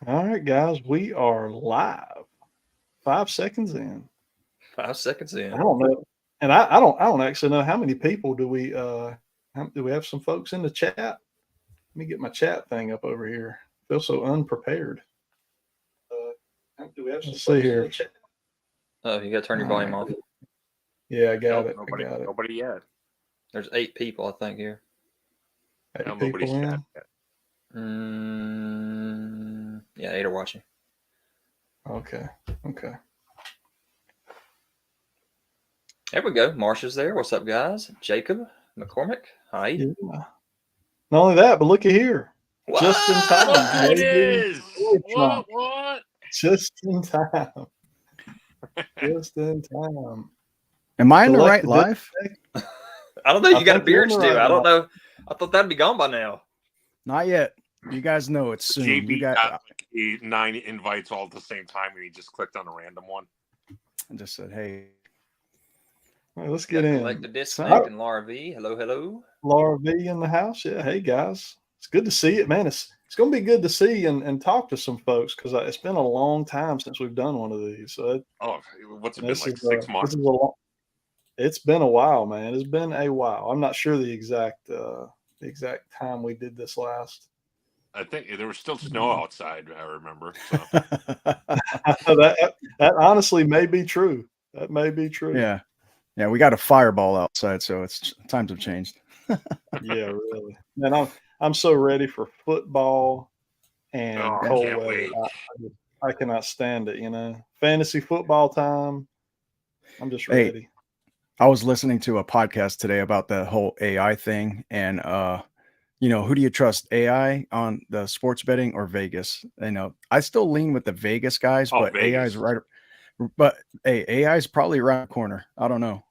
All right, guys, we are live. 5 seconds in. 5 seconds I in. don't know, and I don't actually know how many people do we do we have some folks in the chat? Let me get my chat thing up over here. I feel so unprepared. Do we have some? Let's see here. Oh, you got to turn your All volume right. off. Yeah, I got Nope, it. I nobody, got it. nobody yet. There's 8 people, I think, here. Eight No, nobody's people chat in. yet. Yeah, 8 are watching. Okay. Okay. There we go. Marsha's there. What's up, guys? Jacob McCormick. Hi. Yeah. Not only that, but look at here. What? Just in time. Look who it Baby. is! Trump. What? Just in time. Just in time. Am I in the right Collected life? I don't know. I You got a think you're in beard the still. right I don't one. know. I thought that'd be gone by now. Not yet. You guys know it's soon. JB You got. got like 9 invites all at the same time, and he just clicked on a random one. I just said, "Hey, All right, let's get in. Collected Disconnect and Laura V. Hello, hello. Laura V in the house. Yeah. Hey, guys. It's good to see it, man. It's going to be good to see and talk to some folks because it's been a long time since we've done one of these. So Oh, what's it been, this like is 6 this months? is a long. It's been a while, man. It's been a while. I'm not sure the exact time we did this last. I think there was still snow outside, I remember. So. that honestly may be true. That may be true. yeah, yeah, we got a fireball outside, so it's times have changed." Yeah, really. Man, I'm so ready for football and Oh, I cold can't weather. wait. I cannot stand it. Fantasy football time. I'm just Hey. ready. I was listening to a podcast today about the whole AI thing, and who do you trust, AI on the sports betting or Vegas? I still lean with the Vegas guys, but Vegas. AI is right. But hey, AI is probably around the corner. I don't know.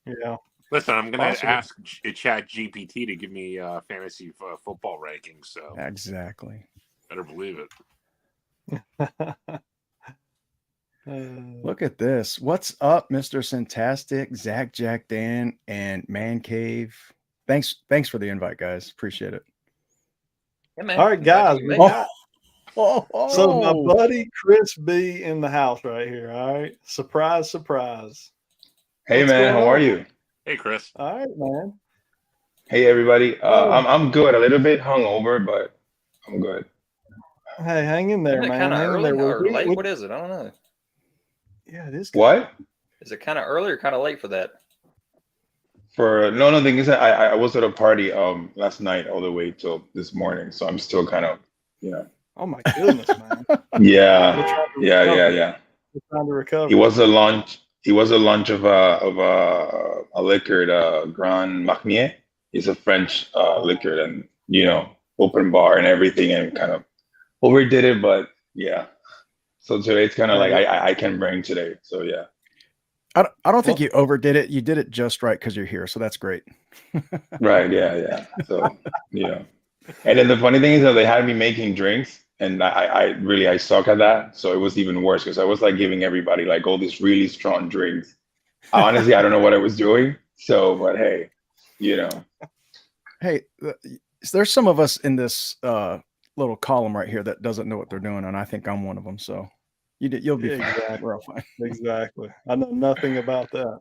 Yeah. Listen, I'm going to Possible. ask Chat GPT to give me fantasy football rankings, so Exactly. better believe it. Look at this. What's up, Mr. Sintastic, Zacjacdan, and ManCave? Thanks for the invite, guys. Appreciate it. Yeah, man. All right, guys. We got so my Oh. buddy Chris B in the house right here. All right. Surprise, surprise. Hey, What's man, going how are on? you? Hey, Chris. All right, man. Hey, everybody. I'm good. A little bit hungover, but I'm good. Hey, hang in there, Isn't it man. kind of Hang in early there. or late? What is it? I don't know. Yeah, it is good. What? Is it kind of early or kind of late for that? No, thing is that I was at a party last night all the way till this morning, so I'm still kind of, Oh my goodness, man. Yeah, We're yeah. trying to recover. It was a lunch. It was a lunch of a liquor, Grand Marnier. It's a French liquor, and open bar and everything, and kind of overdid it, but yeah. So today it's kind of like I can bring today. So yeah. I don't think you overdid it. You did it just right because you're here, so that's great. Right. Yeah. So and then the funny thing is that they had me making drinks, and I suck at that. So it was even worse because I was like giving everybody like all these really strong drinks. Honestly, I don't know what I was doing. So, but hey, Hey, there's some of us in this little column right here that doesn't know what they're doing, and I think I'm one of them. So you'll be fine. Exactly. We're all fine. Exactly. I know nothing about that. All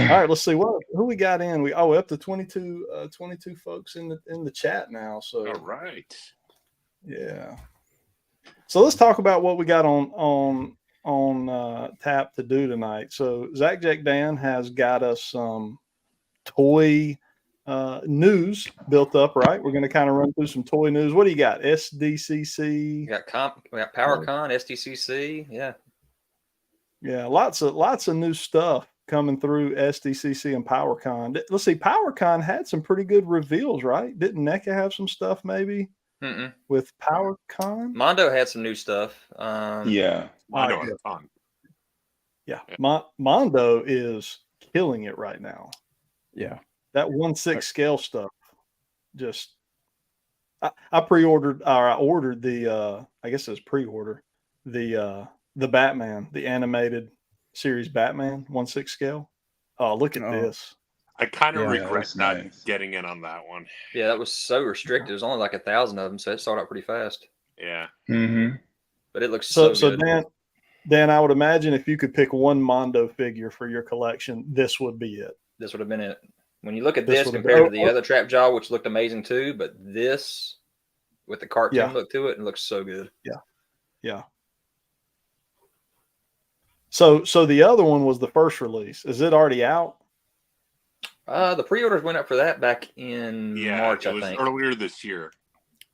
right, let's see who we got in. We're up to 22 folks in the chat now. So All right. Yeah. So let's talk about what we got on tap to do tonight. So Zacjacdan has got us some toy news built up, right? We're going to kind of run through some toy news. What do you got? SDCC. We got PowerCon, SDCC. Yeah, lots of new stuff coming through SDCC and PowerCon. Let's see, PowerCon had some pretty good reveals, right? Didn't NECA have some stuff maybe with PowerCon? Mondo had some new stuff. Yeah. Mondo had a ton. Yeah. Mondo is killing it right now. Yeah. That 1/6 scale stuff. Just I pre-ordered, or I ordered the I guess it was pre-order, the Batman, the animated series Batman 1/6 scale. Oh, look at this. I kind of regret not nice. getting in on that one. Yeah, that was so restricted. There's only like 1,000 of them, so it sold out pretty fast. Yeah. Mm-hmm. But it looks So so good. Dan, I would imagine if you could pick one Mondo figure for your collection, this would be it. This would have been it. When you look at This this would have compared to been- the other Trap Jaw, which looked amazing too, but this with the cartoon Yeah. look to it, looks so good. Yeah. So the other one was the first release. Is it already out? The pre-orders went up for that back in Yeah. March, it I was think. earlier this year.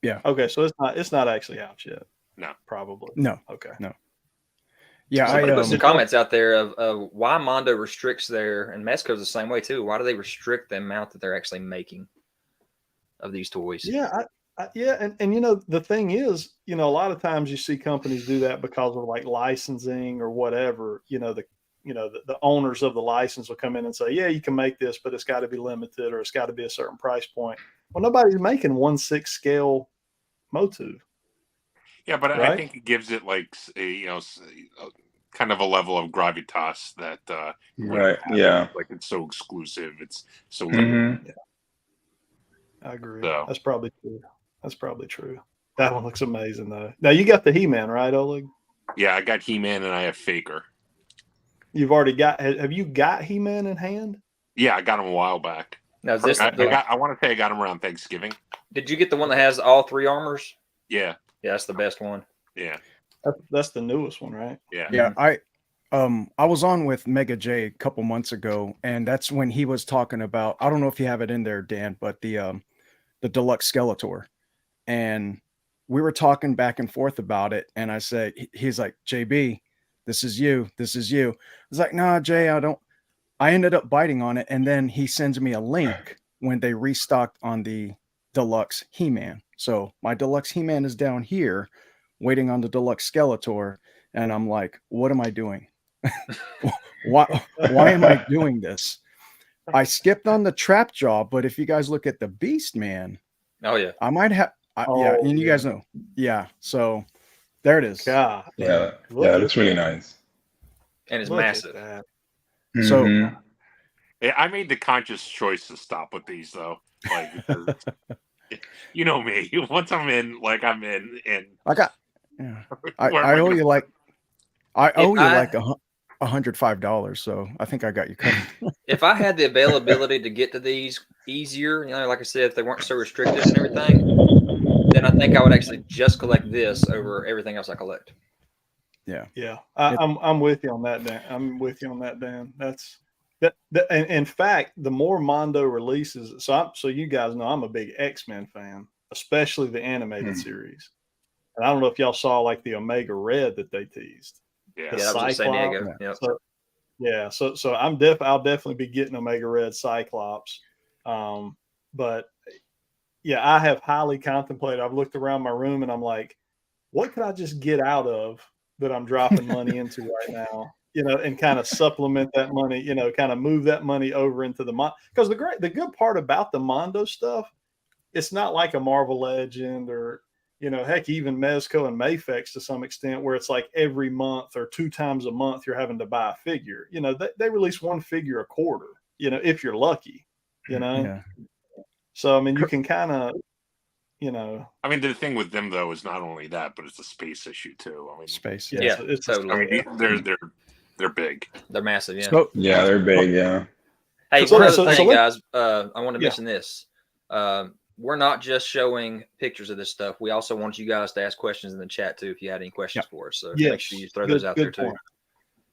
Okay, so it's not actually out yet. No. Probably. No. Okay. Yeah, Somebody put some Did- comments out there of why Mondo restricts their, and Mezco's the same way too. Why do they restrict the amount that they're actually making of these toys? Yeah, and you know the thing is, you know, a lot of times you see companies do that because of like licensing or whatever. You know, the owners of the license will come in and say, yeah, you can make this, but it's got to be limited or it's got to be a certain price point. Well, nobody's making 1/6 scale Motu. Yeah, but I Right? think it gives it like kind of a level of gravitas that you wouldn't Right. have. Yeah. Like it's so exclusive. It's so Mm-hmm. I agree. So- That's probably true. That one looks amazing though. Now you got the He-Man, right, Oleg? Yeah, I got He-Man and I have Faker. You've already got. Have you got He-Man in hand? Yeah, I got him a while back. Now, is this I want to say I got him around Thanksgiving. did you get the one that has all three armors? Yeah, Yeah, that's the best one. yeah, That's the newest one, right? yeah. Yeah, I was on with Mega J a couple months ago, and that's when he was talking about, I don't know if you have it in there, Dan, but the deluxe Skeletor. And we were talking back and forth about it, and I said, he's like, JB, this is you. I was like, nah, Jay, I don't. I ended up biting on it, and then he sends me a link when they restocked on the deluxe He-Man. So my deluxe He-Man is down here waiting on the deluxe Skeletor, and I'm like, what am I doing? why am I doing this? I skipped on the Trap Jaw, but if you guys look at the Beast Man, Oh yeah. I might have yeah, and you guys know. Yeah, so there it is. God. Yeah. Look Yeah. at That's really nice. And it's Look at massive. that. So- Mhm. Yeah, I made the conscious choice to stop with these though. Like, because, you know me. Once I'm in, like I'm in, and I got yeah. I where am owe gonna- you like I owe you I- like $105, so I think I got you covered. If I had the availability to get to these easier, you know, like I said, if they weren't so restricted and everything, then I think I would actually just collect this over everything else I collect. Yeah, I'm with you on that, Dan. That's that. And in fact, the more Mondo releases, so you guys know I'm a big X-Men fan, especially the animated series. And I don't know if y'all saw like the Omega Red that they teased. Yeah. The Yeah, that was in San Cyclops. Diego. Yep. So, yeah, so I'll definitely be getting Omega Red Cyclops. But yeah, I have highly contemplated. I've looked around my room and I'm like, what could I just get out of that I'm dropping money into right now? You know, and kind of supplement that money, you know, kind of move that money over into the because the good part about the Mondo stuff, it's not like a Marvel Legend or, you know, heck, even Mezco and Mafex to some extent, where it's like every month or 2 times a month you're having to buy a figure. You know, they release one figure a quarter, you know, if you're lucky, you know. Yeah. So I mean, you can kind of, you know. I mean, the thing with them though is not only that, but it's a space issue too. I mean, Space. Yeah, Yeah, it's totally. I mean, they're big. They're massive. Yeah. So Yeah, they're big. Yeah. Hey, So- one other so thing, let's- guys. I want to Yeah. mention this. We're not just showing pictures of this stuff. We also want you guys to ask questions in the chat too, if you had any questions for us. So Yes. make sure you throw those out there too. Point.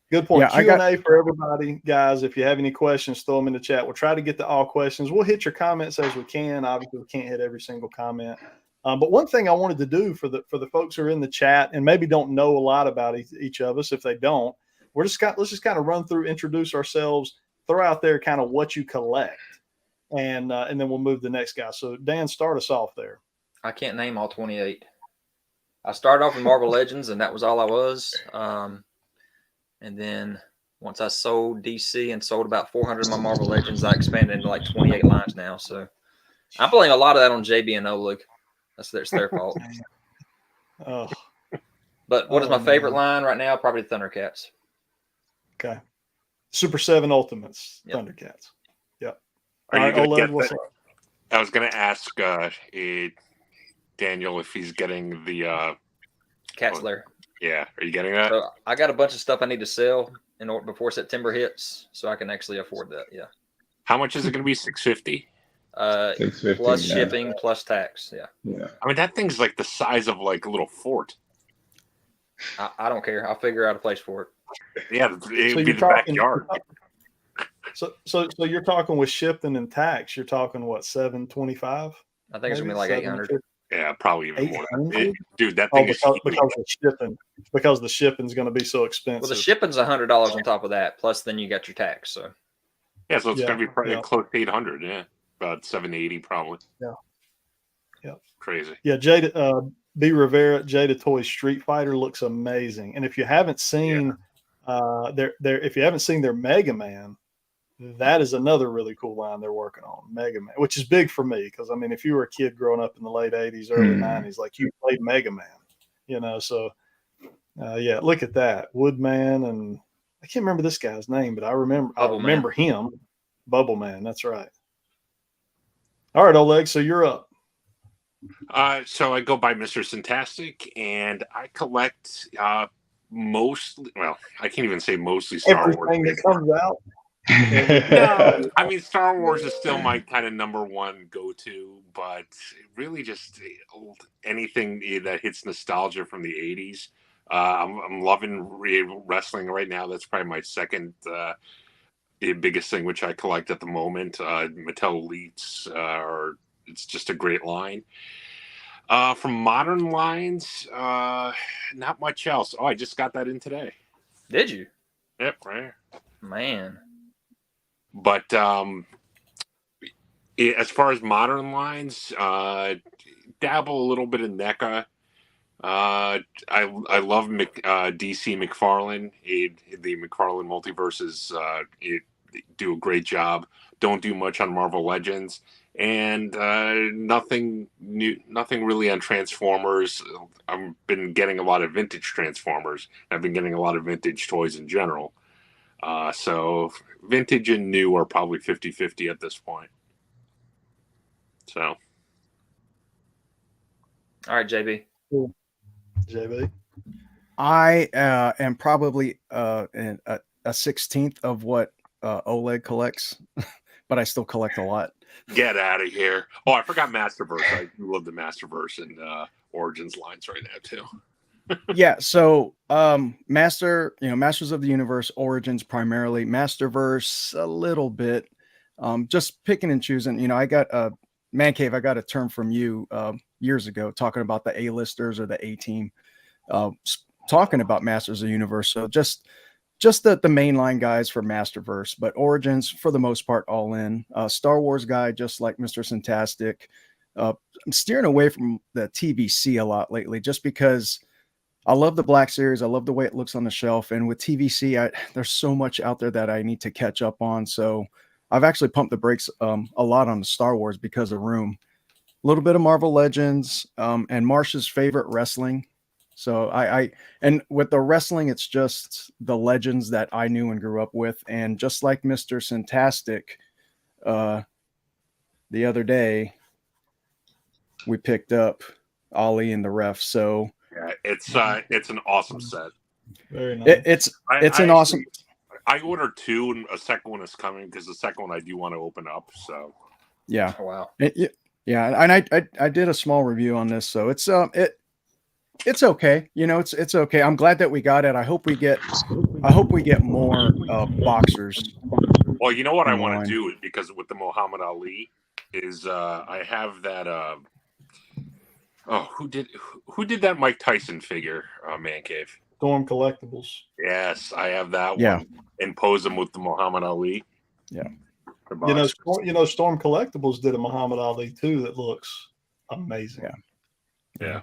Good point. Yeah, I Q&A for everybody, guys. If you have any questions, throw them in the chat. We'll try to get to all questions. We'll hit your comments as we can. Obviously, we can't hit every single comment. But one thing I wanted to do for the folks who are in the chat and maybe don't know a lot about each of us, if they don't, let's just kind of run through, introduce ourselves, throw out there kind of what you collect, and then we'll move to the next guy. So Dan, start us off there. I can't name all 28. I started off with Marvel Legends, and that was all I was. And then once I sold DC and sold about 400 of my Marvel Legends, I expanded into like 28 lines now. So I'm blaming a lot of that on JB and Oleg. It's their fault. Oh, But what is my favorite man. line right now? Probably Thundercats. okay. Super 7 Ultimates, Yep. Thundercats. Yep. Are All you right, gonna Oleg, get what's that? up? I was going to ask Daniel if he's getting the Cat's Lair. Yeah, are you getting that? So I got a bunch of stuff I need to sell in order before September hits, so I can actually afford that. Yeah. How much is it going to be? $650. 650 Plus shipping, plus tax. Yeah. Yeah. I mean, that thing's like the size of like a little fort. I don't care. I'll figure out a place for it. Yeah, it would be the talking- backyard. So you're talking with shipping and tax. You're talking what, $725? I think it's gonna be like 800. Yeah, probably even more. 800? Dude, that Oh, thing is huge. because the shipping's going to be so expensive. Well, the shipping's $100 on top of that. Plus, then you got your tax. So Yeah, so it's going to be probably yeah. close to 800. Yeah, about 780 probably. Yeah. Yeah. Crazy. Yeah, Jada B. Rivera, Jada Toy Street Fighter looks amazing. And if you haven't seen if you haven't seen their Mega Man, that is another really cool line they're working on, Mega Man, which is big for me because I mean, if you were a kid growing up in the late '80s, early '90s, like you played Mega Man, you know. So yeah, look at that Woodman, and I can't remember this guy's name, but I remember him, Bubble Man. That's right. All right, Oleg, so you're up. So I go by Mr. Sintastic, and I collect mostly. Well, I can't even say mostly Star Wars. Everything that comes out. No, I mean Star Wars is still my kind of number one go-to, but really just anything that hits nostalgia from the '80s. I'm loving wrestling right now. That's probably my second biggest thing, which I collect at the moment. Mattel Elites, it's just a great line. From modern lines, not much else. Oh, I just got that in today. did you? Yep, right here. Man. But as far as modern lines, dabble a little bit in NECA. I love DC McFarlane. The McFarlane multiverses do a great job. Don't do much on Marvel Legends, and nothing really on Transformers. I've been getting a lot of vintage Transformers. I've been getting a lot of vintage toys in general. So vintage and new are probably 50-50 at this point. So. All right, JB. Cool. JB. I am probably a 16th of what Oleg collects, but I still collect a lot. Get out of here. Oh, I forgot Masterverse. I love the Masterverse and Origins lines right now too. Yeah, so Masters of the Universe, Origins primarily, Masterverse a little bit. Just picking and choosing. You know, I got a ManCave, I got a term from you years ago talking about the A-listers or the A-team, talking about Masters of the Universe. So just the mainline guys for Masterverse, but Origins for the most part all in. Star Wars guy, just like Mr. Sintastic. I'm steering away from the TVC a lot lately, just because I love the Black Series. I love the way it looks on the shelf. And with TVC, there's so much out there that I need to catch up on. So I've actually pumped the brakes a lot on the Star Wars because of room. A little bit of Marvel Legends and Marsh's favorite wrestling. So and with the wrestling, it's just the legends that I knew and grew up with. And just like Mr. Sintastic, the other day, we picked up Ali and the Ref. So yeah, it's an awesome set. Very nice. It's an awesome. I ordered two, and a second one is coming because the second one I do want to open up. So yeah, Oh, wow. yeah, and I did a small review on this, so it's okay. You know, it's okay. I'm glad that we got it. I hope we get more boxers. Well, you know what I want Online. to do, because with the Muhammad Ali is I have that who did that Mike Tyson figure, ManCave? Storm Collectibles. Yes, I have that Yeah. one, and pose him with the Muhammad Ali. Yeah. The You know, box. Storm Collectibles did a Muhammad Ali too that looks amazing. Yeah.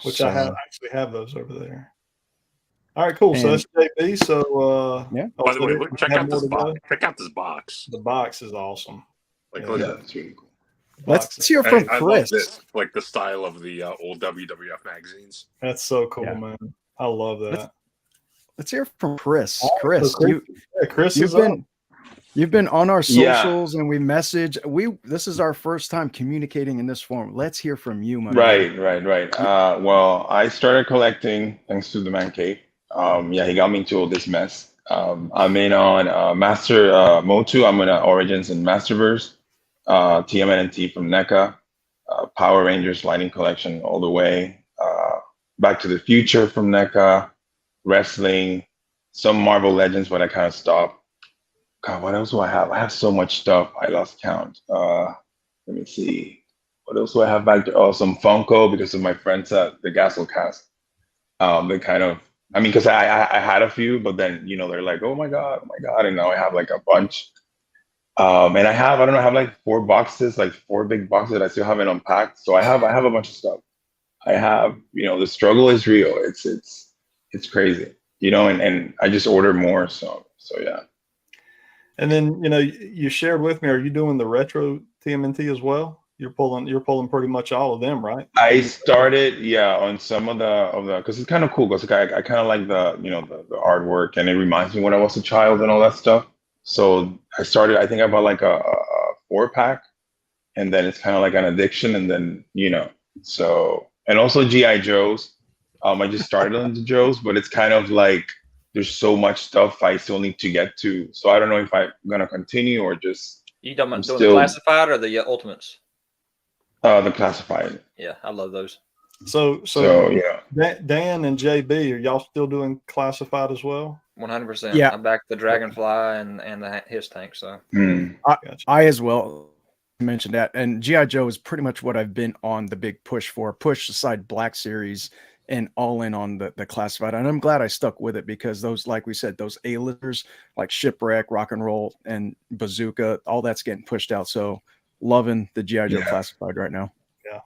Which So, I actually have those over there. All right, cool. So And- that's JB. So Yeah. By the way, look, check out this box. box. Check out this box. The box is awesome. Like, Yeah. look Yeah, at that's really cool. Let's hear from I love Chris. this, like the style of the old WWF magazines. That's so cool, Yeah. man. I love that. Let's hear from Chris. All right, Chris, so Chris is up. You've been on our Yeah. socials and we message. This is our first time communicating in this form. Let's hear from you, my man. Right. Well, I started collecting thanks to the man cave. Yeah, he got me into all this mess. I'm in on Master Motu. I'm in Origins and Masterverse. TMNT from NECA. Power Rangers Lightning Collection all the way. Back to the Future from NECA. Wrestling. Some Marvel Legends, but I kind of stopped. God, what else do I have? I have so much stuff. I lost count. Let me see. What else do I have back there? Oh, some Funko because of my friends at the Gasol Cast. They kind of, I mean, because I had a few, but then they're like, oh my god, and now I have like a bunch. And I don't know, I have like 4 boxes, like 4 big boxes that I still haven't unpacked. So I have a bunch of stuff. I have, the struggle is real. It's crazy, and I just order more. So yeah. And then you shared with me. Are you doing the retro TMNT as well? You're pulling pretty much all of them, right? I started, yeah, on some of the because it's kind of cool because I kind of like the artwork and it reminds me when I was a child and all that stuff. So I started. I think I bought like a 4-pack, and then it's kind of like an addiction, and then so and also GI Joes. I just started on the Joes, but it's kind of like there's so much stuff I still need to get to. So I don't know if I'm gonna continue or just. You talking about doing the classified or the ultimates? The classified. Yeah, I love those. So yeah. Dan and JB, are y'all still doing classified as well? 100%. Yeah. I'm back the Dragonfly and the his tank. So Gotcha. I as well mentioned that, and GI Joe is pretty much what I've been on the big push for. Push aside Black Series and all in on the classified, and I'm glad I stuck with it because those, like we said, those A-listers like Shipwreck, Rock and Roll, and Bazooka, all that's getting pushed out. So loving the GI Joe classified right now. Yeah,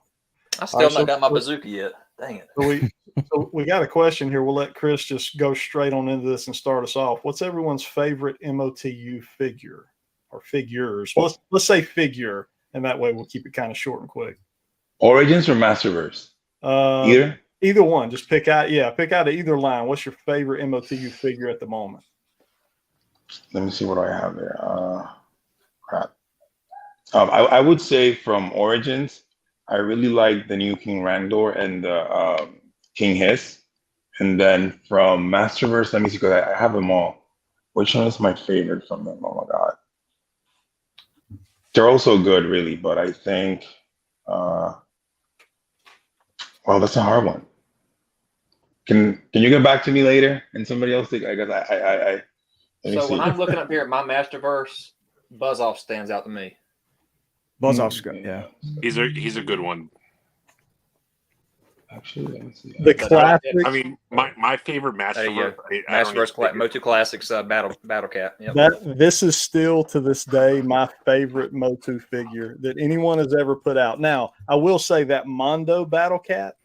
I still not got my bazooka yet. Dang it. So we got a question here. We'll let Chris just go straight on into this and start us off. What's everyone's favorite MOTU figure or figures? Let's say figure, and that way we'll keep it kind of short and quick. Origins or Masterverse? Either one. Just pick out either line. What's your favorite MOTU figure at the moment? Let me see what I have there. Crap. I would say from Origins, I really like the new King Randor and the King Hiss. And then from Masterverse, let me see, because I have them all. Which one is my favorite from them? Oh my god. They're also good, really, but I think well, that's a hard one. Can you get back to me later and somebody else think? I guess I so when I'm looking up here at my Masterverse, Buzz Off stands out to me. Buzz Off's good, yeah. He's a good one. Actually, let me see. The classic. I mean, my favorite Masterverse. Masterverse Motu Classics Battle Cat. Yep. This is still to this day my favorite Motu figure that anyone has ever put out. Now, I will say that Mondo Battle Cat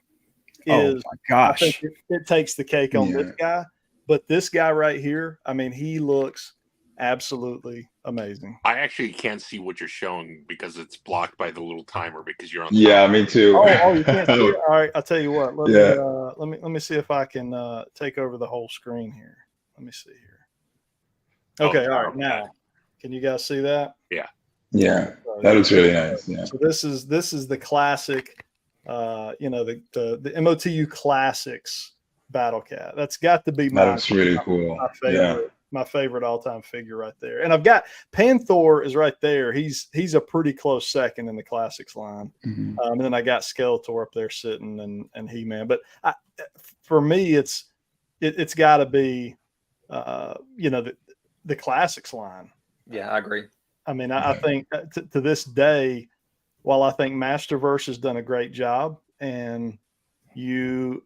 is, oh my gosh, I think it takes the cake on this guy. But this guy right here, I mean, he looks absolutely amazing. I actually can't see what you're showing because it's blocked by the little timer because you're on. Yeah, me too. Oh, you can't see it? All right, I'll tell you what. Let me see if I can take over the whole screen here. Let me see here. Okay, all right. Now, can you guys see that? Yeah. Yeah, that looks really nice. Yeah. So this is the classic, the MOTU Classics Battle Cat. That's got to be that looks really cool. My favorite. My favorite all-time figure right there. And I've got Panther is right there. He's a pretty close second in the classics line. Mm-hmm. And then I got Skeletor up there sitting and He-Man. But for me, it's got to be, the classics line. Yeah, I agree. I mean, I think to this day, while I think Masterverse has done a great job and the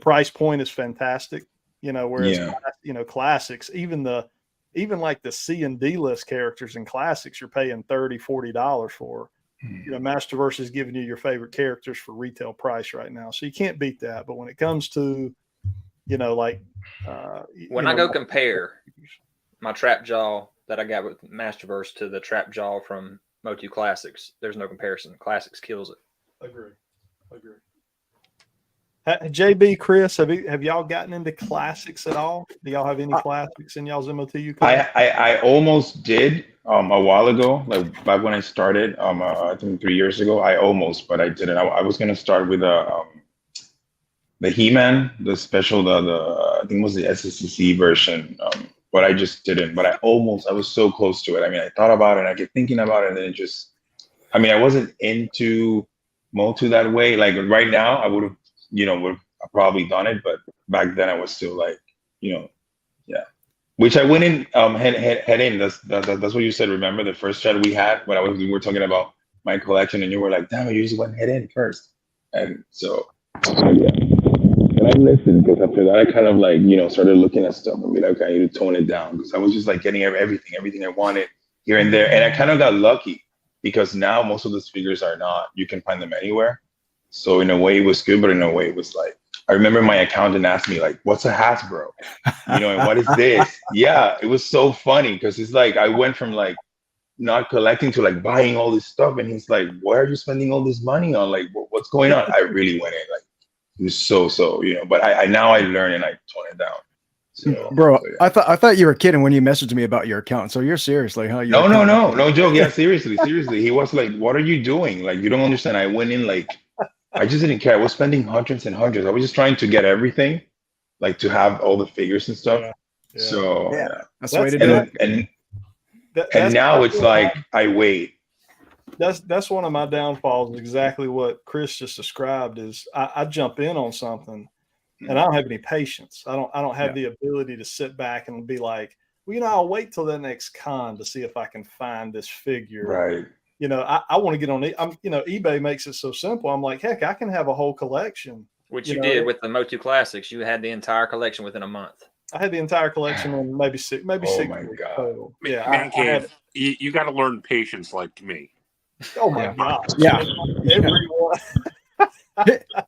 price point is fantastic, whereas classics, even like the C and D list characters in classics, you're paying $30-$40 for. Masterverse is giving you your favorite characters for retail price right now, so you can't beat that. But when it comes to, when I go compare my Trap Jaw that I got with Masterverse to the Trap Jaw from Motu Classics, there's no comparison. Classics kills it. Agree. JB, Chris, have y'all gotten into classics at all? Do y'all have any classics in y'all's MOTU? I almost did a while ago, like back when I started, I think 3 years ago. I almost, but I didn't. I was gonna start with the He-Man, the special, the I think it was the SSCC version, but I just didn't. But I was so close to it. I mean, I thought about it, and I kept thinking about it, and then it just, I mean, I wasn't into Motu that way. Like right now, I would have probably done it, but back then I was still like, yeah. Which I went in head in. That's what you said. Remember the first chat we had when we were talking about my collection, and you were like, "Damn, you just went head in first." And so yeah. And I listened, because after that I kind of like started looking at stuff and be like, okay, I need to tone it down, because I was just like getting everything I wanted here and there, and I kind of got lucky because now most of those figures are not. You can find them anywhere. So in a way it was good, but in a way it was like, I remember my accountant asked me like, what's a Hasbro? And what is this? Yeah, it was so funny, because it's like I went from like not collecting to like buying all this stuff, and he's like, why are you spending all this money on? Like, what's going on? I really went in like, it was so but I now I learn and I tone it down. So, bro, yeah. I thought you were kidding when you messaged me about your account. So you're serious, like, huh? No joke. Yeah, seriously. He was like, what are you doing? Like, you don't understand. I went in like, I just didn't care. I was spending hundreds and hundreds. I was just trying to get everything, like to have all the figures and stuff. Yeah. So that's the way to do it. And now it's like I wait. That's one of my downfalls. Exactly what Chris just described is I jump in on something and I don't have any patience. I don't have the ability to sit back and be like, well, I'll wait till the next con to see if I can find this figure. Right. I want to get on it. eBay makes it so simple. I'm like, heck, I can have a whole collection. Which you did with the Motu Classics. You had the entire collection within a month. I had the entire collection in maybe six. Oh six my weeks God. total. Yeah, ManCave, you got to learn patience like me. Oh my God! Yeah. Everyone.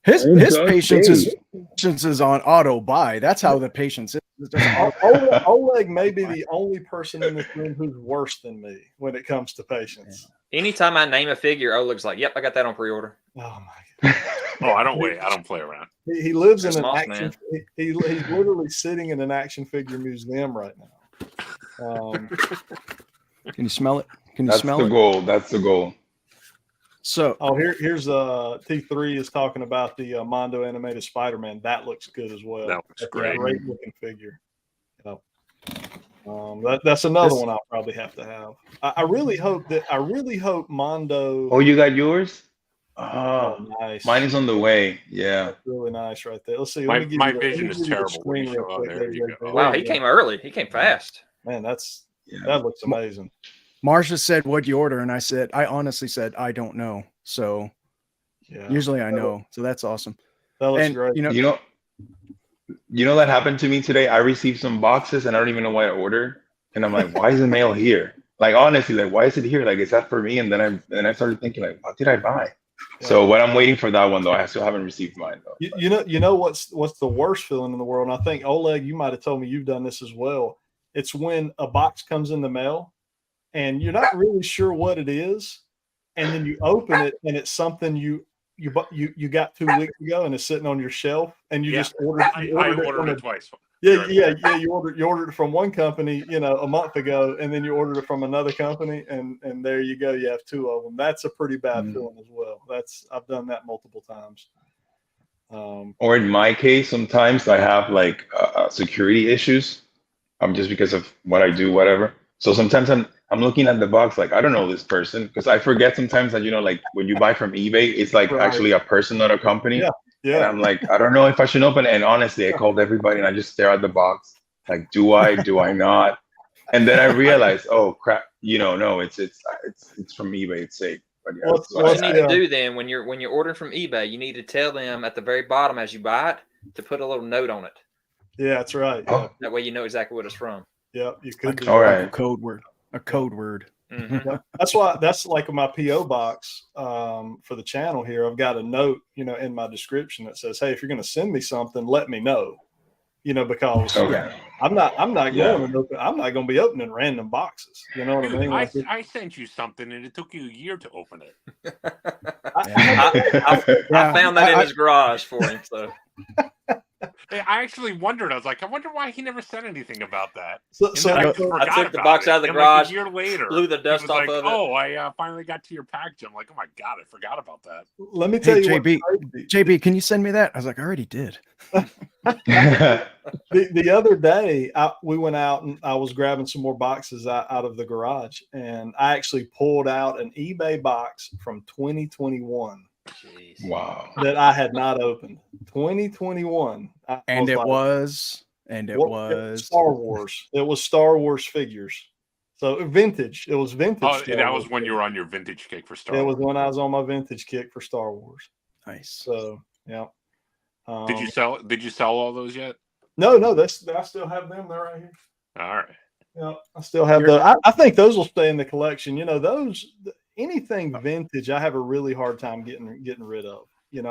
His patience is on auto buy. That's how the patience is. Oleg may be the only person in this room who's worse than me when it comes to patience. Anytime I name a figure, Oleg's like, "Yep, I got that on pre-order." Oh my God! Oh, I don't wait. I don't play around. He lives in an Small action. He's literally sitting in an action figure museum right now. Can you smell it? Can you That's smell the it? goal. That's the goal. So here's T3 is talking about the Mondo animated Spider-Man. That looks good as well. That looks great. Great looking figure. That's another one I'll probably have to have. I really hope Mondo. Oh, you got yours? Oh, nice. Mine is on the way. Yeah. That's really nice right there. Let's see. My vision is terrible when you show up. There you go. Wow, he came early. He came fast. Man, that looks amazing. Marsha said, "What'd you order?" And I honestly said, "I don't know." So usually I know. So that's awesome. That looks great. You know that happened to me today. I received some boxes and I don't even know why I ordered. And I'm like, why is the mail here? Like, honestly, like, why is it here? Like, is that for me? And then I started thinking, like, what did I buy? Yeah. So when I'm waiting for that one though, I still haven't received mine though. You know what's the worst feeling in the world? And I think Oleg, you might have told me you've done this as well. It's when a box comes in the mail and you're not really sure what it is, and then you open it and it's something you got 2 weeks ago and it's sitting on your shelf and you just ordered. I ordered it twice. Yeah. You ordered it from one company, a month ago, and then you ordered it from another company, and there you go. You have two of them. That's a pretty bad feeling as well. I've done that multiple times. Or in my case, sometimes I have like security issues, just because of what I do, whatever. So sometimes I'm looking at the box like, I don't know this person, because I forget sometimes that, like when you buy from eBay, it's like actually a person, not a company. Yeah. And I'm like, I don't know if I should open it. And honestly, I called everybody and I just stare at the box. Like, do I not? And then I realized, oh crap, no, it's from eBay. It's safe. But yeah, what you need to do then when you're ordering from eBay, you need to tell them at the very bottom as you buy it to put a little note on it. Yeah, that's right. Yeah. That way you know exactly what it's from. Yeah, you could. All right. A code word. Mm-hmm. That's like my PO box for the channel here. I've got a note, in my description that says, "Hey, if you're going to send me something, let me know." Because I'm not going to be opening random boxes. You know what I mean? I sent you something and it took you a year to open it. I found that in his garage for him. So I actually wondered. I was like, I wonder why he never said anything about that. So, And so then I I- just forgot I took the about box it. out of the And garage, like a year later, blew the he dust was off like, of it. "Oh, I finally got to your package." I'm like, "Oh my god, I forgot about that." let me tell Hey, you JB, what. JB, can you send me that? I was like, I already did. The other day, we went out and I was grabbing some more boxes out of the garage, and I actually pulled out an eBay box from 2021 Jeez. Wow. that I had not opened. 2021, And it like, was Star Wars. It was Star Wars figures. So vintage. It was vintage. Oh, Star that Wars was when you figures. were on your vintage kick for Star It Wars. was when I was on my vintage kick for Star Wars. nice. So yeah. Did you sell? Did you sell all those yet? No, I still have them. They're right here. All right. Yeah, I still have those. I think those will stay in the collection. You know, anything vintage, I have a really hard time getting rid of. You know,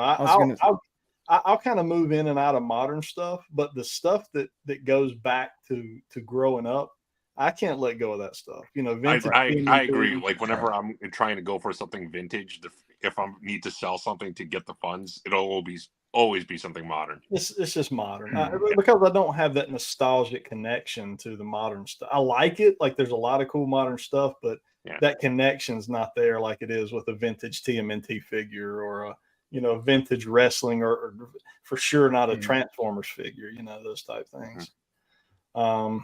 I'll kind of move in and out of modern stuff, but the stuff that goes back to growing up, I can't let go of that stuff. You know, vintage. I agree. Like whenever I'm trying to go for something vintage, if I need to sell something to get the funds, it'll always be something modern. It's just modern because I don't have that nostalgic connection to the modern stuff. I like it. Like there's a lot of cool modern stuff, but that connection's not there like it is with a vintage TMNT figure or a vintage wrestling or for sure not a Transformers figure. You know, those type things. All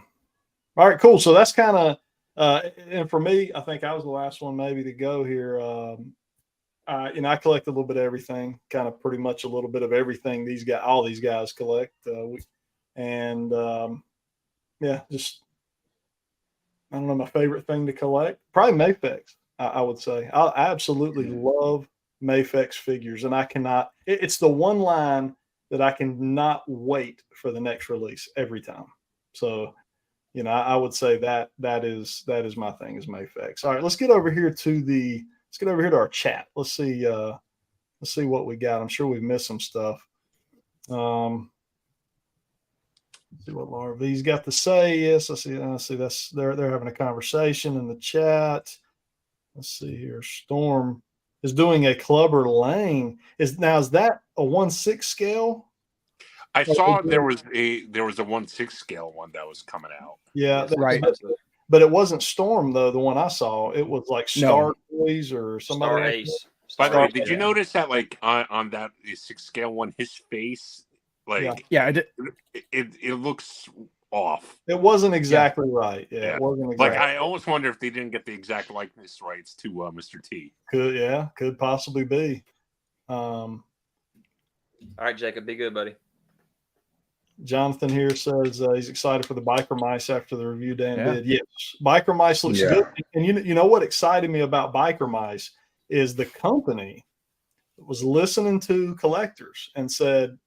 right, cool. So that's kind of and for me, I think I was the last one maybe to go here. I collect a little bit of everything, kind of pretty much a little bit of everything all these guys collect. Just I don't know, my favorite thing to collect, probably Mafex. I would say I absolutely love Mafex figures, and I cannot. It's the one line that I cannot wait for the next release every time. So, I would say that is my thing is Mafex. All right, let's get over here to our chat. Let's see what we got. I'm sure we've missed some stuff. Let's see what Laura V's got to say. Yes, I see that's they're having a conversation in the chat. Let's see here. Storm is doing a Clubber Lane. Is that a 1/6 scale? I saw there was a 1/6 scale one that was coming out. Yeah, right. But it wasn't Storm though. The one I saw, it was like Star Toys or somebody. Star like Ace. By the way, did you notice that like on that 6 scale one, his face yeah, I did. It looks off. It wasn't exactly right. Yeah, it wasn't exactly. Like I almost wonder if they didn't get the exact likeness rights to Mr. T. Could possibly be. All right, Jacob, be good, buddy. Jonathan here says he's excited for the biker mice after the review Dan did. Yes, biker mice looks good. And you know what excited me about biker mice is the company was listening to collectors and said,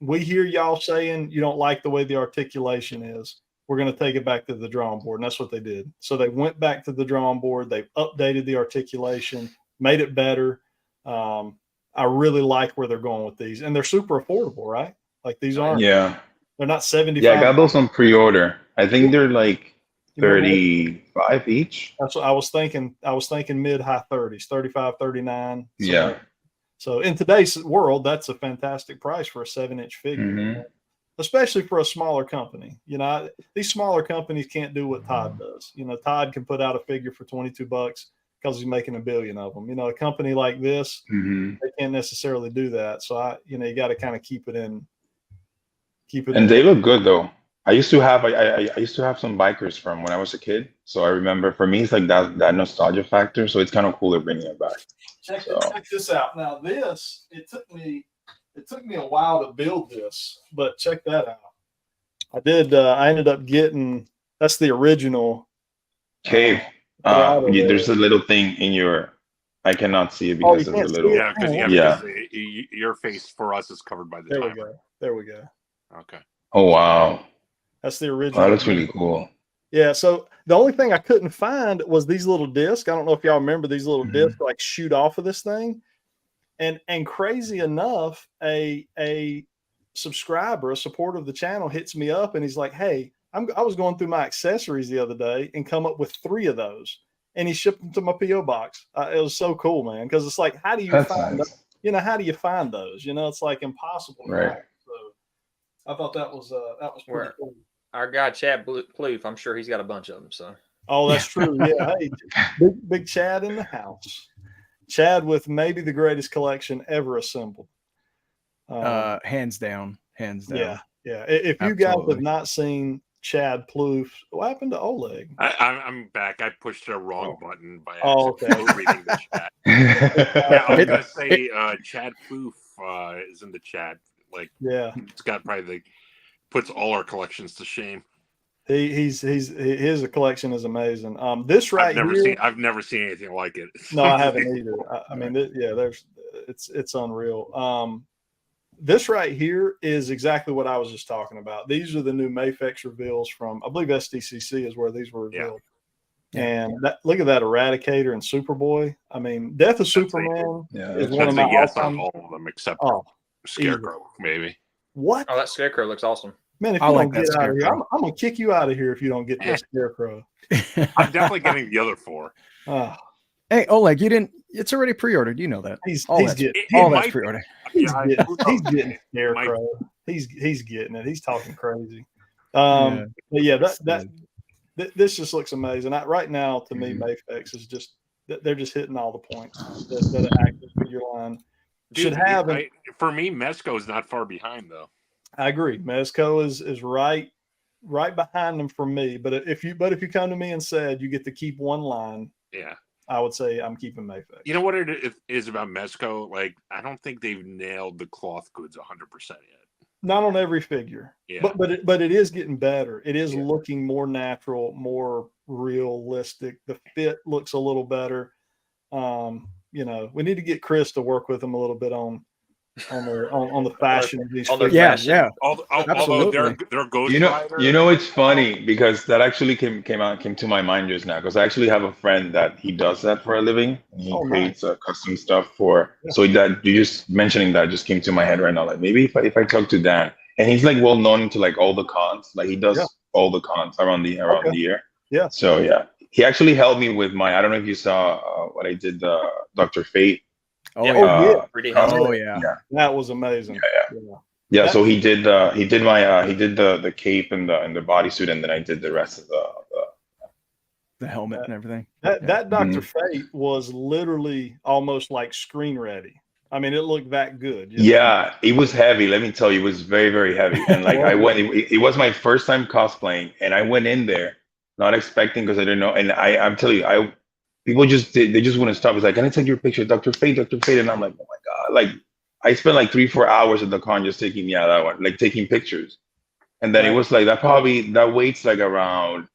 "We hear y'all saying you don't like the way the articulation is. We're going to take it back to the drawing board." And that's what they did. So they went back to the drawing board. They updated the articulation, made it better. I really like where they're going with these, and they're super affordable, right? Like these aren't. Yeah. They're not 75. Yeah, I got those on pre-order. I think they're like 35 each. That's what I was thinking. I was thinking mid-high 30s, 35, 39. Yeah. So in today's world, that's a fantastic price for a 7-inch figure, especially for a smaller company. These smaller companies can't do what Todd does. Todd can put out a figure for $22 because he's making 1 billion of them. A company like this, they can't necessarily do that. So you got to kind of keep it in. And they look good though. I used to have some bikers from when I was a kid. So I remember for me, it's like that nostalgia factor. So it's kind of cool they're bringing it back. Check this out. Now it took me a while to build this, but check that out. I ended up getting, that's the original Cave. There's a little thing in your, I cannot see it because of the little. Because your face for us is covered by the timer. There we go. Okay. Oh wow. That's the original. That looks really cool. Yeah. So the only thing I couldn't find was these little discs. I don't know if y'all remember these little discs like shoot off of this thing. And crazy enough, a subscriber, a supporter of the channel hits me up and he's like, "Hey, I was going through my accessories the other day and come up with 3 of those." And he shipped them to my P.O. box. It was so cool, man. Because it's like, how do you find those? It's like impossible. Right. I thought that was pretty Where- cool. Our guy Chad Plouffe, I'm sure he's got a bunch of them. So Oh, that's true. Yeah. Hey, big Chad in the house. Chad with maybe the greatest collection ever assembled. Hands down. Yeah. If you guys Absolutely. have not seen Chad Plouffe, what happened to Oleg? I'm back. I pushed a wrong button by Oh, accident okay. reading the chat. Yeah, I was It- gonna say Chad Plouffe is in the chat. Like, Yeah. it's got probably puts all our collections to shame. His collection is amazing. This right here, I've never seen anything like it. no, I haven't either. I mean, it's unreal. This right here is exactly what I was just talking about. These are the new Mafex reveals from, I believe SDCC is where these were revealed. Yeah. And look at that Eradicator and Superboy. I mean, Death of Superman is one of That's my a yes on all-time. all of them except Oh, Scarecrow, maybe. what? that Scarecrow looks awesome. Man, if I you like don't that get out of here, Scarecrow. I'm going to kick you out of here if you don't get that Scarecrow. I'm definitely getting the other four. Oh, Hey, Oleg, you didn't. It's already pre-ordered. You know that. he's that's- getting All It that's might- pre-ordered. He's Yeah, getting Scarecrow. He's getting it. He's talking crazy. But yeah, this just looks amazing. Right now, to me, Mafex is just they're just hitting all the points that an active figure line should have. For me, Mesco is not far behind though. I agree. Mezco is right behind them for me. But if you come to me and said you get to keep one line, Yeah. I would say I'm keeping Mafex. You know what it is about Mesco? Like, I don't think they've nailed the cloth goods 100% yet. Not on every figure, Yeah. but it is getting better. It is Yeah. looking more natural, more realistic. The fit looks a little better. We need to get Chris to work with them a little bit on the fashion of these On their figures. Yeah. Although Absolutely. their Ghost You know, Rider. it's funny because that actually came to my mind just now because I actually have a friend that he does that for a living. And he creates custom stuff for. Yeah. So that you just mentioning that just came to my head right now. Like maybe if I talk to Dan, and he's like well known to like all the cons. Like he does all the cons around the year. Yeah. So yeah, he actually helped me with my. I don't know if you saw what I did, Dr. Fate. Oh Yeah. yeah. yeah. Pretty Oh yeah. That was amazing. Yeah, so he did the cape and the bodysuit, and then I did the rest of The helmet and everything. That Dr. Fate was literally almost like screen ready. I mean, it looked that good. Yeah, it was heavy. Let me tell you, it was very, very heavy. And like I went, it was my first time cosplaying, and I went in there not expecting because I didn't know. And I'm telling you, people they just wouldn't stop. It's like, can I take your picture, Dr. Fate, Dr. Fate? And I'm like, oh my God, like I spent like 3-4 hours at the con just taking me out of that one, like taking pictures. And then it was like that weight's like around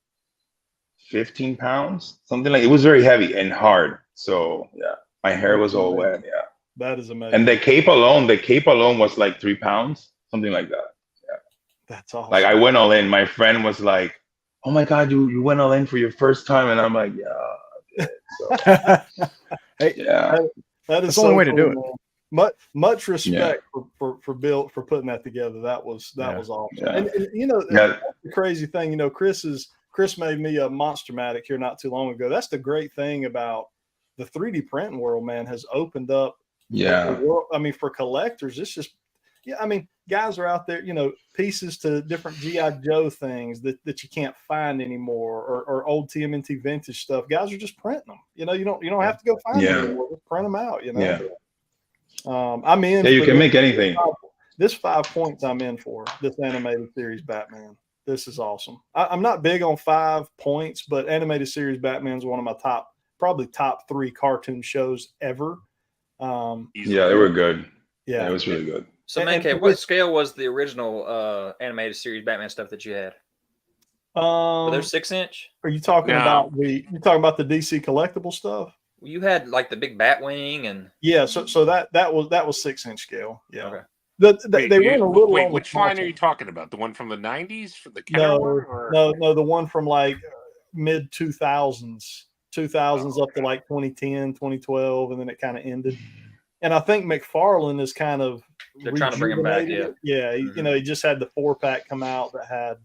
15 pounds, something like. It was very heavy and hard. So yeah, my hair was all wet. Yeah. That is amazing. And the cape alone was like 3 pounds, something like that. Yeah. That's awesome. Like I went all in. My friend was like, "Oh my God, you went all in for your first time," and I'm like, "Yeah, I did." So, Hey, yeah, that is the only way to do it. Man. Much respect for Bill for putting that together. That was awesome. Yeah. And Yeah. the crazy thing, Chris made me a Monster-matic here not too long ago. That's the great thing about the 3D printing world, man, has opened up. Yeah. I mean, for collectors, it's just, guys are out there, pieces to different G.I. Joe things that you can't find anymore, or old TMNT vintage stuff. Guys are just printing them. You don't have to go find them anymore. Just print them out. Yeah. I'm in. Yeah, you can make anything. This 5 points I'm in for this animated series Batman. This is awesome. I'm not big on 5 points, but animated series Batman is one of my probably top 3 cartoon shows ever. Yeah, they were good. Yeah, it was really good. So, ManCave, what scale was the original animated series Batman stuff that you had? Were there 6-inch? Are you talking No. about the DC collectible stuff? You had like the big Batwing and Yeah, so that was 6-inch scale. Yeah. okay. They ran a little. Wait, on the which line are you small talking about? The one from the 90s for the Kenner one? Or? No, the one from like mid 2000s up to like 2010, 2012, and then it kind of ended. And I think McFarlane is kind of They're trying to bring him back, rejuvenated it. Yeah, he just had the 4-pack come out that had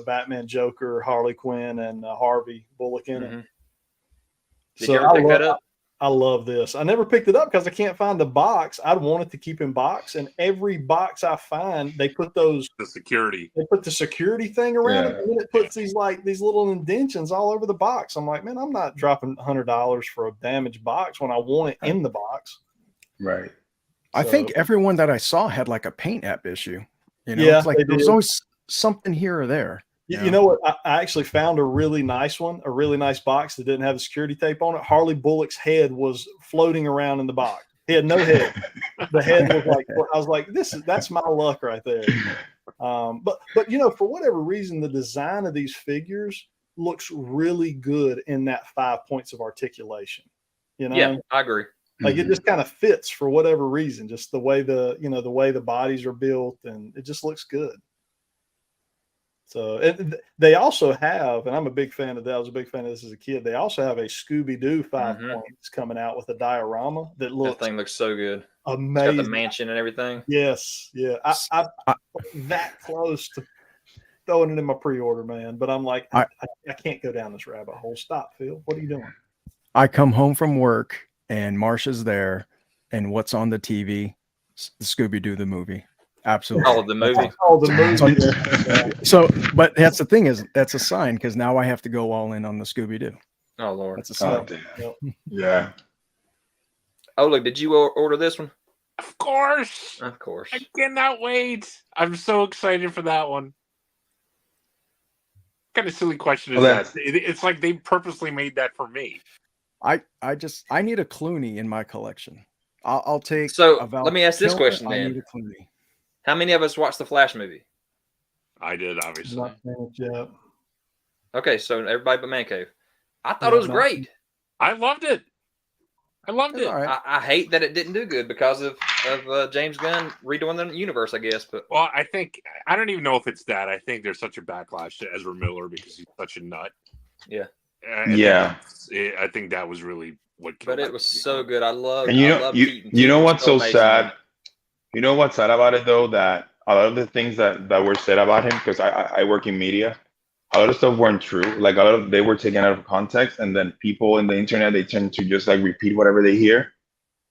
Batman, Joker, Harley Quinn, and Harvey Bullock in it. Did So you ever pick that up? I love this. I never picked it up because I can't find the box. I'd want it to keep in box, and every box I find, they put the security thing around it, and then it puts these little indentions all over the box. I'm like, man, I'm not dropping $100 for a damaged box when I want it in the box. Right. I think everyone that I saw had like a paint app issue. You know, Yeah, it's like there was always something here or there. You know what? I actually found a really nice one, a really nice box that didn't have the security tape on it. Harley Bullock's head was floating around in the box. He had no head. The head was like, I was like, that's my luck right there. But you know, for whatever reason, the design of these figures looks really good in that 5 points of articulation. You know? Yeah, I agree. Like it just kind of fits for whatever reason, just the way the way the bodies are built, and it just looks good. So they also have, and I'm a big fan of that. I was a big fan of this as a kid. They also have a Scooby-Doo 5 points coming out with a diorama that thing looks so good. Amazing. It's got the mansion and everything. Yes, yeah. I'm that close to throwing it in my pre-order, man. But I'm like, I can't go down this rabbit hole. Stop, Phil. What are you doing? I come home from work and Marsha's there, and what's on the TV? Scooby-Doo the movie. Absolutely. Oh, the movie. Oh, the movie. So, but that's the thing, is that's a sign, because now I have to go all in on the Scooby-Doo. Oh, Lord. That's a sign. Yeah. Oh, look, did you order this one? Of course. Of course. I cannot wait. I'm so excited for that one. What kind of silly question is that? It's like they purposely made that for me. I need a Clooney in my collection. I'll take. So let me ask this question I then. need a Clooney. How many of us watched the Flash movie? I did, obviously. Not finished yet. Okay, so everybody but ManCave. I thought it was great. I loved it. I loved it. Right. I hate that it didn't do good because of James Gunn redoing the universe, I guess. But Well, I don't even know if it's that. I think there's such a backlash to Ezra Miller because he's such a nut. Yeah. I think that was really what. But it was so good. I love. And you know what's so sad? You know what's sad about it though, that a lot of the things that were said about him, because I work in media, a lot of stuff weren't true. Like they were taken out of context, and then people in the internet, they tend to just like repeat whatever they hear,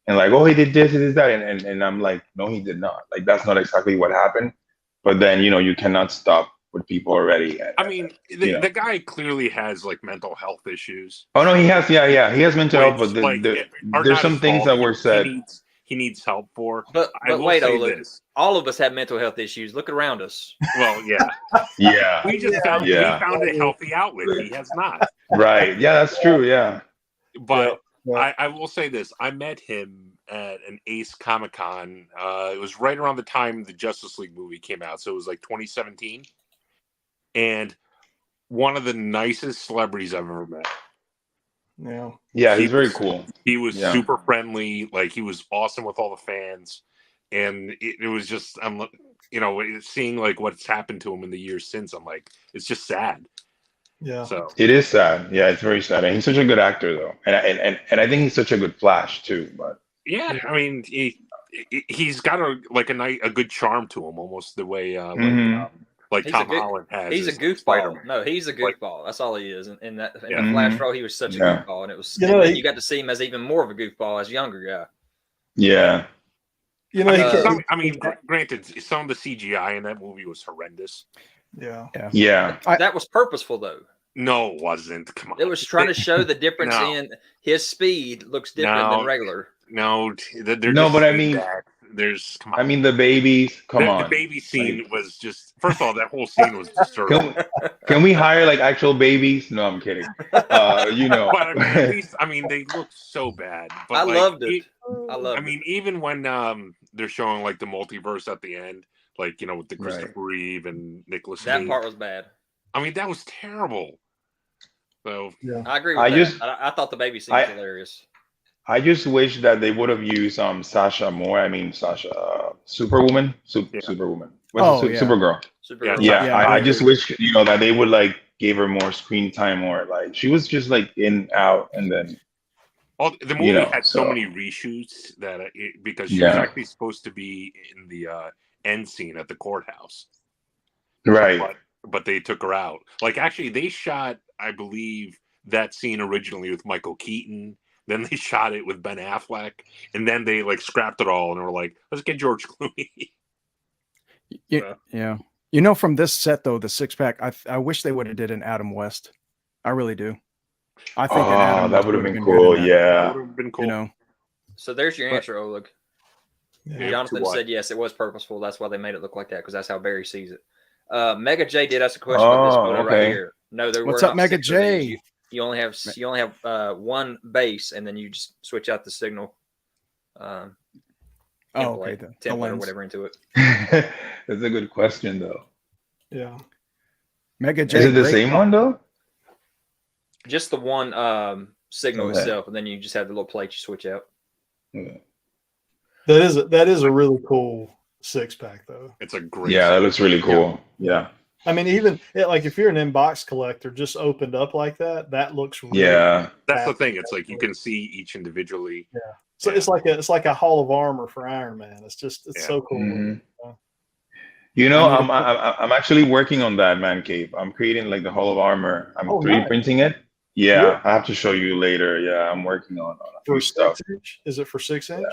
and like, oh, he did this, he did that, and I'm like, no, he did not. Like that's not exactly what happened. But then you cannot stop with people already. I mean, the guy clearly has like mental health issues. Oh no, he has. Yeah, he has mental health. But there's some things that were said. He needs help for. But wait, all of us have mental health issues. Look around us. Well, yeah. Yeah. We found a healthy outlet. He has not. Right. Yeah, that's true. Yeah. But I will say this. I met him at an Ace Comic-Con. It was right around the time the Justice League movie came out. So it was like 2017. And one of the nicest celebrities I've ever met. Yeah, he's very cool. He was super friendly. Like he was awesome with all the fans, and it was just seeing like what's happened to him in the years since. I'm like, it's just sad. Yeah. So it is sad. Yeah, it's very sad. And he's such a good actor though, and I think he's such a good Flash too. But yeah, I mean he's got a good charm to him, almost the way like Tom Holland has. He's a goofball. No, he's a goofball. That's all he is. In the Flash role, he was such a goofball, and it was. You got to see him as even more of a goofball as a younger guy. Yeah. Granted, some of the CGI in that movie was horrendous. Yeah. That was purposeful, though. No, it wasn't. Come on. It was trying to show the difference in his speed looks different than regular. No, but I mean. The babies. Come on. The baby scene was just. First of all, that whole scene was disturbing. Can we hire like actual babies? No, I'm kidding. But at least, they look so bad. But I loved it. Even when they're showing like the multiverse at the end, like with the Christopher Reeve and Nicholas. That part was bad. That was terrible. So I agree with that. I thought the baby scene was hilarious. I just wish that they would have used Sasha more. Superwoman. Superwoman. Supergirl. I just wish that they would like gave her more screen time, or like she was just like in out, and then. The movie had so many reshoots that because she was actually supposed to be in the end scene at the courthouse, right? But they took her out. Like actually, they shot, I believe, that scene originally with Michael Keaton. Then they shot it with Ben Affleck, and then they like scrapped it all and were like, let's get George Clooney. Yeah. You know, from this set though, the 6-pack, I wish they would have did an Adam West. I really do. I think an Adam that West would have would've been good cool. in that, Yeah. That would have been cool. You know, So there's your answer, Oleg. Yeah. Jonathan To what? said yes, it was purposeful. That's why they made it look like that, because that's how Barry sees it. Mega J did ask a question about this photo right okay. here. No, there What's were up, not Mega 6 of these. J? You only have one base, and then you just switch out the signal. okay, Template, the template or lens. whatever into it. That's a good question, though. Yeah. Mega J. Is it the great same call. one though? Just the one signal Okay. itself, and then you just have the little plate you switch out. Yeah, That is a really cool 6-pack though. It's a great. that looks really cool. Yeah, I mean, even like if you're an inbox collector, just opened up like that, that looks really yeah. That's the thing. It's like you can see each individually. So Yeah. it's like a Hall of Armor for Iron Man. It's Yeah. so cool. Mhm. Yeah. You know, I need I'm actually working on that, ManCave. I'm creating like the Hall of Armor. I'm Oh, 3D nice. printing it. Yeah, Yeah. I have to show you later. Yeah, I'm working on a few For stuff 6-inch? Is it for 6-inch?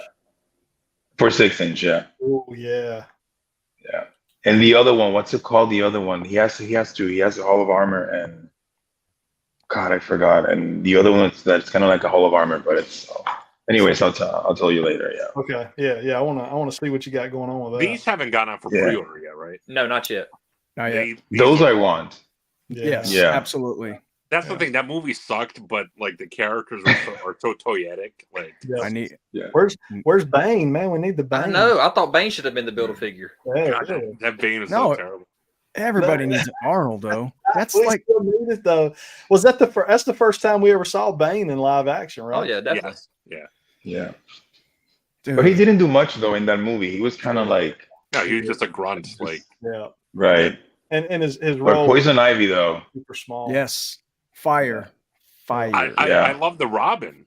for 6-inch. Yeah, Oh yeah. yeah. And the other one, what's it called? The other one, he has a Hall of Armor, and God, I forgot. And the other one that's kind of like a Hall of Armor, but it's. Anyways, I'll tell you later. Yeah. Okay. Yeah. I wanna see what you got going on with that. These haven't gone out for Yeah. pre-order yet, right? No, not yet. Not yet. These Those are- I want. Yes, Yeah. absolutely. That's the Yeah. thing. That movie sucked, but like the characters are so toyetic. Like Yeah. I need. Where's Bane, man? We need the Bane. I know. I thought Bane should have been the Build-A-Figure. Yeah, God, really. that Bane is No. so terrible. Everybody needs an Arnold though. That's We like still need it though. Was that that's the first time we ever saw Bane in live action, right? Oh yeah, definitely. Yes. Yeah. Yeah. dude, But he didn't do much though in that movie. He was kind of like No, he was just a grunt. Like Yeah. right. And his But role Poison Ivy though. was super small. yes, fire. I Yeah. love the Robin,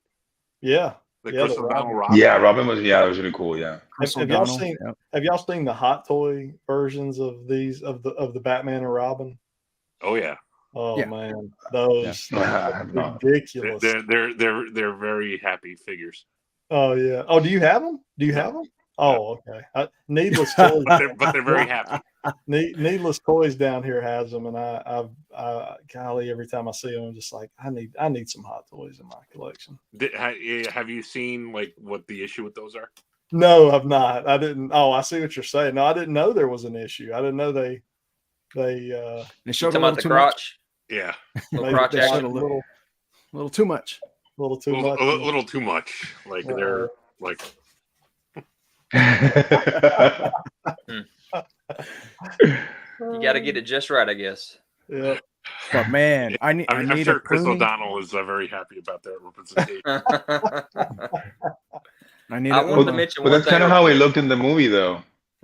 Yeah. the Yeah, Chris the O'Donnell Robin. Robin. Yeah, Robin was. Yeah, that was really cool. Yeah. Chris Have y'all O'Donnell, seen- yeah. Have y'all seen the hot toy versions of these of the Batman and Robin? Oh yeah. Oh Yeah. man, those Yeah. No. ridiculous. They're very happy figures. Oh yeah. Oh, do you have them? Do you have them? Oh, okay. Needless toys. But they're very happy. Needless Toys down here has them, and I golly, every time I see them, I'm just like, I need some hot toys in my collection. Have you seen like what the issue with those are? No, I've not. I didn't. Oh, I see what you're saying. No, I didn't know there was an issue. I didn't know they They You showed a talking little about the too much. crotch? Yeah, Little maybe crotch they action. showed a little too much. little too a much. little too much. Like they're like You got to get it just right, I guess. Yeah. But man, I need. I'm I need sure a Chris Clooney. O'Donnell is very happy about that representation. I need. I a wanted to Clooney. mention But one that's thing. kind of real how quick. it looked in the movie, though.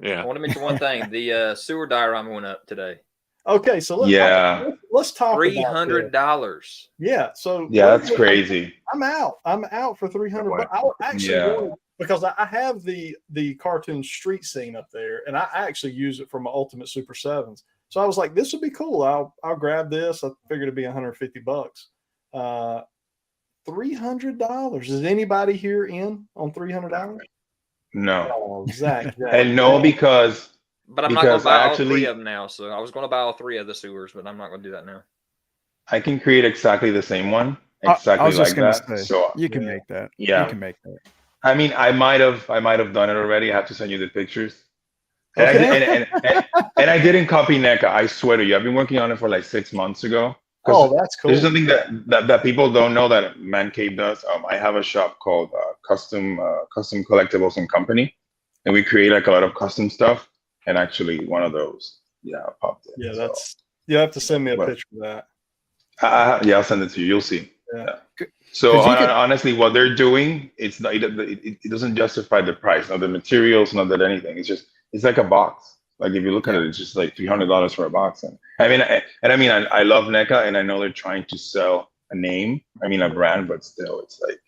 I Yeah, want to mention one thing. The sewer diorama went up today. Okay, so Yeah. let's talk about $300. Yeah, so Yeah, that's crazy. I'm out. I'm out for 300. What? But I actually Yeah. wanted, because I have the cartoon street scene up there, and I actually use it for my Ultimate Super Sevens. So I was like, this would be cool. I'll grab this. I figured it'd be $150. $300. Is anybody here in on $300? No. Oh, Zach. And no, because But I'm not going Because to buy all actually- three of them now. So I was going to buy all three of the sewers, but I'm not going to do that now. I can create exactly the same one, I exactly was just like gonna that. say, So you can Yeah. make that. Yeah. You can make that. I mean, I might have done it already. I have to send you the pictures. And, Okay. and I didn't copy NECA. I swear to you, I've been working on it for like 6 months ago. 'Cause Oh, that's cool. there's something that people don't know that ManCave does. I have a shop called Custom Collectibles and Company, and we create like a lot of custom stuff. And actually, one of those, popped in. Yeah, So, that's you have to send me a Well, picture of that. I'll send it to you. You'll see. Yeah. So 'Cause you could- honestly, what they're doing, it's not, it doesn't justify the price, not the materials, not that anything. It's like a box. Like if you look at it, it's just like $300 for a box. And I love NECA, and I know they're trying to sell a brand, but still, it's like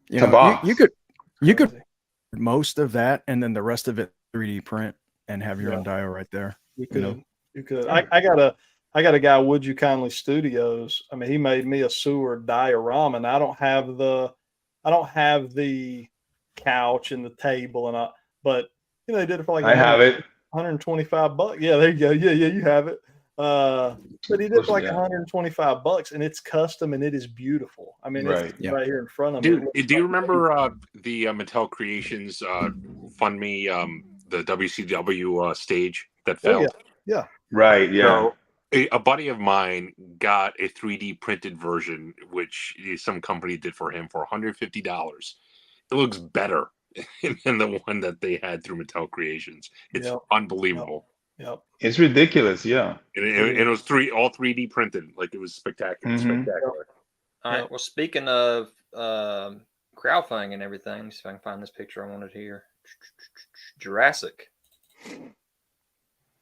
You It's a know, box. you could most of that, and then the rest of it 3D print and have your own dio right there. You You know. could. You could. I got I got a guy, Would You Kindly Studios. I mean, he made me a sewer diorama, and I don't have the couch and the table and all, but you know, they did it for like I have it. $125. Yeah, there you go. Yeah, you have it. But he did it for like Yeah. $125, and it's custom and it is beautiful. I mean, Right. it's right here in front of Dude, me. do you remember the Mattel Creations Fund Me, the WCW stage that Oh, fell? yeah. Right. Yeah. So a buddy of mine got a 3D printed version, which some company did for him for $150. It looks better than the one that they had through Mattel Creations. It's Yep. unbelievable. Yep. It's ridiculous. Yeah. And it was all 3D printed. Like, it was spectacular. Mhm. Spectacular. All right. Well, speaking of crowdfunding and everything, see if I can find this picture I wanted here. Jurassic.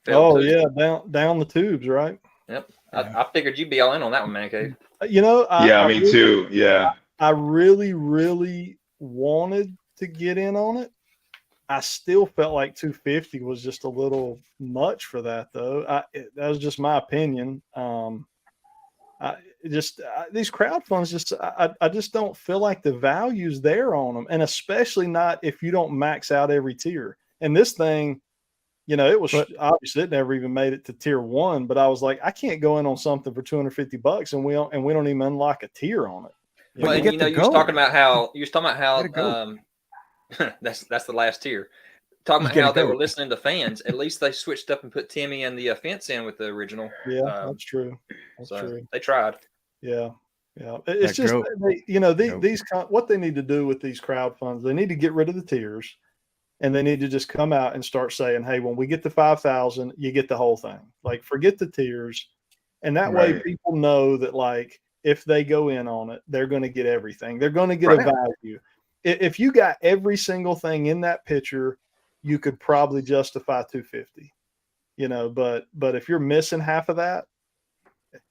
Oh yeah, down the tubes, right? Yep. I figured you'd be all in on that one, ManCave. You know, Me too. Yeah. I really, really wanted to get in on it. I still felt like 250 was just a little much for that, though. That was just my opinion. These crowdfunds, I just don't feel like the value's there on them, and especially not if you don't max out every tier. And this thing, you know, obviously it never even made it to tier 1, but I was like, I can't go in on something for $250 and we don't even unlock a tier on it. Well, and you were talking about how that's the last tier. Talking about how they were listening to fans. At least they switched up and put Timmy and the fence in with the original. Yeah, that's true. That's true. They tried. Yeah. It's just these what they need to do with these crowdfunds, they need to get rid of the tiers, and they need to just come out and start saying, "Hey, when we get to 5,000, you get the whole thing. Like, forget the tiers," and that way people know that, like, if they go in on it, they're going to get everything. They're going to get a value. If you got every single thing in that picture, you could probably justify 250. You know, but if you're missing half of that,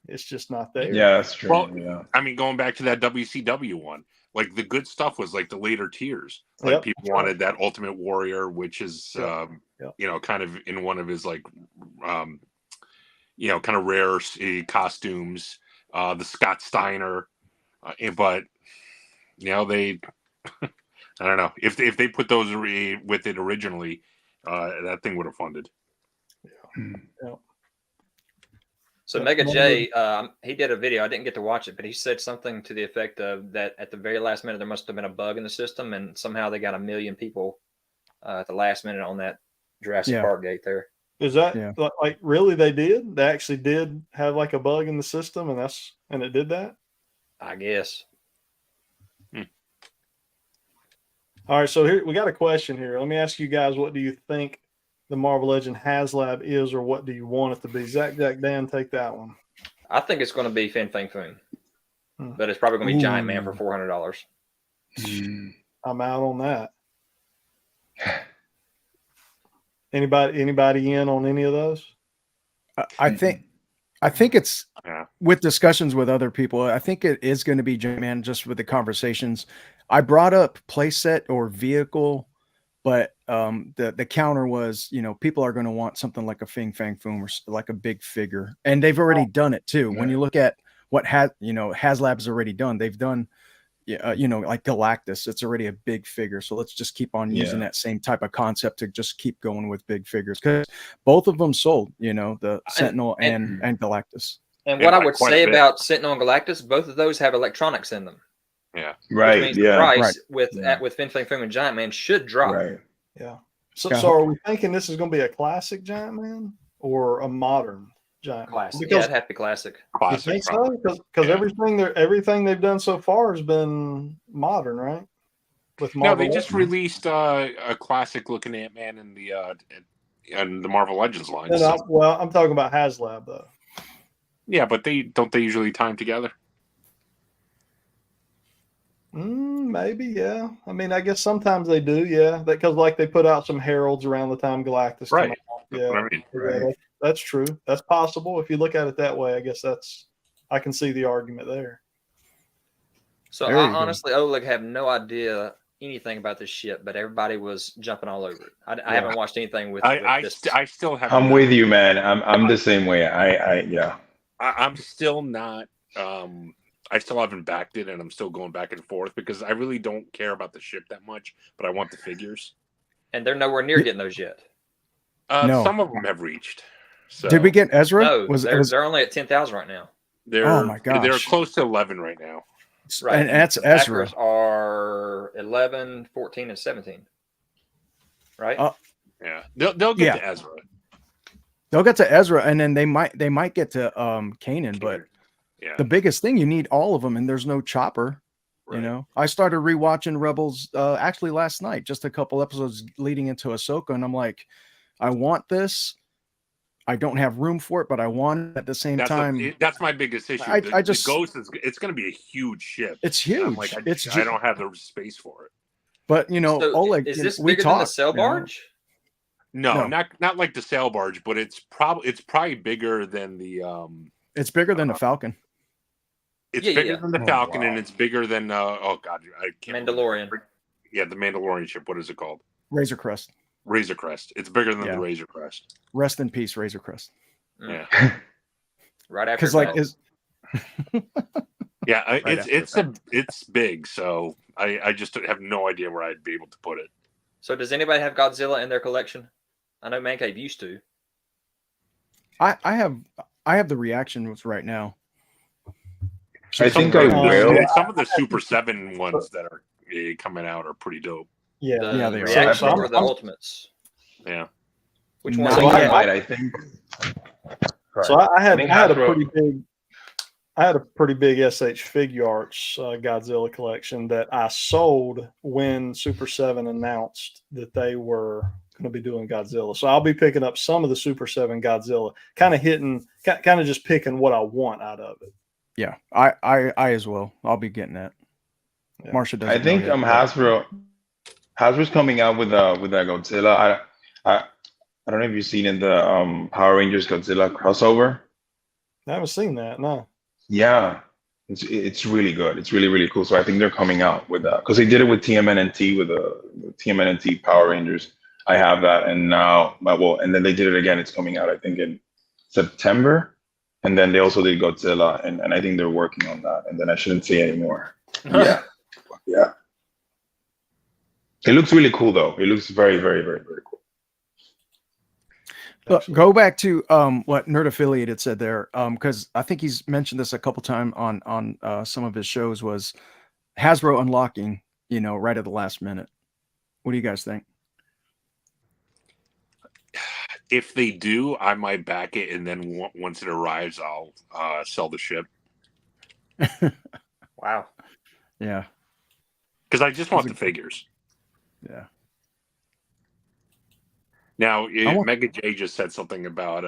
it's just not there. Yeah, that's true. Well, yeah. I mean, going back to that WCW one, like, the good stuff was like the later tiers. Like, people wanted that Ultimate Warrior, which is, you know, kind of in one of his, like, you know, kind of rare costumes. The Scott Steiner, but you know, they, I don't know, if they put those with it originally, that thing would have funded. Yeah. So Mega J, he did a video. I didn't get to watch it, but he said something to the effect of that at the very last minute there must have been a bug in the system, and somehow they got 1 million people at the last minute on that Jurassic Park gate there. Is that like really they did? They actually did have like a bug in the system, and it did that? I guess. All right, so here we got a question here. Let me ask you guys, what do you think the Marvel Legend HasLab is, or what do you want it to be? Zacjacdan, take that one. I think it's going to be Fin Fang Foom, but it's probably going to be Giant Man for $400. I'm out on that. Anybody in on any of those? I think it's with discussions with other people. I think it is going to be Giant Man, just with the conversations. I brought up playset or vehicle, but the counter was, you know, people are going to want something like a Fin Fang Foom or like a big figure, and they've already done it too. When you look at what HasLab's already done, they've done. You know, like Galactus, it's already a big figure. So let's just keep on using that same type of concept to just keep going with big figures, because both of them sold, you know, the Sentinel and Galactus. And what I would say about Sentinel and Galactus, both of those have electronics in them. Yeah. Which means the price with Fin Fang Foom and Giant Man should drop. Right. Yeah. So are we thinking this is going to be a classic Giant Man or a modern Giant classic? Because it'd have to be classic. You think so? Because everything they've done so far has been modern, right? With Marvel they just released a classic looking Ant-Man in the Marvel Legends line. Well, I'm talking about HasLab though. Yeah, but they usually time together. Maybe, yeah. I mean, I guess sometimes they do, yeah. Because like they put out some heralds around the time Galactus came out. Yeah, I mean. Right. That's true. That's possible. If you look at it that way, I guess I can see the argument there. So I honestly, Oleg, have no idea anything about this shit, but everybody was jumping all over it. I haven't watched anything with I still have. I'm with you, man. I'm the same way. I'm still not. I still haven't backed it, and I'm still going back and forth because I really don't care about the ship that much, but I want the figures. And they're nowhere near getting those yet. No. Some of them have reached. So Did we get Ezra? No, they're only at 10,000 right now. Oh my gosh. They're close to 11 right now. Right, and that's the Ezra. Packers are 11, 14, and 17. Right? Yeah, they'll get to Ezra. They'll get to Ezra, and then they might get to Kanan, but the biggest thing, you need all of them, and there's no Chopper. Right. You know, I started rewatching Rebels actually last night, just a couple episodes leading into Ahsoka, and I'm like, I want this. I don't have room for it, but I want it at the same time. That's my biggest issue. I The just Ghost it's going to be a huge ship. It's huge. I'm like, I don't have the space for it. But you know, So Oleg, is this we bigger than the talked, sail barge? No, not like the sail barge, but it's probably bigger than the It's bigger than the Falcon. It's bigger than the Falcon, and it's bigger than oh god, I can't Mandalorian. Remember. Yeah, the Mandalorian ship. What is it called? Razor Crest. Razor Crest. It's bigger than the Razor Crest. Rest in peace, Razor Crest. Yeah. Right after. Because like is. Yeah, it's big, so I just have no idea where I'd be able to put it. So does anybody have Godzilla in their collection? I know ManCave used to. I have the reactions right now. I think I will. Some of the Super 7 ones that are coming out are pretty dope. Yeah, The they reaction are. or the Ultimates? Yeah. Which I one? think I might. I think. So I had a Hasbro- pretty big SH Figure Arts Godzilla collection that I sold when Super 7 announced that they were going to be doing Godzilla. So I'll be picking up some of the Super 7 Godzilla, kind of just picking what I want out of it. Yeah, I as well. I'll be getting that. Yeah. Marcia doesn't. I think Hasbro's coming out with that Godzilla. I don't know if you've seen in the Power Rangers Godzilla crossover. I haven't seen that. No. Yeah, it's really good. It's really, really cool. So I think they're coming out with that because they did it with TMNT with the TMNT Power Rangers. I have that, and now and then they did it again. It's coming out, I think, in September. And then they also did Godzilla, and I think they're working on that. And then I shouldn't say anymore. Yeah. It looks really cool, though. It looks very, very, very, very cool. Look, go back to what Nerd Affiliated said there, because I think he's mentioned this a couple times on some of his shows, was Hasbro unlocking, right at the last minute. What do you guys think? If they do, I might back it, and then once it arrives, I'll sell the ship. Wow. Yeah. Because I just want the figures. Yeah. Now, Mega J just said something about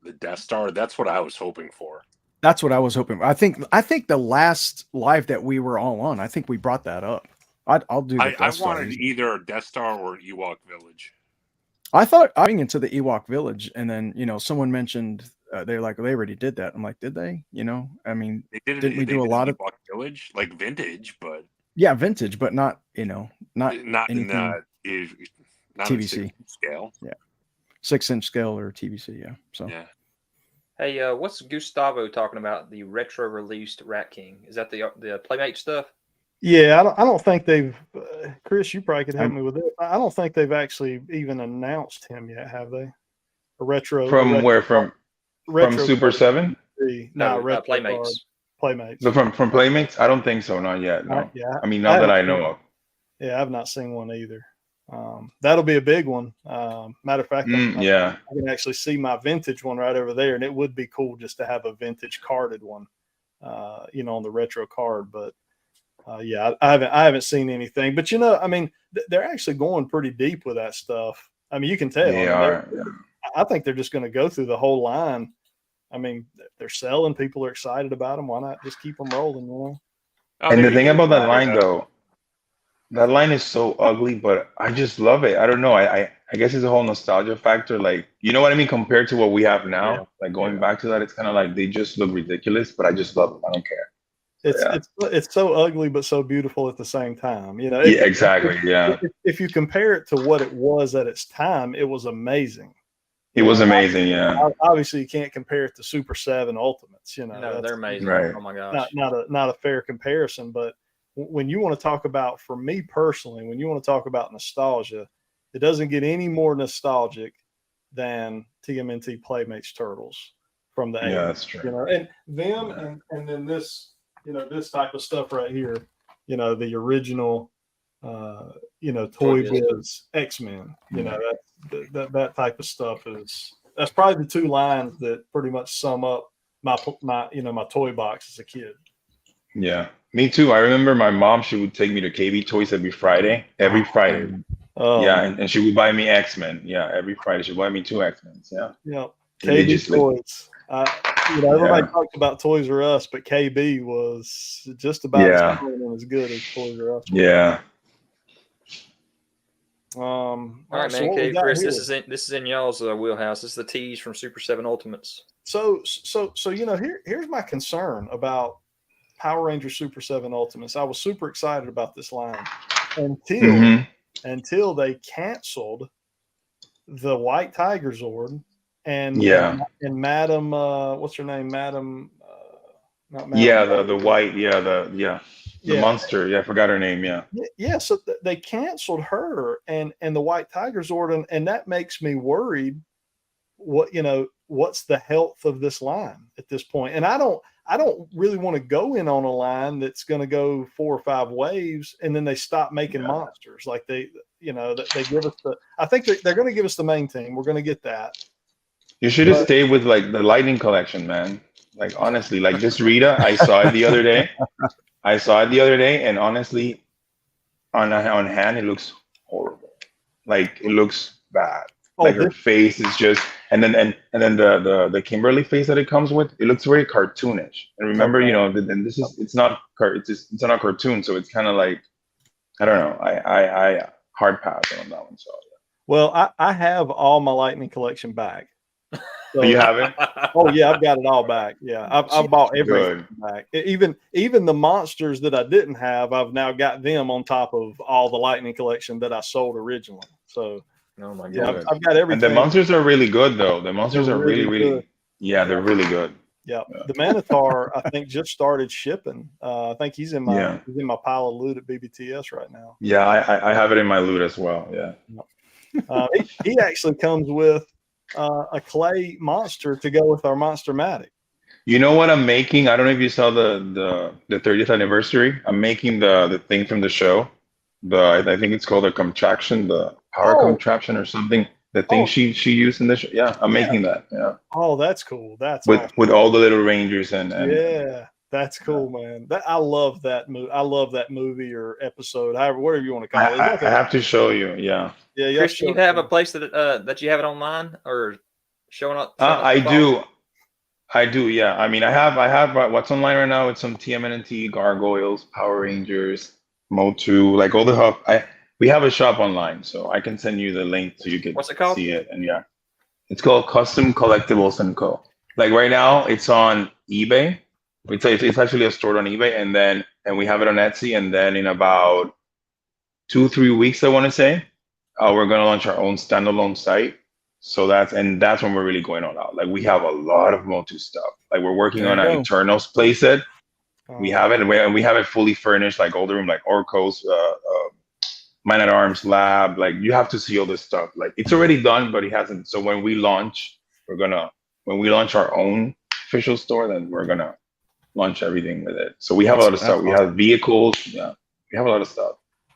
the Death Star. That's what I was hoping for. That's what I was hoping. I think the last live that we were all on, I think we brought that up. I'll do. I wanted either a Death Star or an Ewok Village. I thought going into the Ewok Village, and then someone mentioned they're like, they already did that. I'm like, did they? I mean, didn't we do a lot of Ewok Village, like vintage, but vintage, but not not anything not TVC scale. Yeah, 6-inch scale or TVC. Yeah. So yeah. Hey, what's Gustavo talking about? The retro released Rat King? Is that the Playmate stuff? Yeah, I don't think they've. Chris, you probably could help me with this. I don't think they've actually even announced him yet, have they? A retro from where? From Super 7? No, Playmates. Playmates. So from Playmates? I don't think so. Not yet. No. Yeah. I mean, not that I know of. Yeah, I've not seen one either. That'll be a big one. Matter of fact, I can actually see my vintage one right over there, and it would be cool just to have a vintage carded one, on the retro card. But I haven't seen anything. But I mean, they're actually going pretty deep with that stuff. I mean, you can tell. They are. I think they're just going to go through the whole line. I mean, they're selling. People are excited about them. Why not just keep them rolling? And the thing about that line, though. That line is so ugly, but I just love it. I don't know. I guess it's a whole nostalgia factor. Like, you know what I mean? Compared to what we have now, like going back to that, it's kind of like they just look ridiculous, but I just love them. I don't care. It's so ugly, but so beautiful at the same time. Exactly. Yeah. If you compare it to what it was at its time, it was amazing. He was amazing. Yeah. Obviously, you can't compare it to Super 7 Ultimates. You know, No, they're amazing. Right. Oh my gosh. not a fair comparison. But when you want to talk about, for me personally, when you want to talk about nostalgia, it doesn't get any more nostalgic than TMNT Playmates Turtles from the 80s. Yeah, that's true. You know, and them and then this, you know, this type of stuff right here, you know, the original you know, Toy Biz X-Men, you know, that type of stuff that's probably the two lines that pretty much sum up my you know, my toy box as a kid. Yeah, me too. I remember my mom, she would take me to KB Toys every Friday. Oh, Yeah, and she would buy me X-Men. Yeah, every Friday she would buy me 2 X-Men. Yeah. yeah. KB Religiously. Toys. You know, everybody talks about Toys R Us, but KB was just about as cool and as good as Toys R Us. Yeah. All right, ManCave Chris, this is in y'all's wheelhouse. This is the tease from Super 7 Ultimates. So you know, here's my concern about Power Rangers Super 7 Ultimates. I was super excited about this line until they canceled the White Tiger Zord and Madam what's her name? Madam not Madam. Yeah, the white, the monster. Yeah, I forgot her name. Yeah. So they canceled her and the White Tiger Zord, and that makes me worried. What's the health of this line at this point? And I don't really want to go in on a line that's going to go 4 or 5 waves and then they stop making monsters. Like they give us I think they're going to give us the main team. We're going to get that. You should have stayed with like the Lightning Collection, man. Like honestly, like this Rita, I saw it the other day. And honestly, on hand, it looks horrible. Like it looks bad. Like her face is just, and then the Kimberly face that it comes with, it looks very cartoonish. And remember, you know, and this is it's not a cartoon, so it's kind of like, I don't know. I hard pass on that one. So well, I have all my Lightning Collection back. So, you have it? Oh yeah, I've got it all back. Yeah, I've bought everything back. Even the monsters that I didn't have, I've now got them on top of all the Lightning Collection that I sold originally. So, oh my God, yeah, I've got everything. And the monsters are really good, though. The monsters are really, yeah, they're really good. Yeah, the Minotaur I think just started shipping. I think he's in my pile of loot at BBTS right now. Yeah, I have it in my loot as well. Yeah, he actually comes with a clay monster to go with our Monster-matic. You know what I'm making? I don't know if you saw the 30th anniversary. I'm making the thing from the show. I think it's called a contraction, the power contraption or something. The thing she used in the show. Yeah, I'm making that. Yeah. Oh, that's cool. That's with all the little Rangers and yeah, that's cool, man. I love that movie. I love that movie or episode, whatever you want to call it. I have to show you. Yeah. Yeah. Chris, do you have a place that you have it online or showing up? I do. Yeah. I mean, I have what's online right now. It's some TMNT, Gargoyles, Power Rangers, Motu, like all the hub. We have a shop online, so I can send you the link so you can see it. And yeah, it's called Custom Collectibles & Co. Like right now, it's on eBay. It's actually a store on eBay, and we have it on Etsy. And then in about 2-3 weeks, I want to say, we're gonna launch our own standalone site. So that's when we're really going all out. Like we have a lot of Motu stuff. Like we're working on an Eternals playset. We have it, and we have it fully furnished, like all the room, like Orko's, Man at Arms lab. Like you have to see all this stuff. Like it's already done, but it hasn't. So when we launch our own official store, then we're gonna launch everything with it. So we have a lot of stuff. We have vehicles. Yeah, we have a lot of stuff.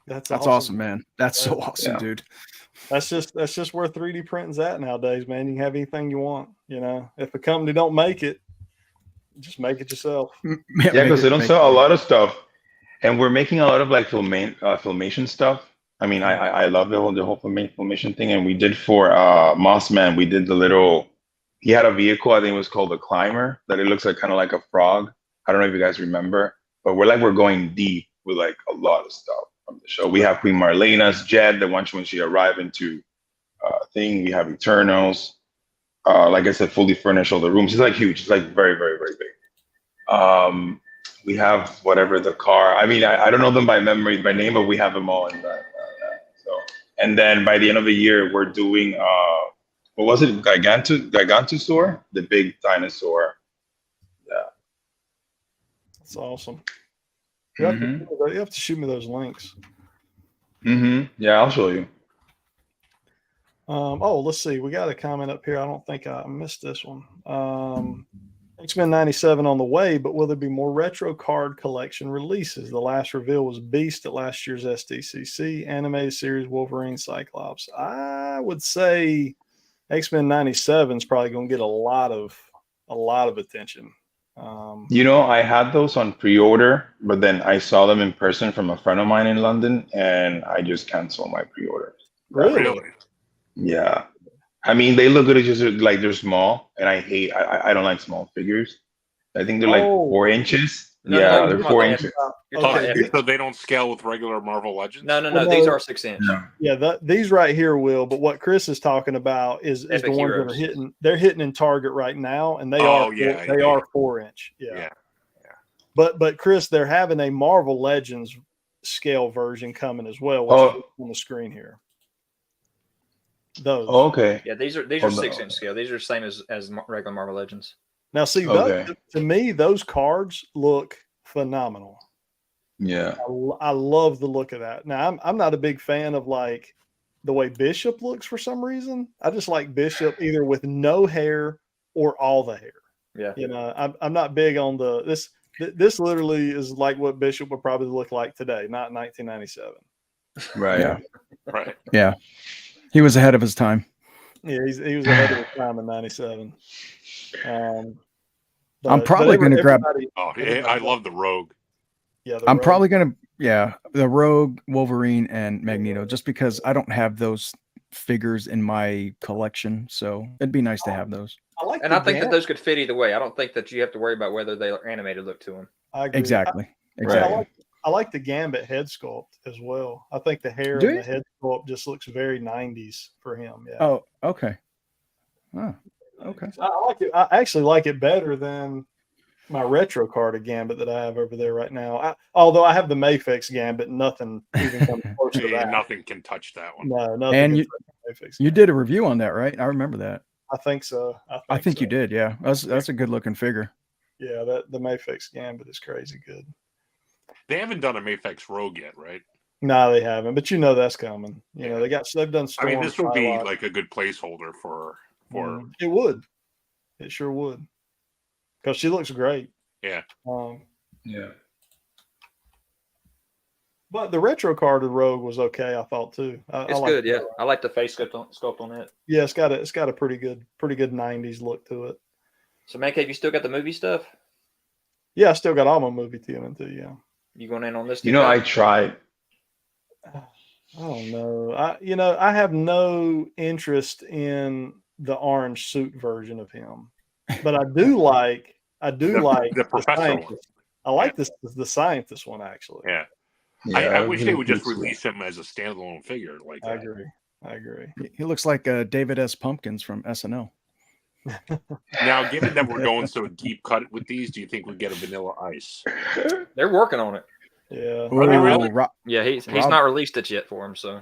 That's awesome, man. That's so awesome, dude. That's just where 3D printing's at nowadays, man. You can have anything you want. You know, if a company don't make it, just make it yourself. Yeah, because they don't sell a lot of stuff, and we're making a lot of like filmation stuff. I mean, I love the whole filmation thing, and we did for Mossman. We did he had a vehicle. I think it was called the Climber. That it looks like kind of like a frog. I don't know if you guys remember, but we're going deep with like a lot of stuff from the show. We have Queen Marlena's jet, the one when she arrived into thing. We have Eternals. Like I said, fully furnished all the rooms. It's like huge. It's like very, very, very big. We have whatever the car. I mean, I don't know them by memory, by name, but we have them all in that. So, and then by the end of the year, we're doing what was it? Gigantosaur, the big dinosaur. Yeah. That's awesome. Mm-hmm. You have to shoot me those links. Mm-hmm. Yeah, I'll show you. Oh, let's see. We got a comment up here. I don't think I missed this one. X-Men 97 on the way, but will there be more retro card collection releases? The last reveal was Beast at last year's SDCC, animated series Wolverine Cyclops. I would say X-Men 97 is probably going to get a lot of attention. I had those on pre-order, but then I saw them in person from a friend of mine in London, and I just canceled my pre-order. Really? Yeah. I mean, they look good. It's just like they're small, and I don't like small figures. I think they're like 4 inches. No, yeah, no, they're you're 4 talking inches. You're talking Okay. epic. So they don't scale with regular Marvel Legends? No. Well, These no. are 6-inch. Yeah, these right here will. But what Chris is talking about is the Epic ones Heroes. that are hitting. They're hitting in Target right now, and they Oh, are yeah, they yeah. are 4-inch. Yeah. Yeah. But Chris, they're having a Marvel Legends scale version coming as well, which is on the screen here. Those. Okay. Yeah, these are no. 6-inch scale. These are the same as regular Marvel Legends. Now, see, Okay. to me, those cards look phenomenal. Yeah. I love the look of that. Now, I'm not a big fan of like the way Bishop looks for some reason. I just like Bishop either with no hair or all the hair. Yeah. I'm not big on this. This literally is like what Bishop would probably look like today, not 1997. Right. Yeah. Right. Yeah. He was ahead of his time. Yeah, he was ahead of his time in 97. I'm probably going to grab. Oh, I love the Rogue. Yeah, I'm probably going to, the Rogue, Wolverine, and Magneto, just because I don't have those figures in my collection. So it'd be nice to have those. I think that those could fit either way. I don't think that you have to worry about whether they are animated look to them. I agree. Exactly. I like the Gambit head sculpt as well. I think the hair Do and you? the head sculpt just looks very 90s for him. Yeah. Oh, okay. Oh, okay. I like it. I actually like it better than my retro card of Gambit that I have over there right now. Although I have the Mafex Gambit, nothing even comes close to Yeah, that. nothing can touch that one. No, nothing. And can touch the Mafex You Gambit. did a review on that, right? I remember that. I think so. I think so. you did. Yeah, that's a good looking figure. Yeah, the Mafex Gambit is crazy good. They haven't done a Mafex Rogue yet, right? No, they haven't. But that's coming. They've done. I mean, this would be Psylocke. like a good placeholder for. It would. It sure would. Because she looks great. Yeah. Yeah. But the retro card of Rogue was okay, I thought too. It's good, yeah. I like the face sculpt on it. Yeah, it's got a pretty good 90s look to it. So, ManCave, you still got the movie stuff? Yeah, I still got all my movie TMNT, yeah. You going in on this? I tried. I don't know. I have no interest in the orange suit version of him. But I do like the professor one. scientist. I like the scientist one actually. Yeah. Yeah, I wish they would just too. release him as a standalone figure like that. I agree. He looks like David S. Pumpkins from SNL. Now, given that we're going so deep cut with these, do you think we get a Vanilla Ice? They're working on it. Yeah. Are they really? Yeah, he's Rob- not released it yet for him, so.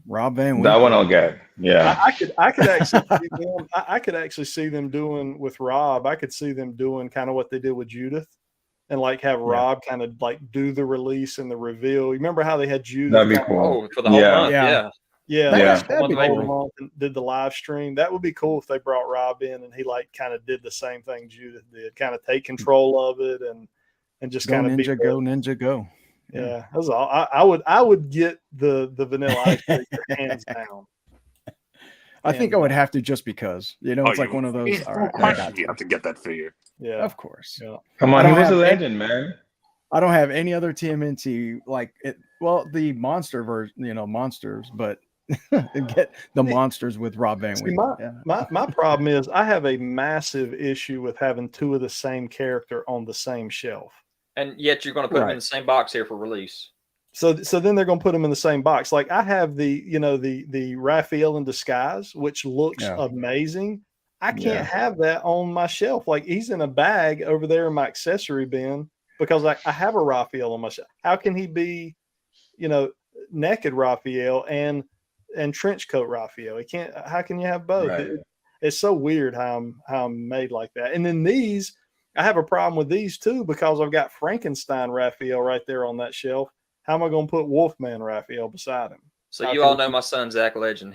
Rob Van That Winkle. one I'll get. Yeah. I could actually see them. I could actually see them doing with Rob. I could see them doing kind of what they did with Judith, and like have Rob kind of like do the release and the reveal. You remember how they had Judith? That'd be kinda- cool. Oh, for the whole month, Yeah. yeah. Yeah, Yeah. that'd be One cool. thing- Month and did the live stream. That would be cool if they brought Rob in and he like kind of did the same thing Judith did, kind of take control of it and just Go kind of be Ninja, there. go Ninja, go. Yeah, that's all. I would get the Vanilla Ice figure hands down. I think I would have to just because, it's like one of those. It's All no right, I question got you to. have to get that figure. Yeah, Of course. yeah. Come I on, he don't was a have legend, man. I don't have any other TMNT like it. Well, the monster version, monsters, but get the monsters with Rob Van See, Winkle. Yeah. my problem is I have a massive issue with having two of the same character on the same shelf. And yet you're going to put them Right. in the same box here for release. So then they're going to put them in the same box. Like I have the Raphael in disguise, which looks amazing. I can't have that on my shelf. Like he's in a bag over there in my accessory bin because I have a Raphael on my shelf. How can he be, naked Raphael and trench coat Raphael? He can't. How can you have both? Right. it's so weird how I'm made like that. And then these, I have a problem with these too because I've got Frankenstein Raphael right there on that shelf. How am I going to put Wolfman Raphael beside him? So you all know my son Zacjacdan.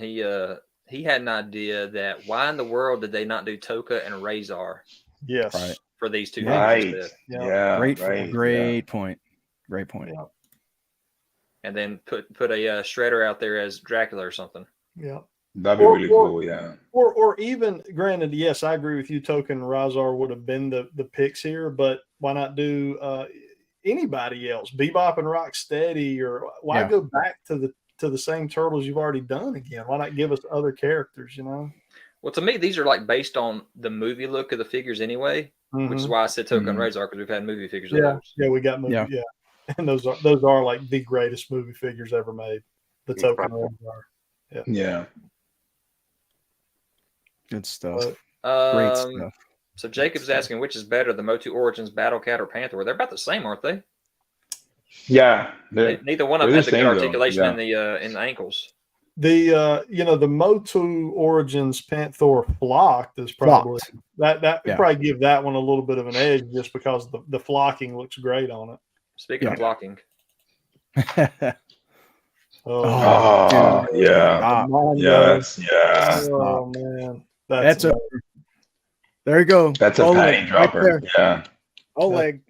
He had an idea that why in the world did they not do Toka and Razor? Yes, Right. For these two Right. figures instead. Yeah. Great point. Great point. Yeah. And then put a Shredder out there as Dracula or something. Yeah. That'd be really cool. Yeah. Or even, granted, yes, I agree with you. Token and Razor would have been the picks here, but why not do anybody else? Bebop and Rocksteady, or why go back to the same turtles you've already done again? Why not give us other characters? You know. Well, to me, these are like based on the movie look of the figures anyway, which is why I said Toka and Razor, because we've had movie figures of those. Yeah, we got movie. Yeah. And those are like the greatest movie figures ever made. The Token and Razor. Yeah. Good stuff. Great stuff. So Jacob's asking which is better, the Motu Origins, Battle Cat, or Panther? They're about the same, aren't they? Yeah. Neither one of them has a good articulation in the ankles. The Motu Origins Panther flocked is probably that would probably give that one a little bit of an edge just because the flocking looks great on it. Speaking of flocking. Oh, yeah. Oh man. That's a there you go. That's a panty dropper. Right yeah. Oleg.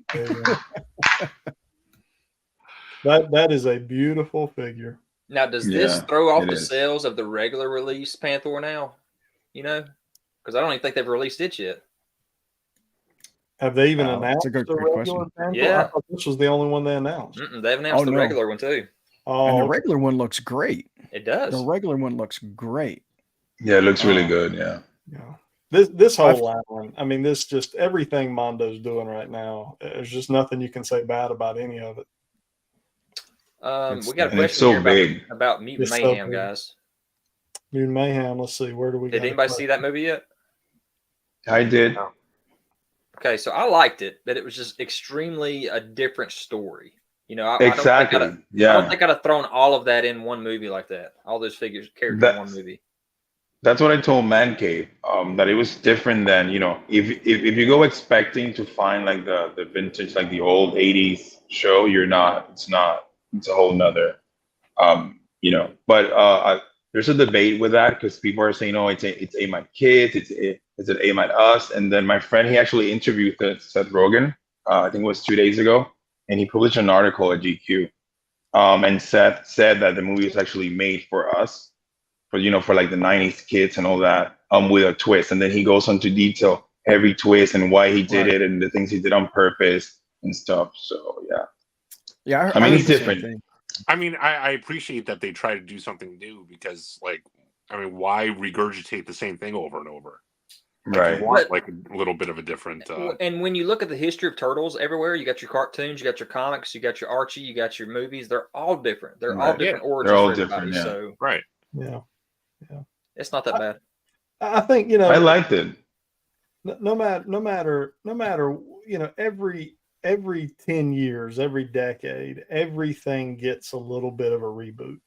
That is a beautiful figure. Now, does this throw off the sales of the regular release Panther now? You know, because I don't even think they've released it yet. Have they even announced a good regular Panther? Yeah. I thought this was the only one they announced. They've announced the regular one too. And the regular one looks great. It does. The regular one looks great. Yeah, it looks really good. Yeah. This whole line, I mean, this just everything Mondo's doing right now. There's just nothing you can say bad about any of it. We got a question here about Mutant Mayhem, guys. Mutant Mayhem. Let's see, where do we? Did anybody see that movie yet? I did. Okay, so I liked it, but it was just extremely a different story. You know, I I don't think I'd have thrown all of that in one movie like that. All those characters in one movie. That's what I told ManCave. That it was different than, you know, if you go expecting to find like the vintage, like the old '80s show, you're not. It's not. It's a whole nother, you know. But there's a debate with that because people are saying, "Oh, it's aimed at kids. It's an aimed at us." And then my friend, he actually interviewed Seth Rogen. I think it was 2 days ago, and he published an article at GQ. And Seth said that the movie is actually made for us, for like the '90s kids and all that, with a twist. And then he goes on to detail every twist and why he did it and the things he did on purpose and stuff. So yeah. Yeah, I mean, it's different. I mean, I appreciate that they try to do something new because, like, I mean, why regurgitate the same thing over and over? Right. You want, like, a little bit of a different. And when you look at the history of turtles everywhere, you got your cartoons, you got your comics, you got your Archie, you got your movies. They're all different. They're all different origins. They're all for everybody, different. Yeah. So right. Yeah. It's not that bad. I think I liked it. No matter, every 10 years, every decade, everything gets a little bit of a reboot.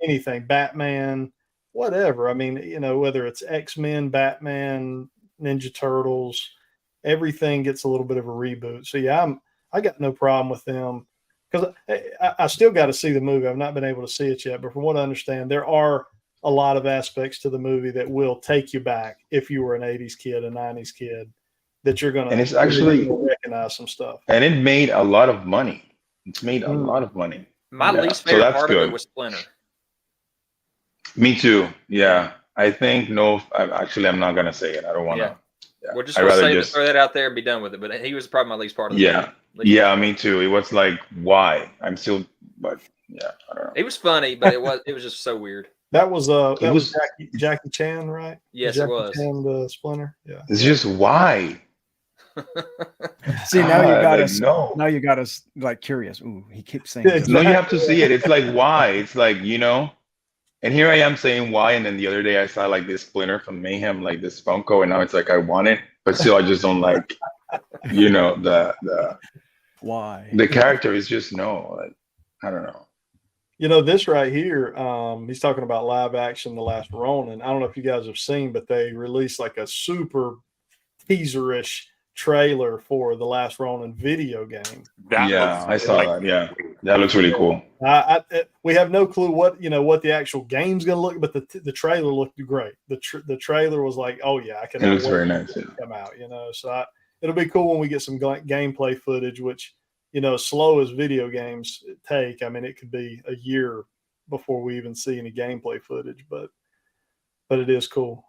Anything, Batman, whatever. I mean, whether it's X-Men, Batman, Ninja Turtles, everything gets a little bit of a reboot. So yeah, I got no problem with them because I still got to see the movie. I've not been able to see it yet, but from what I understand, there are a lot of aspects to the movie that will take you back if you were an 80s kid, a 90s kid, that you're going to, and it's actually recognize some stuff. And it made a lot of money. It's made a lot of money. My least favorite part of it was Splinter. Me too. Yeah. I think I'm not going to say it. I don't want to. Yeah. We're just going to throw that out there and be done with it. But he was probably my least part of the movie. Yeah, me too. It was like, why? I don't know. It was funny, but it was just so weird. That was Jackie Chan, right? Yes, Jackie it was. Chan, the Splinter. Yeah. It's just why. See, now you got us. No. Now you got us like curious. Ooh, he keeps saying. No, you have to see it. It's like why? It's like and here I am saying why, and then the other day I saw like this Splinter from Mayhem, like this Funko, and now it's like I want it, but still I just don't like, the why the character is just like, I don't know. This right here, he's talking about live action, The Last Ronin. I don't know if you guys have seen, but they released like a super teaserish trailer for the Last Ronin video game. That Yeah, I saw that. Yeah, that looks really cool. We have no clue what the actual game's going to look, but the trailer looked great. The trailer was like, oh yeah, I can. It looks very nice. Yeah. Come out, so it'll be cool when we get some gameplay footage, which slow as video games take. I mean, it could be a year before we even see any gameplay footage, but it is cool.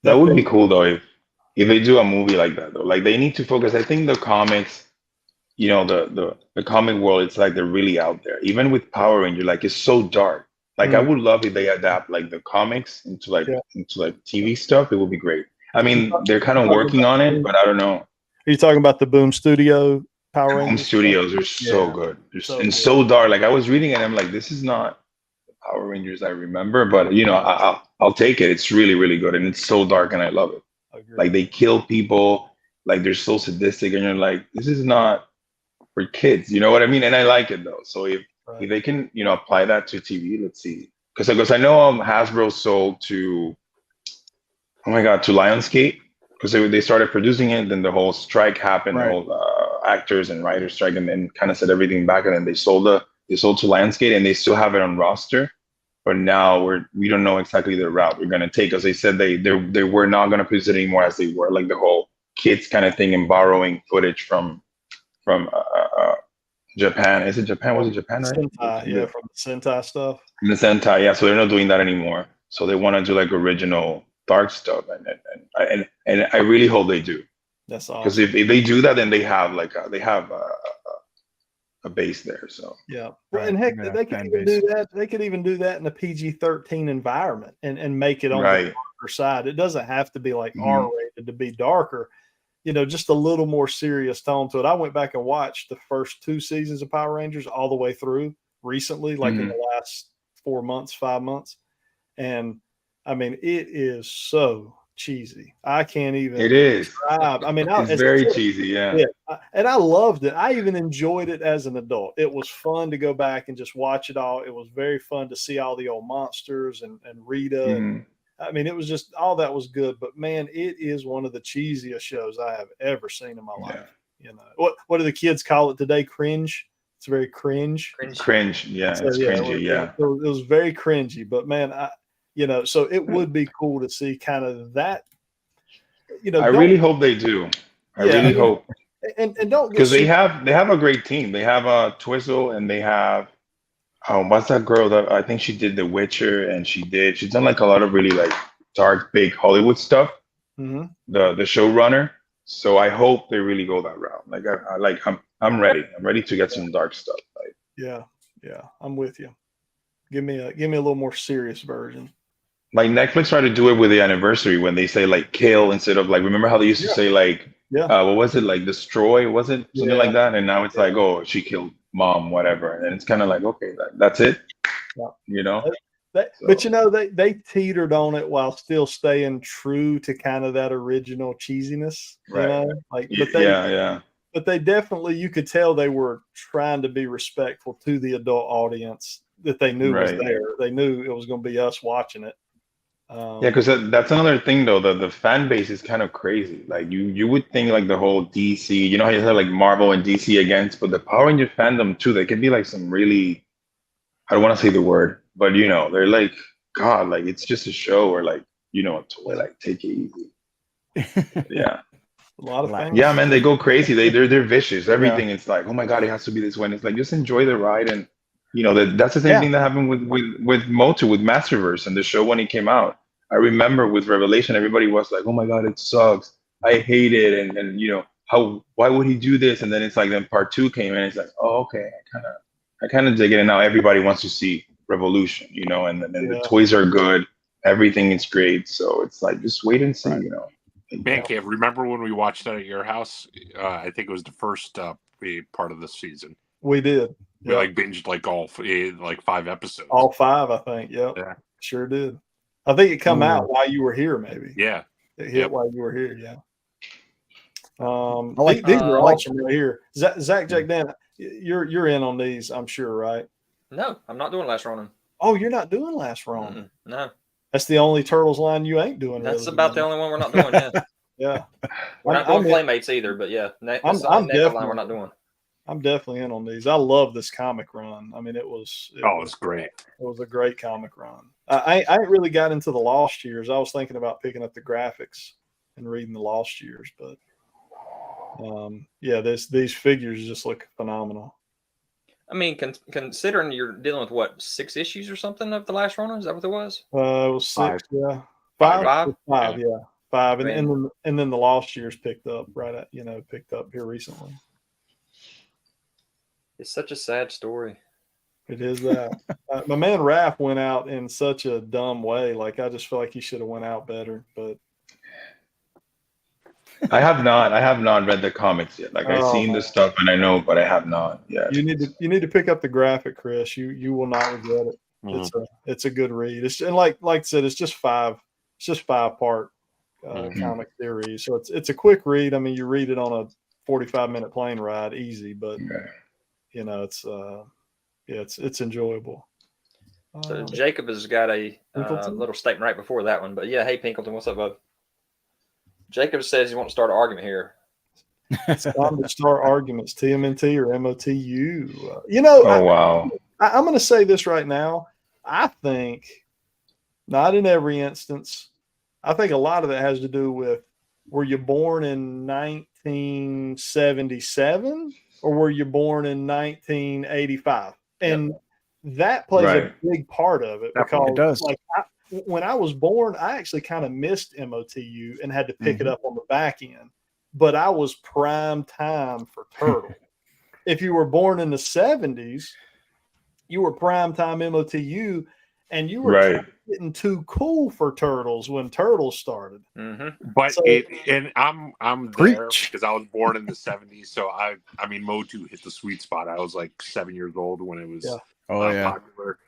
That would be cool though if they do a movie like that though. Like they need to focus. I think the comics, the comic world, it's like they're really out there. Even with Power Ranger, like it's so dark. Like I would love if they adapt like the comics into TV stuff. It would be great. I mean, they're kind of working on it, but I don't know. Are you talking about the Boom Studio Power Rangers? Boom Studios are so good. So dark. Like I was reading it, and I'm like, this is not the Power Rangers I remember, but I'll take it. It's really, really good, and it's so dark, and I love it. Like they kill people, like they're so sadistic, and you're like, this is not for kids. You know what I mean? And I like it though. So if they can, apply that to TV, let's see. Because I know Hasbro sold to, oh my God, to Lionsgate, because they started producing it. Then the whole strike happened, the whole actors and writers strike, and then kind of set everything back. And then they sold to Lionsgate, and they still have it on roster. But now we don't know exactly the route we're gonna take. As they said, they were not gonna produce it anymore as they were, like the whole kids kind of thing and borrowing footage from Japan. Is it Japan? Was it Japan? Right? Sentai, from the Sentai stuff. From the Sentai, yeah. So they're not doing that anymore. So they want to do like original dark stuff, and I really hope they do. That's awesome. Because if they do that, then they have a base there. So yeah, and heck, they could even do that. They could even do that in a PG-13 environment and make it on the darker side. It doesn't have to be like R-rated to be darker. Just a little more serious tone to it. I went back and watched the first 2 seasons of Power Rangers all the way through recently, like in the last 5 months, and I mean, it is so cheesy. I can't even. It is. Describe. I mean, it's very cheesy. Yeah. And I loved it. I even enjoyed it as an adult. It was fun to go back and just watch it all. It was very fun to see all the old monsters and Rita. And, I mean, it was just all that was good. But man, it is one of the cheesiest shows I have ever seen in my life. What do the kids call it today? Cringe. It's very cringe. Cringe. Yeah. So, it's cringy. It was very cringy. But man, so it would be cool to see kind of that. I really hope they do. I really hope. And don't, because they have a great team. They have Twizzle, and they have what's that girl that I think she did The Witcher, and she's done like a lot of really like dark, big Hollywood stuff. The showrunner. So I hope they really go that route. Like I'm ready. I'm ready to get some dark stuff. Like, yeah, I'm with you. Give me a little more serious version. Like Netflix tried to do it with the anniversary when they say like kill instead of like, remember how they used to say like what was it, like destroy, was it something like that? And now it's like, oh, she killed mom, whatever. And it's kind of like, okay, that's it. But they teetered on it while still staying true to kind of that original cheesiness, but they definitely, you could tell they were trying to be respectful to the adult audience that they knew was there. They knew it was going to be us watching it. Because that's another thing though. The fan base is kind of crazy. Like you would think like the whole DC, how you have like Marvel and DC against, but the Power Ranger fandom too. They can be like some really, I don't want to say the word, but they're like, God, like it's just a show, or like a toy. Like take it easy. Yeah. A lot of fans. Yeah, man, they go crazy. They're vicious. Everything is like, oh my God, it has to be this way. And it's like, just enjoy the ride. And that's the same thing that happened with Motu, with Masterverse and the show when it came out. I remember with Revelation, everybody was like, oh my God, it sucks. I hate it. And why would he do this? And then it's like, then part 2 came and it's like, oh, okay, I kind of dig it. And now everybody wants to see Revolution, and the toys are good. Everything is great. So it's like, just wait and see, ManCave, remember when we watched that at your house? I think it was the first part of the season. We did. We like binged like all 5 episodes. All 5, I think. Yep. Yeah, sure did. I think it come out while you were here, maybe. Yeah, it hit while you were here. Yeah. These are awesome right here. Zacjacdan, you're in on these, I'm sure, right? No, I'm not doing Last Ronin. Oh, you're not doing Last Ronin. No, That's the only Turtles line you ain't doing. that's really, about the only one we're not doing. Yeah, Yeah. we're not doing Playmates either. But yeah, that's the only NECA line we're not doing. I'm definitely in on these. I love this comic run. I mean, It's great. It was a great comic run. I ain't really got into the Lost Years. I was thinking about picking up the graphics and reading the Lost Years, but yeah, these figures just look phenomenal. I mean, considering you're dealing with what, 6 issues or something of the Last Ronin, is that what it was? It was 6, Five. yeah, Five? yeah, 5, I mean, and then the Lost Years picked up picked up here recently. It's such a sad story. It is that. My man Raph went out in such a dumb way. Like, I just feel like he should have went out better. But I have not read the comics yet. Like, I've seen the stuff and I know, but I have not yet. you need to pick up the graphic, Chris. You will not regret it. Mhm. It's a good read. It's, and like I said, it's just 5-part comic series. So it's a quick read. I mean, you read it on a 45-minute plane ride, easy. But you know, it's enjoyable. So Jacob has got a little statement right before that one. But yeah, hey Pinkleton, what's up, bud? Jacob says he wants to start an argument here. It's time to start arguments, TMNT or MOTU. You know, wow. I'm going to say this right now. I think, not in every instance, I think a lot of that has to do with, were you born in 1977 or were you born in 1985? And that plays a big part of it, because it does. Like when I was born, I actually kind of missed MOTU and had to pick it up on the back end, but I was prime time for Turtle. If you were born in the 70s, you were prime time MOTU, and you were getting too cool for Turtles when Turtles started. But So- I'm there because I was born in the 70s, so I mean Motu hit the sweet spot. I was like 7 years old when it was popular.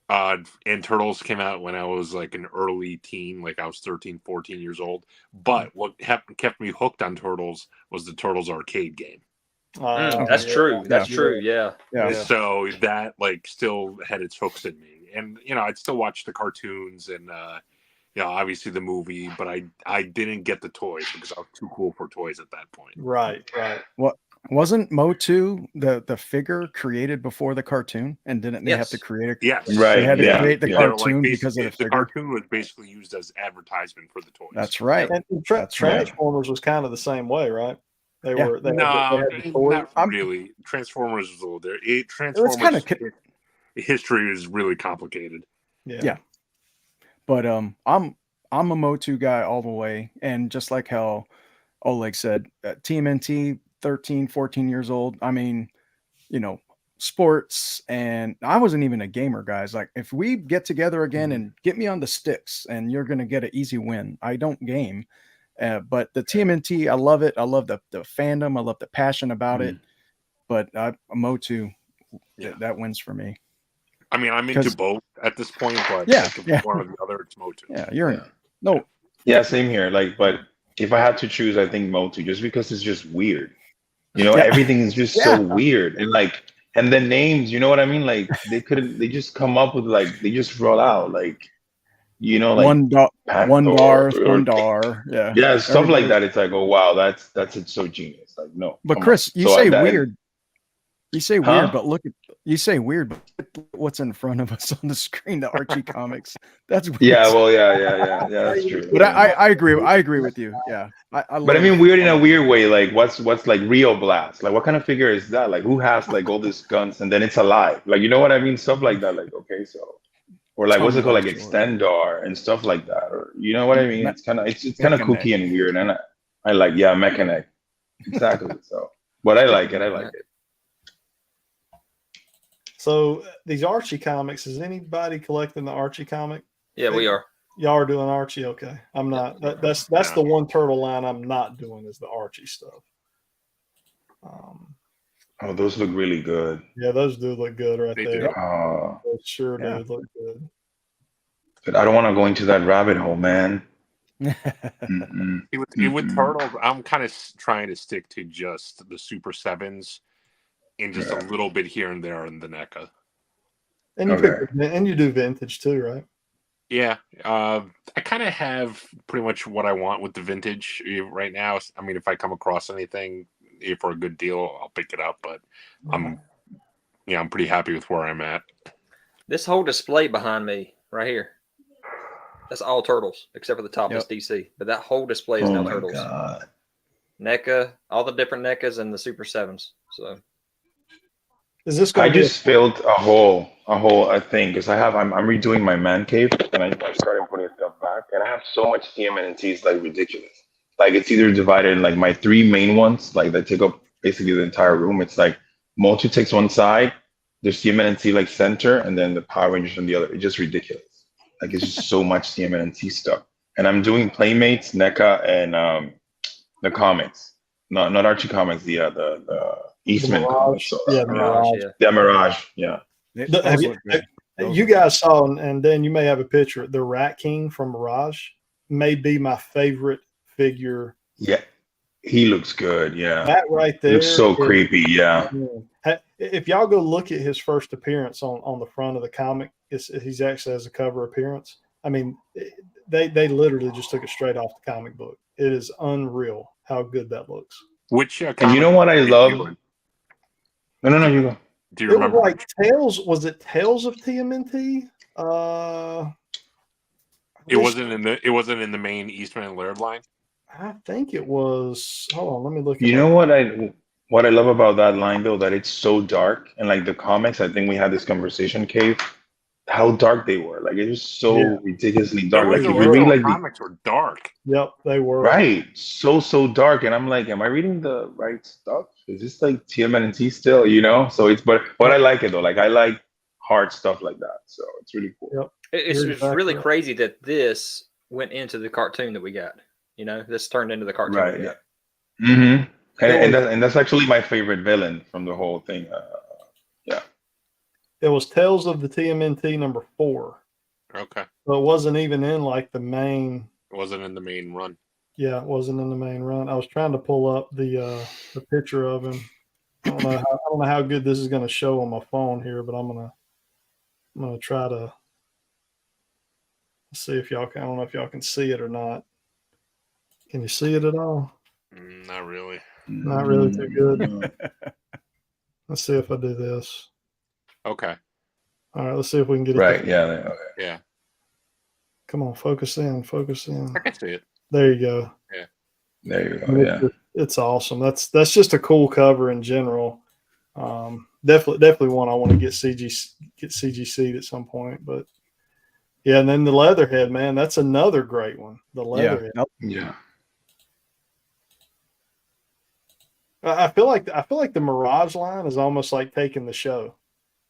And Turtles came out when I was like an early teen, like I was 13, 14 years old. But what kept me hooked on Turtles was the Turtles arcade game. That's true. That's true. Yeah. So that like still had its hooks in me, and you know I'd still watch the cartoons and you know obviously the movie, but I didn't get the toys because I was too cool for toys at that point. Right. What wasn't Motu the figure created before the cartoon, and didn't they have to create a Right. They had to create the cartoon like because of the figure. cartoon was basically used as advertisement for the toys. That's right. And Transformers was kind of the same way, right? They were not really. Transformers was a little there. Transformers kind of history is really complicated. Yeah. But I'm a Motu guy all the way, and just like how Oleg said, TMNT, 13, 14 years old. I mean, you know, sports, and I wasn't even a gamer, guys. Like, if we get together again and get me on the sticks, and you're gonna get an easy win. I don't game. But the TMNT, I love it. I love the fandom. I love the passion about it. But Motu, that wins for me. I mean, I'm into both at this point, but one or the other, it's Motu. Same here. Like, but if I had to choose, I think Motu, just because it's just weird. You know, everything is just so weird, and like, and the names, you know what I mean? Like, they just come up with like, they just roll out like. You know, like one dar, stuff like that. It's like, oh wow, that's it's so genius. Like, no, but Chris, you say weird. You say weird, but look at what's in front of us on the screen. The Archie comics. That's weird. Yeah. That's true. But I agree with you. Yeah, but I mean, weird in a weird way. Like, what's like Rio Blast? Like, what kind of figure is that? Like, who has like all these guns and then it's alive? Like, you know what I mean? Stuff like that. Like, okay, so. Or like what's it called, like Extendar and stuff like that, or you know what I mean? It's kind of kooky and weird, and I like Mechanic, exactly. So, but I like it. So these Archie comics, is anybody collecting the Archie comic? Yeah, we are. Y'all are doing Archie, okay? I'm not. That's the one Turtle line I'm not doing is the Archie stuff. Oh, those look really good. Yeah, those do look good right there. They sure do look good. But I don't want to go into that rabbit hole, man. With Turtles, I'm kind of trying to stick to just the Super 7s and just a little bit here and there in the NECA. And you Okay. and you do vintage too, right? Yeah, I kind of have pretty much what I want with the vintage right now. I mean, if I come across anything for a good deal, I'll pick it up. But I'm pretty happy with where I'm at. This whole display behind me right here, that's all turtles except for the top is DC. But that whole display is Oh now my turtles. God. NECA, all the different NECAs and the Super 7s. So Is this I going to be just filled a whole thing because I'm redoing my man cave and I started putting stuff back and I have so much TMNT, it's like ridiculous. Like it's either divided in like my three main ones, like that take up basically the entire room. It's like Motu takes one side, there's TMNT like center, and then the Power Rangers on the other. It's just ridiculous. Like it's just so much TMNT stuff. And I'm doing Playmates, NECA, and the comics. Not Archie comics, the Eastman Mirage? comics. So, Yeah, Mirage, Mirage. yeah. Mirage, yeah. Have Those you- look good. Those You look guys saw, and then you may have a picture. The Rat King from Mirage may be my favorite figure. Yeah, he looks good. Yeah, That right he there. looks so is- creepy. Yeah, If y'all go look at his first appearance on the front of the comic, he's actually has a cover appearance. I mean, they literally just took it straight off the comic book. It is unreal how good that looks. Which and you know what I love? No, you go. Do you It was remember? like Tales. Was it Tales of TMNT? It wasn't in the main Eastman and Laird line. I think it was. Hold on, let me look. You know what I love about that line though, that it's so dark and like the comics. I think we had this conversation, Cave. How dark they were. Like it was so ridiculously dark. Like if you read like the comics were dark. Yep, they were. right, so dark, and I'm like, am I reading the right stuff? Is this like TMNT still? You know? So it's but I like it though. Like I like hard stuff like that. So it's really cool. Yep. it's You're exactly really right. crazy that this went into the cartoon that we got. You know, this turned into the cartoon. Right. we Yeah. got. Mm-hmm. And that's actually my favorite villain from the whole thing. It was Tales of the TMNT number 4. Okay, So it wasn't even in like the main. it wasn't in the main run. Yeah, it wasn't in the main run. I was trying to pull up the picture of him. I don't know how good this is going to show on my phone here, but I'm gonna try to see if y'all can. I don't know if y'all can see it or not. Can you see it at all? Not really. Not really too good. Let's see if I do this. Okay. All right, let's see if we can get it. Right. Yeah. Okay. Yeah, Come on, focus in, focus in. I can see it. There you go. There you I go. mean, Yeah. it's awesome. That's just a cool cover in general. Definitely one I want to get CGC'd at some point. But yeah, and then the Leatherhead, man, that's another great one. The Leatherhead. Yeah. I feel like the Mirage line is almost like taking the show,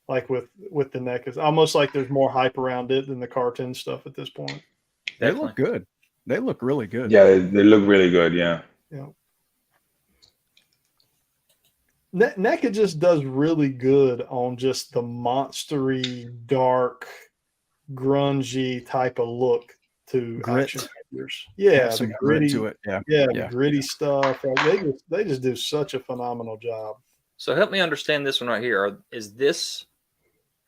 like with the neck. It's almost like there's more hype around it than the cartoon stuff at this point. They look good. They look really good. Yeah. They look really good. Yeah. Yeah. NECA just does really good on just the monstery, dark, grungy type of look to Grit. action figures. Yeah, Some the grit gritty, to it. Yeah. yeah, Yeah. the gritty stuff. Like, they just do such a phenomenal job. So help me understand this one right here. Is this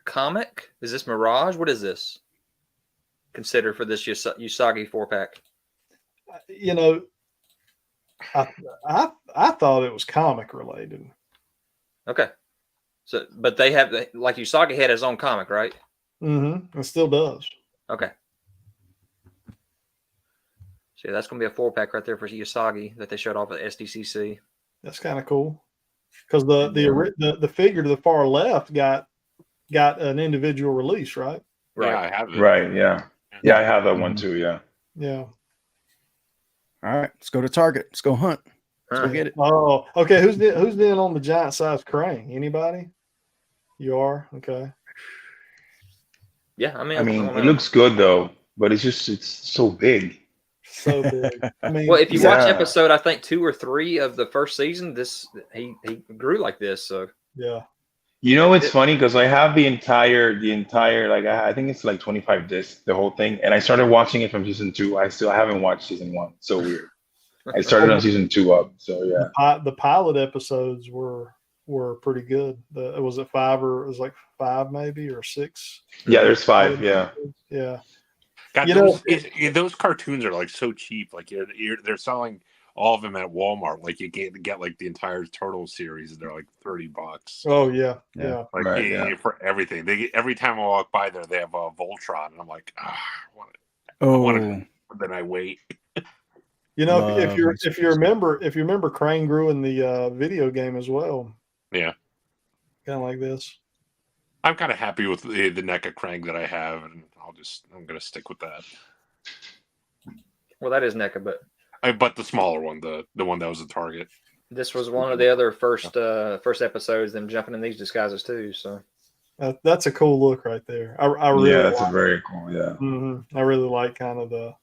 comic? Is this Mirage? What is this? Consider for this Usagi 4-pack. You know, I thought it was comic related. Okay. So, but they have like Usagi had his own comic, right? Mm-hmm. It still does. Okay. So yeah, that's going to be a 4-pack right there for Usagi that they showed off at SDCC. That's kind of cool. Because the figure to the far left got an individual release, right? Right. Yeah, I have it. Right. Yeah. Yeah. I have that one too. Yeah. Yeah. All right, let's go to Target. Let's go hunt. Let's go get it. Oh, okay. Who's in on the giant size crane? Anybody? You are? Okay. Yeah, I mean, I mean, it looks good though, but it's so big. So big. I mean, well, if you watch Yeah. episode, I think 2 or 3 of the first season, he grew like this. So yeah. You know, it's funny because I have the entire like I think it's like 25 discs, the whole thing, and I started watching it from season 2. I haven't watched season 1. So weird. I started on season 2 up. So yeah. The pilot episodes were were pretty good. Was it 5 or it was like 5 maybe or 6? Yeah, there's 5. Yeah. Yeah. God, those cartoons are like so cheap. Like they're selling all of them at Walmart. Like you get like the entire Turtle series, and they're like $30. Oh yeah. Like Right, for everything. Every time I walk by there, they have a Voltron, and I'm like, I want it. But then I wait. You know, if you remember, Crane grew in the video game as well. Yeah. Kind of like this. I'm kind of happy with the NECA Krang that I have, and I'm gonna stick with that. Well, that is NECA, but the smaller one, the one that was a Target. This was one of the other first episodes, them jumping in these disguises too. So that's a cool look right there. I really that's a very cool. Yeah. I really like kind of the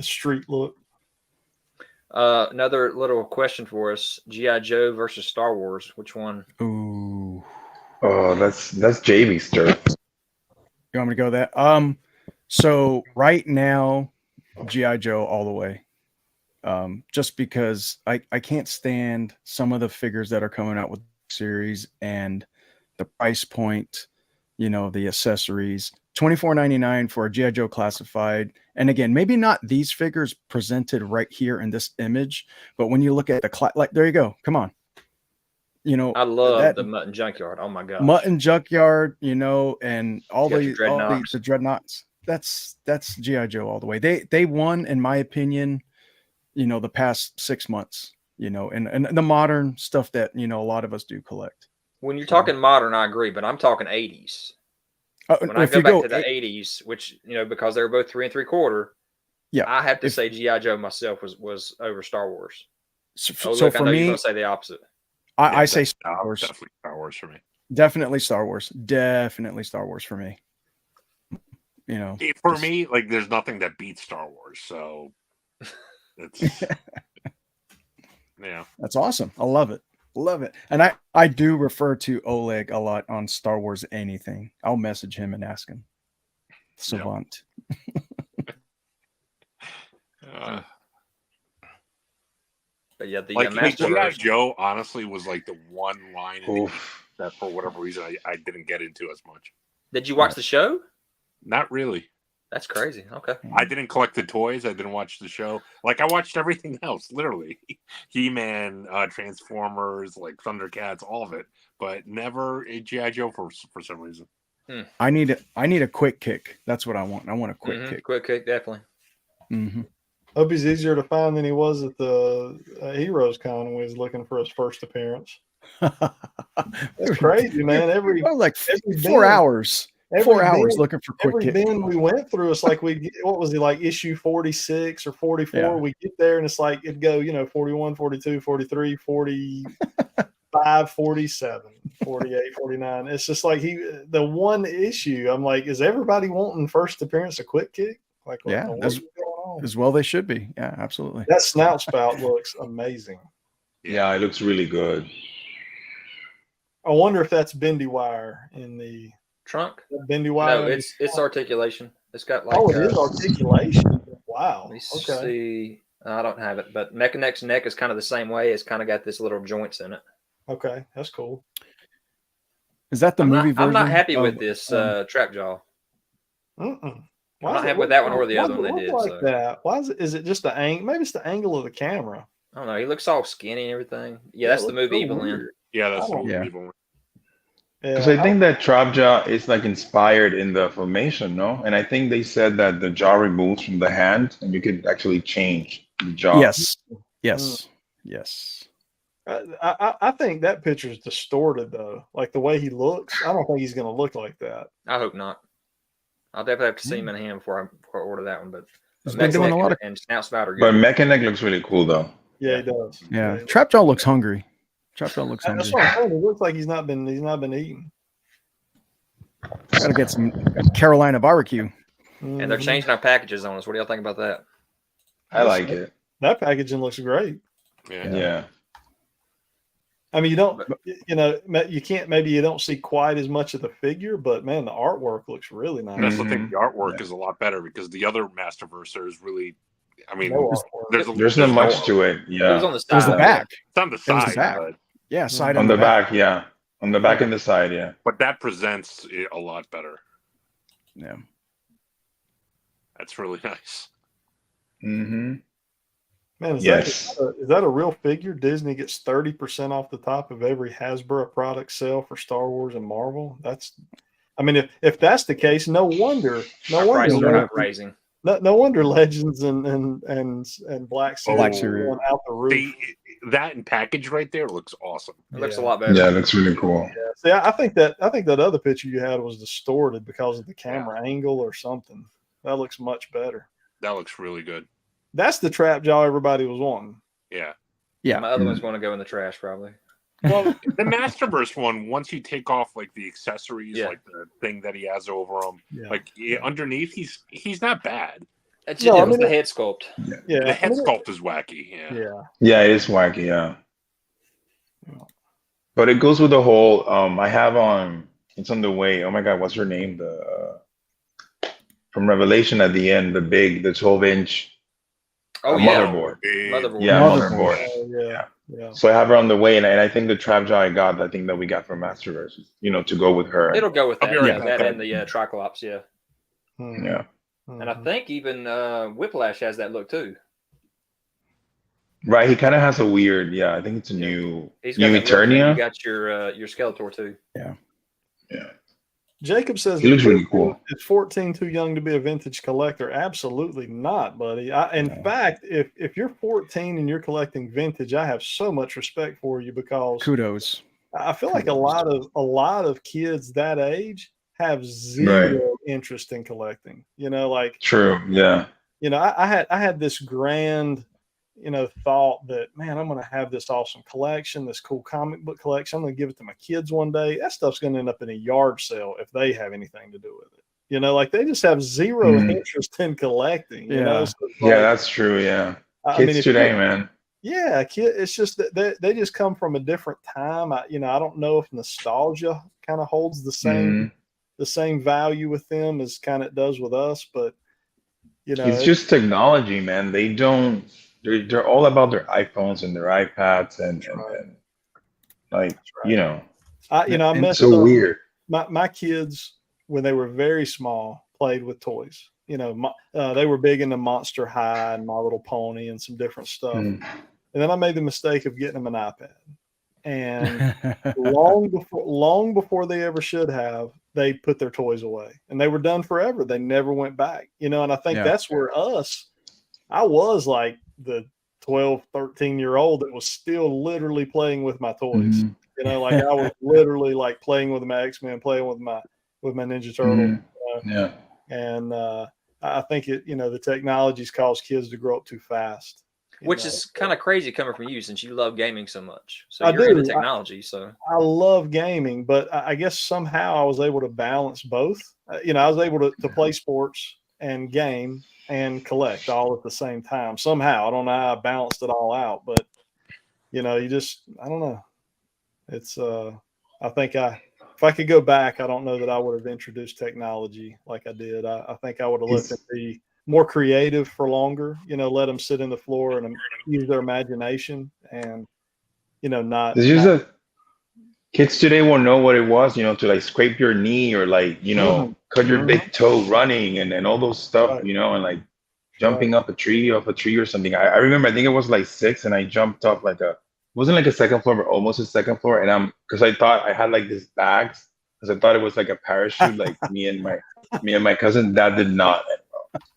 street look. Another little question for us: G.I. Joe versus Star Wars. Which one? Ooh. Oh, that's JB's turf. You want me to go that? So right now, G.I. Joe all the way. Just because I can't stand some of the figures that are coming out with the series and the price point, the accessories. $24.99 for a G.I. Joe classified. And again, maybe not these figures presented right here in this image, but when you look at the there you go. Come on. I love the Mutton Junkyard. Oh my god. Mutton Junkyard, and all the dreadnoughts. That's G.I. Joe all the way. They won, in my opinion, the past 6 months, and the modern stuff that, a lot of us do collect. When you're talking modern, I agree, but I'm talking 80s. When I go back to the 80s, which, because they were both 3 3/4, I have to say G.I. Joe myself was over Star Wars. So for me, you're going to say the opposite. I say Star Wars. Definitely Star Wars for me. Definitely Star Wars. Definitely Star Wars for me. For me, like there's nothing that beats Star Wars. So it's That's awesome. I love it. Love it. And I do refer to Oleg a lot on Star Wars anything. I'll message him and ask him. Savant. But yeah, the G.I. Joe honestly was like the one line that for whatever reason I didn't get into as much. Did you watch the show? Not really. That's crazy. Okay. I didn't collect the toys. I didn't watch the show. Like I watched everything else, literally. He-Man, Transformers, like Thundercats, all of it, but never a G.I. Joe for some reason. I need a quick kick. That's what I want. I want a quick kick. Quick kick, definitely. Mm-hmm. Hope he's easier to find than he was at the Heroes Con when he was looking for his first appearance. That's crazy, man. Every 4 hours. 4 hours looking for quick kick. Every bin we went through, it's like what was he like, issue 46 or 44? Yeah. We get there and it's like it'd go, 41, 42, 43, 45, 47, 48, 49. It's just like the one issue. I'm like, is everybody wanting first appearance a quick kick? Like, yeah, as well they should be. Yeah, absolutely. That snout spout looks amazing. Yeah, it looks really good. I wonder if that's bendy wire in the trunk. Bendy wire. No, it's articulation. It's got like. Oh, it is articulation. Wow. Let me see. I don't have it, but Mechanex's neck is kind of the same way. It's kind of got this little joints in it. Okay, that's cool. Is that the movie version? I'm not happy with this trap jaw. I'm not happy with that one or the other one they did. Like that? Why is it? Is it just the angle? Maybe it's the angle of the camera. I don't know. He looks all skinny and everything. Yeah, that's the movie Evil in. Yeah, that's the movie Evil in. Because I think that trap jaw is like inspired in the formation, no? And I think they said that the jaw removes from the hand, and you could actually change the jaw. Yes. I think that picture is distorted though. Like the way he looks, I don't think he's going to look like that. I hope not. I'll definitely have to see him in hand before I order that one. But he's been doing a lot of snout spout are good. But Mechanic looks really cool though. Yeah, he does. Yeah, Trapjaw looks hungry. Trapjaw looks hungry. That's what I'm saying. It looks like he's not been eating. Gotta get some Carolina barbecue. And they're changing our packages on us. What do y'all think about that? I like it. That packaging looks great. Yeah. I mean, you can't, maybe you don't see quite as much of the figure, but man, the artwork looks really nice. That's the thing. The artwork is a lot better because the other Masterverse is really, I mean, there's not much to it. Yeah. It was on the side. It was the back. It's on the side. Yeah, side on and the back. Yeah, on the back and the side. Yeah. But that presents it a lot better. Yeah. That's really nice. Mm-hmm. Man, Yes. is that a real figure? Disney gets 30% off the top of every Hasbro product sale for Star Wars and Marvel. I mean, if that's the case, no wonder Prices are not rising. No wonder Legends and Black Series Black are Series. going out the roof. That and package right there looks awesome. It looks a lot better. Yeah, it looks really cool. Yeah. See, I think that other picture you had was distorted because of the camera angle or something. That looks much better. That looks really good. That's the trap jaw everybody was wanting. Yeah. Yeah. My other one's going to go in the trash probably. Well, the Masterverse one, once you take off like the accessories, Yeah. like the thing that he has over him, Yeah. like underneath, he's not bad. It's No, just, I mean, the head sculpt. Yeah. The head sculpt is wacky. Yeah. Yeah. Yeah, it is wacky. Yeah. Yeah. But it goes with the whole. I have on. It's on the way. Oh my God, what's her name? The from Revelation at the end, the 12-inch Oh yeah. motherboard. Motherboard. Yeah, Motherboard. motherboard. Yeah. So I have her on the way, and I think the trap jaw I think that we got from Masterverse, to go with her. It'll go with that. I'll be Yeah, right that back. and the Triclops. Yeah. Mhm. Yeah. And I think even Whiplash has that look too. Right. He kind of has a weird. Yeah, I think it's a new He's got that look, and Eternia. you got your Skeletor too. Yeah. Jacob says He looks really cool. Is 14 too young to be a vintage collector? Absolutely not, buddy. In fact, if you're 14 and you're collecting vintage, I have so much respect for you because Kudos. I feel like a lot of kids that age have zero interest in collecting. Like True. Yeah. I had this grand thought that, man, I'm going to have this awesome collection, this cool comic book collection. I'm going to give it to my kids one day. That stuff's going to end up in a yard sale if they have anything to do with it. Like they just have zero interest in collecting. So Yeah, that's true. Yeah. Kids today, man. Yeah, it's just that they just come from a different time. I don't know if nostalgia kind of holds the same value with them as kind of it does with us, but it's just technology, man. They're all about their iPhones and their iPads and like I messed so up. weird. My kids, when they were very small, played with toys. They were big into Monster High and My Little Pony and some different stuff. And then I made the mistake of getting them an iPad. And long before they ever should have, they put their toys away. And they were done forever. They never went back. And I think that's where I was like the 12, 13-year-old that was still literally playing with my toys. Like I was literally like playing with my X-Men, playing with my Ninja Turtle. Yeah. And I think the technology's caused kids to grow up too fast. Which is kind of crazy coming from you since you love gaming so much. So I you're do. into technology. I love gaming, but I guess somehow I was able to balance both. I was able to play sports and game and collect all at the same time. Somehow, I don't know how I balanced it all out, but I don't know. It's I think if I could go back, I don't know that I would have introduced technology like I did. I think I would have let them be more creative for longer, let them sit in the floor and use their imagination and, not. It's just that kids today won't know what it was, to like scrape your knee or like, cut your big toe running and all those stuff, and like jumping up a tree off a tree or something. I remember, I think it was like 6 and I jumped up like wasn't like a second floor, but almost a second floor. And because I thought I had like this bags because I thought it was like a parachute, like me and my cousin. That did not.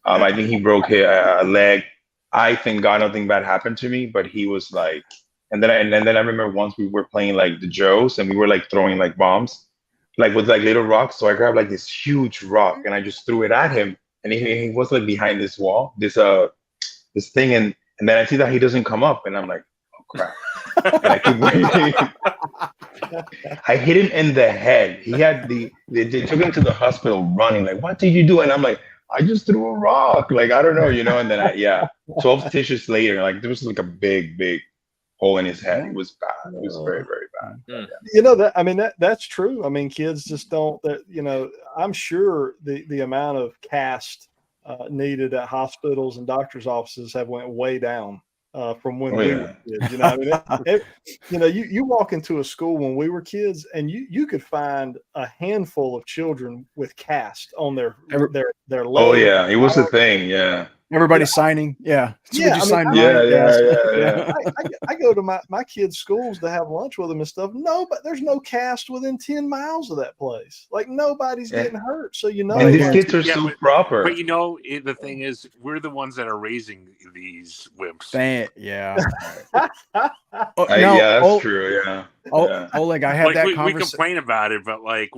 I think he broke a leg. I thank God nothing bad happened to me, but he was like, and then I remember once we were playing like the Joes and we were like throwing like bombs, like with like little rocks. So I grabbed like this huge rock and I just threw it at him, and he was like behind this wall, this thing, and then I see that he doesn't come up, and I'm like, oh crap. And I keep waiting. I hit him in the head. He had they took him to the hospital running, like, what did you do? And I'm like, I just threw a rock. Like, I don't know, and then 12 stitches later, like there was like a big hole in his head. It was bad. It was very, very bad. That's true. I mean, kids just don't, I'm sure the amount of cast needed at hospitals and doctors' offices have went way down from when Oh, we yeah. were kids. You know, I mean, you walk into a school when we were kids, and you could find a handful of children with cast on their legs. Oh yeah, it was a thing. Yeah. Everybody signing. Yeah. So would you I mean, sign Yeah, mine? yeah. I go to my kids' schools to have lunch with them and stuff. No, but there's no cast within 10 miles of that place. Like nobody's Yeah. getting hurt. So And like, these kids are so proper. But the thing is, we're the ones that are raising these wimps. Yeah. Yeah, that's true. Yeah. Oleg, I had Like, that we conversation. complain about it, but like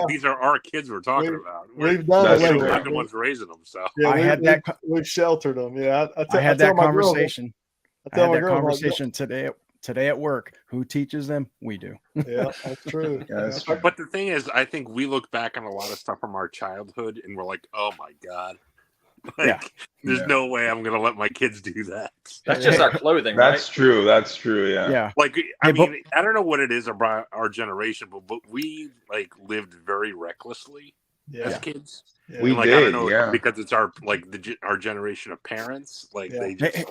these are our kids we're talking about. We've done That's it. true. We're the ones raising them. So Yeah, we've sheltered them. Yeah, I had that conversation. I had that conversation today at work. Who teaches them? We do. Yeah, that's true. Yeah, that's true. But the thing is, I think we look back on a lot of stuff from our childhood and we're like, oh my God. Like, there's no way I'm going to let my kids do that. That's just our clothing, That's true. That's true. Yeah. Yeah. Like, I mean, I don't know what it is about our generation, but we like lived very recklessly as kids. Yeah. We like, did. I don't know, yeah. because it's our generation of parents. Like they just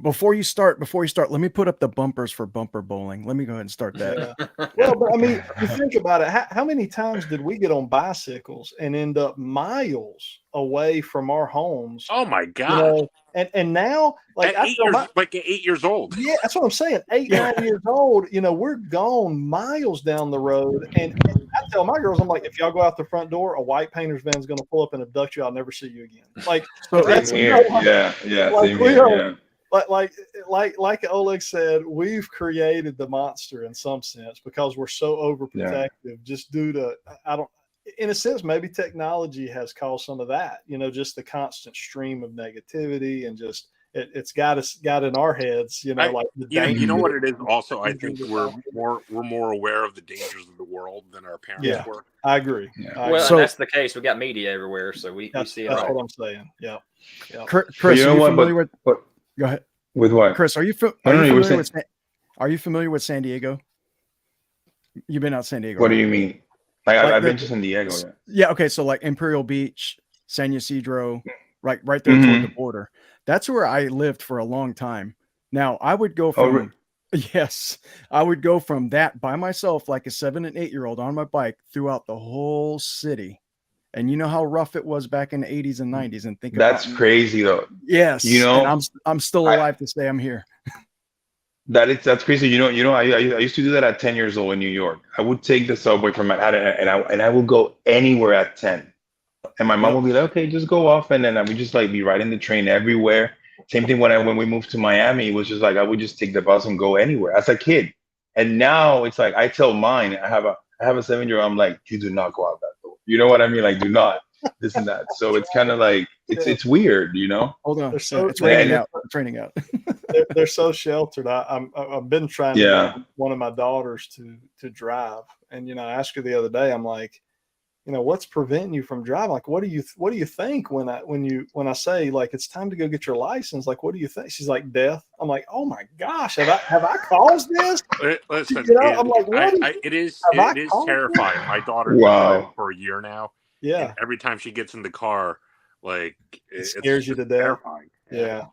Before you start, let me put up the bumpers for bumper bowling. Let me go ahead and start that. Yeah. Well, but I mean, if you think about it, how many times did we get on bicycles and end up miles away from our homes? Oh my God. And now, like, at 8 years old. Yeah, that's what I'm saying. 9 years old, we're gone miles down the road. And I tell my girls, I'm like, if y'all go out the front door, a white painter's van is going to pull up and abduct you. I'll never see you again. Like, Same here. Yeah. Like, Same here. Yeah. Like Oleg said, we've created the monster in some sense because we're so overprotective, just due to in a sense, maybe technology has caused some of that, just the constant stream of negativity and just it's got in our heads, like the you know what it is also. I think we're more aware of the dangers of the world than our parents were. I agree. Yeah. Well, and that's the case. We got media everywhere, so we see it. That's what I'm saying. Yeah. Chris, you know what? But go ahead. With what? Chris, are you familiar with San Diego? You've been out San Diego. What do you mean? I've been to San Diego. Yeah. Okay. So like Imperial Beach, San Ysidro, right there toward the border. That's where I lived for a long time. Now I would go from I would go from that by myself, like a 7 and 8 year old on my bike throughout the whole city. And you know how rough it was back in the 80s and 90s, and that's crazy though. Yes, and I'm still alive to say I'm here. That's crazy. I used to do that at 10 years old in New York. I would take the subway from Manhattan and I would go anywhere at 10. And my mom would be like, okay, just go off. And then I would just like be riding the train everywhere. Same thing when we moved to Miami, it was just like I would just take the bus and go anywhere as a kid. And now it's like I tell mine, I have a 7-year-old, I'm like, you do not go out that door. You know what I mean? Like, do not this and that. So it's kind of like it's weird, Hold on, it's raining out. It's raining out. they're so sheltered. I've been trying to get one of my daughters to drive, and I asked her the other day. I'm like, what's preventing you from driving? Like, what do you think when I say like it's time to go get your license? Like, what do you think? She's like, death. I'm like, oh my gosh, have I caused this? Listen, I'm like, it is terrifying. My daughter's been driving for a year now. Yeah. And every time she gets in the car, like it scares you to death. Terrifying. Yeah.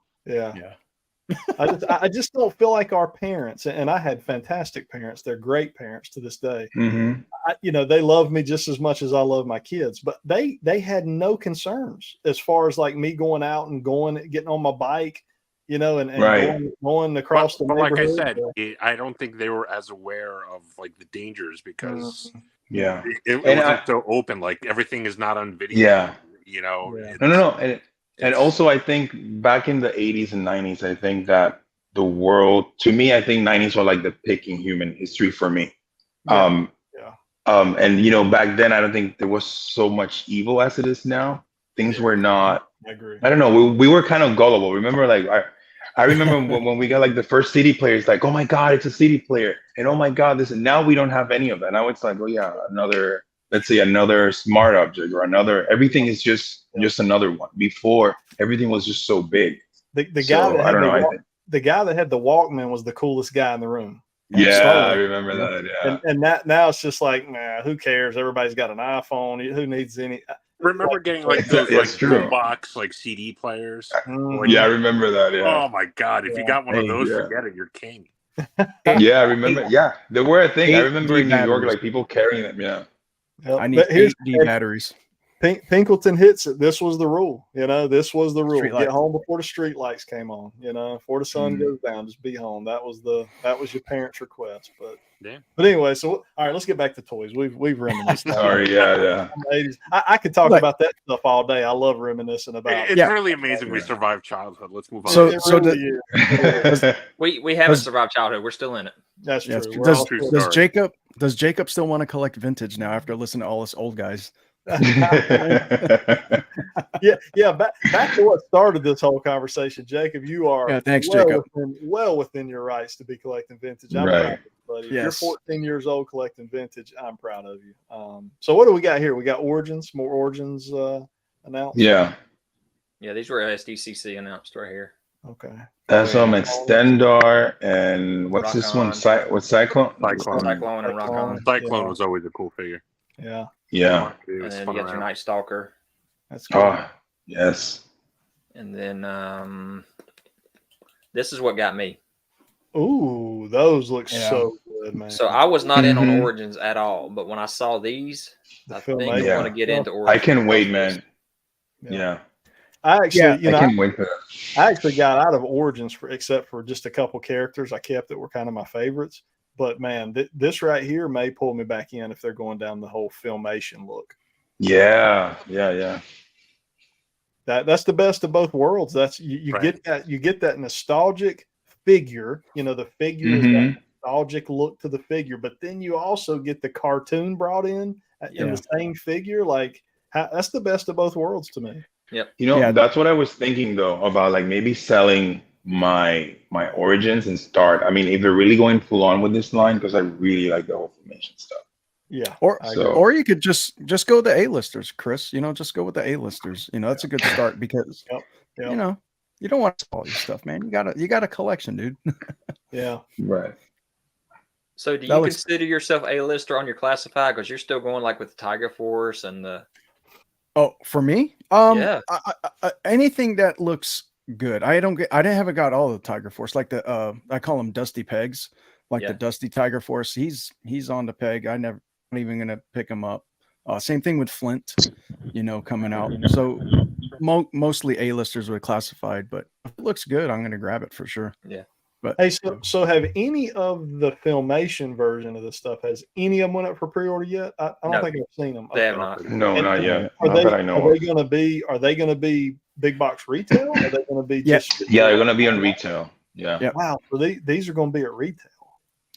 I just don't feel like our parents, and I had fantastic parents. They're great parents to this day. Mm-hmm. They love me just as much as I love my kids, but they had no concerns as far as like me going out and getting on my bike, and going across the neighborhood. But like I said, I don't think they were as aware of like the dangers because it wasn't so open. Like everything is not on video. Yeah. No. And also, I think back in the 80s and 90s, I think that the world, to me, I think 90s were like the peak in human history for me. And back then, I don't think there was so much evil as it is now. Things were not. I agree. I don't know. We were kind of gullible. Remember, like I remember when we got like the first CD player. It's like, oh my God, it's a CD player, and oh my God, this. And now we don't have any of that. Now it's like, oh yeah, another. Let's say another smart object or another. Everything is just another one. Before everything was just so big. The guy that had the Walkman was the coolest guy in the room. Yeah, I remember that. Yeah, and now it's just like, nah, who cares? Everybody's got an iPhone. Who needs any? remember getting like those That's like true. box like CD players. Yeah, I remember that. Yeah. Oh my god! If you got one of those, forget it. You're king. Yeah, I remember. Yeah, they were a thing. I remember 8D in New York, batteries. like people carrying them. Yeah. Yep. I need But here's 8D batteries. Pinkleton hits it. This was the rule. This was the rule. Street Get lights. home before the street lights came on. Before the sun goes down, just be home. That was your parents' request. But anyway, so all right, let's get back to toys. We've reminisced. Sorry. Yeah. I could talk about that stuff all day. I love reminiscing about. It's really amazing we survived childhood. Let's move on. So We haven't survived childhood. We're still in it. That's true. Does Jacob still want to collect vintage now after listening to all us old guys? yeah. Back to what started this whole conversation, Jacob. You are Jacob. Well within your rights to be collecting vintage. I'm Right. proud of you, buddy. Yes. You're 14 years old collecting vintage. I'm proud of you. So what do we got here? We got Origins, more Origins announced. Yeah. Yeah, these were SDCC announced right here. Okay. That's Extendar and what's this one? Rock-On. What's Cyclone? Cyclone and Rock-On. Cyclone was always a cool figure. Yeah. Yeah. It And was then fun you got your around. Night Stalker. That's cool. Oh, yes. And then this is what got me. Ooh, those look so good, man. So I was not in on Mhm. Origins at all, but when I saw these, The I think filmmaker. I Yeah. want to get into I Origins. can wait, man. Yeah. I actually, I can wait for that. I actually got out of Origins except for just a couple characters I kept that were kind of my favorites. But man, this right here may pull me back in if they're going down the whole filmation look. Yeah. That's the best of both worlds. That's you Right. get that nostalgic figure. The figure is that nostalgic look to the figure, but then you also get the cartoon brought in the same figure. Like that's the best of both worlds to me. Yep. That's what I was thinking though about, like maybe selling my Origins and start. I mean, if they're really going full on with this line, because I really like the whole formation stuff. Yeah. Or you could just go with the A-listers, Chris. Just go with the A-listers. That's a good start because you don't want to sell all your stuff, man. You got a collection, dude. Yeah. Right. So do you consider yourself A-lister on your classified? Because you're still going like with the Tiger Force and the. Oh, for me, Yeah. anything that looks good. I haven't got all the Tiger Force, like the I call them Dusty Pegs, like the Dusty Tiger Force. He's on the peg. I'm not even gonna pick him up. Same thing with Flint, coming out. So mostly A-listers were classified, but if it looks good, I'm gonna grab it for sure. Yeah. But hey, so have any of the filmation version of this stuff, has any of them went up for pre-order yet? I don't think I've seen them. They have not. No, not yet. Are Not they, that I know are of. they going to be big box retail? Or are they going to be just? Yeah, they're gonna be on retail. Yeah. Yep. Wow. So these are going to be at retail.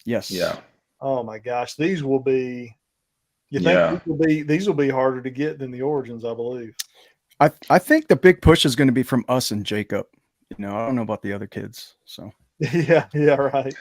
Yes. Yeah. Oh my gosh, these will be. You think these will be harder to get than the Origins, I believe. I think the big push is going to be from us and Jacob. I don't know about the other kids. So Yeah, right.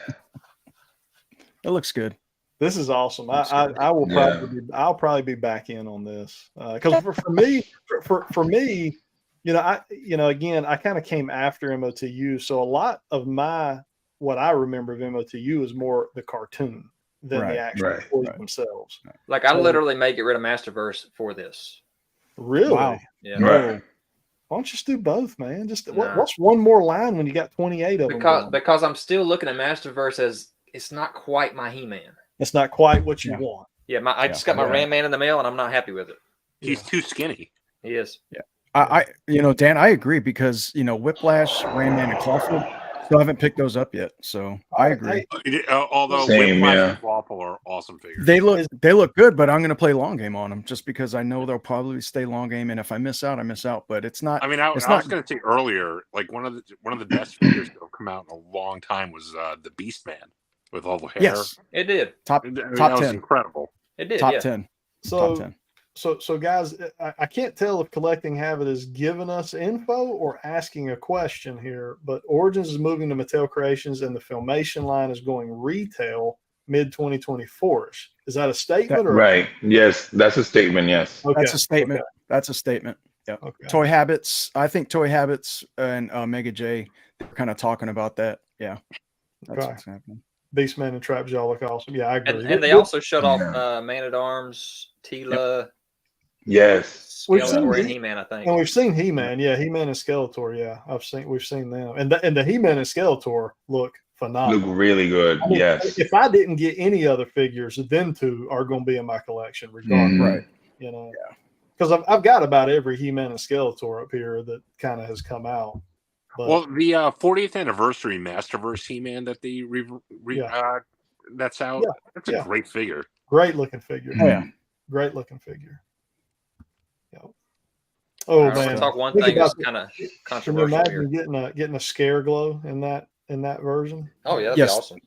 it looks good. This is awesome. I will probably I'll probably be back in on this because for me, again, I kind of came after MOTU, so a lot of what I remember of MOTU is more the cartoon than the actual toys themselves. Like I literally may get rid of Masterverse for this. Really? Wow. Yeah. Right. Why don't you just do both, man? What's one more line when you got 28 of them? Because I'm still looking at Masterverse as it's not quite my He-Man. It's not quite what you want. Yeah, I just got my Ram Man in the mail, and I'm not happy with it. He's too skinny. He is. Yeah. Dan, I agree because Whiplash, Ram Man, and Clawfoot still haven't picked those up yet. So I agree. Although Same, Whiplash yeah. and Clawful are awesome figures. They look good, but I'm going to play long game on them just because I know they'll probably stay long game, and if I miss out, I miss out. But it's not. I mean, I was going to say earlier, like one of the best figures that have come out in a long time was the Beast Man with all the hair. Yes, It did. top that 10, was incredible. It did. top yeah. 10. So, top 10. So guys, I can't tell if Collecting Habit is giving us info or asking a question here, but Origins is moving to Mattel Creations and the Filmation line is going retail mid-2024ish. Is that a statement? Right. Yes, that's a statement. Yes. Okay. That's a statement. That's a statement. Yeah. Okay. Toy Habits. I think Toy Habits and Mega J, they're kind of talking about that. Yeah. That's what's happening. Beastman and Trapjaw look awesome. Yeah, I agree. And they also shut off Man at Arms, Tila. Yes. We've seen Skeletor and he- He-Man, I think. And we've seen He-Man, He-Man and Skeletor, we've seen them, and the He-Man and Skeletor look phenomenal. Look really good. I mean, Yes. if I didn't get any other figures, them two are going to be in my collection, regardless. Mhm. Right. You know, because I've got about every He-Man and Skeletor up here that kind of has come out. But, Well, the 40th anniversary Masterverse He-Man that they that's out. Yeah, That's a great figure. great looking figure. Oh, yeah. Great looking figure. Yep. All Oh right, man! we'll talk one Think thing that's about kind of Can you controversial imagine here. getting a scare glow in that version? Oh yeah, that'd Yes. be awesome.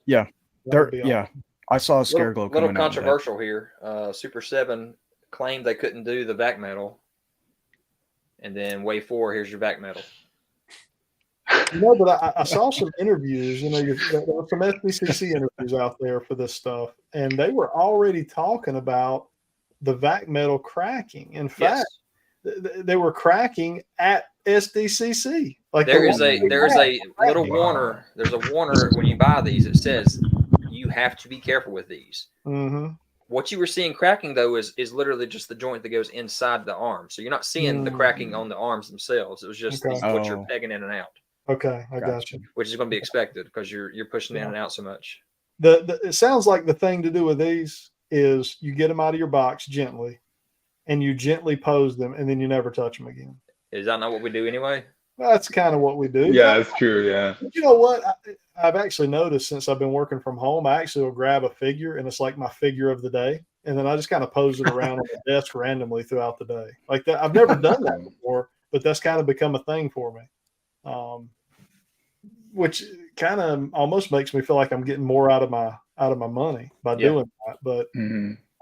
That would be Yeah. awesome. I saw a scare glow Little coming out. controversial here. Super 7 claimed they couldn't do the back metal, and then Wave 4, here's your back metal. But I saw some interviews. There were some SBCC interviews out there for this stuff, and they were already talking about the vac metal cracking. In fact, they were cracking at SDCC. Like there is a little warner. There's a warner when you buy these. It says you have to be careful with these. Mm-hmm. What you were seeing cracking though is literally just the joint that goes inside the arm. So you're not seeing the cracking on the arms themselves. It was just what you're pegging in and out. Okay, I got you. Which is going to be expected because you're pushing in and out so much. It sounds like the thing to do with these is you get them out of your box gently, and you gently pose them, and then you never touch them again. Is that not what we do anyway? That's kind of what we do. Yeah, that's true. Yeah. You know what? I've actually noticed since I've been working from home, I actually will grab a figure, and it's like my figure of the day, and then I just kind of pose it around on the desk randomly throughout the day, like that. I've never done that before, but that's kind of become a thing for me, which kind of almost makes me feel like I'm getting more out of my money by doing that. But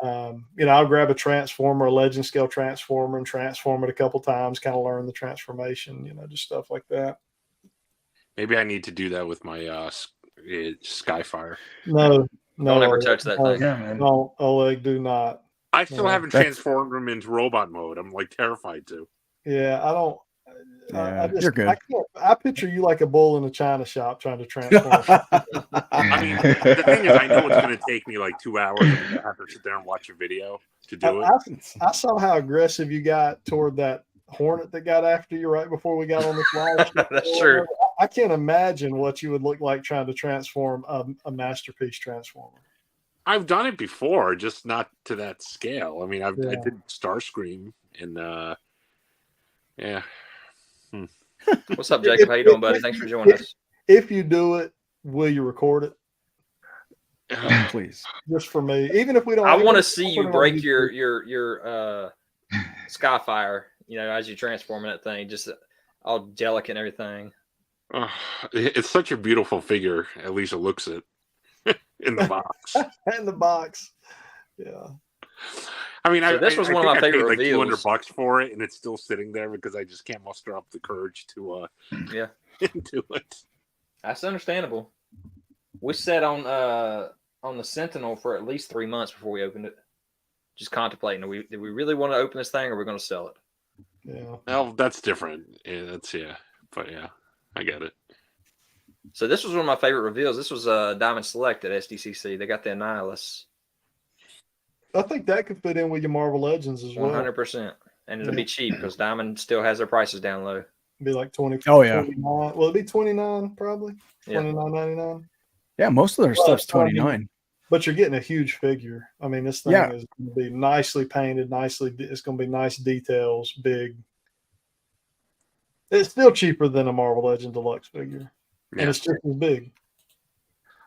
I'll grab a transformer, a legend scale transformer, and transform it a couple times, kind of learn the transformation, just stuff like that. Maybe I need to do that with my Skyfire. No, don't ever touch that thing. Yeah, man. No, Oleg, do not. I still haven't transformed him into robot mode. I'm like terrified to. Yeah, I don't. You're good. I picture you like a bull in a china shop trying to transform. I mean, the thing is, I know it's going to take me like 2 hours. I have to sit there and watch a video to do it. I saw how aggressive you got toward that hornet that got after you right before we got on this live. That's true. I can't imagine what you would look like trying to transform a masterpiece transformer. I've done it before, just not to that scale. I mean, I did Starscream, and yeah. What's up, Jacob? How you doing, buddy? Thanks for joining us. If you do it, will you record it? Please. Just for me. Even if we don't. I want to see you break your Skyfire, as you transform that thing, just all delicate and everything. It's such a beautiful figure. At least it looks it in the box. In the box. Yeah. I mean, this was one of my favorite like reveals. $200 for it, and it's still sitting there because I just can't muster up the courage to do it. That's understandable. We sat on the Sentinel for at least 3 months before we opened it, just contemplating: did we really want to open this thing, or are we going to sell it? Yeah. Well, that's different. But I get it. So this was one of my favorite reveals. This was Diamond Select at SDCC. They got the Annihilus. I think that could fit in with your Marvel Legends as well. 100%. And it'll be cheap because Diamond still has their prices down low. It'd be like 20. Oh, yeah. 29. Well, it'd be 29 probably. Yeah. $29.99. Yeah, most of their stuff's 29. But you're getting a huge figure. I mean, this thing is going to be nicely painted, it's going to be nice details, big. It's still cheaper than a Marvel Legend Deluxe figure. Yeah. And it's just as big.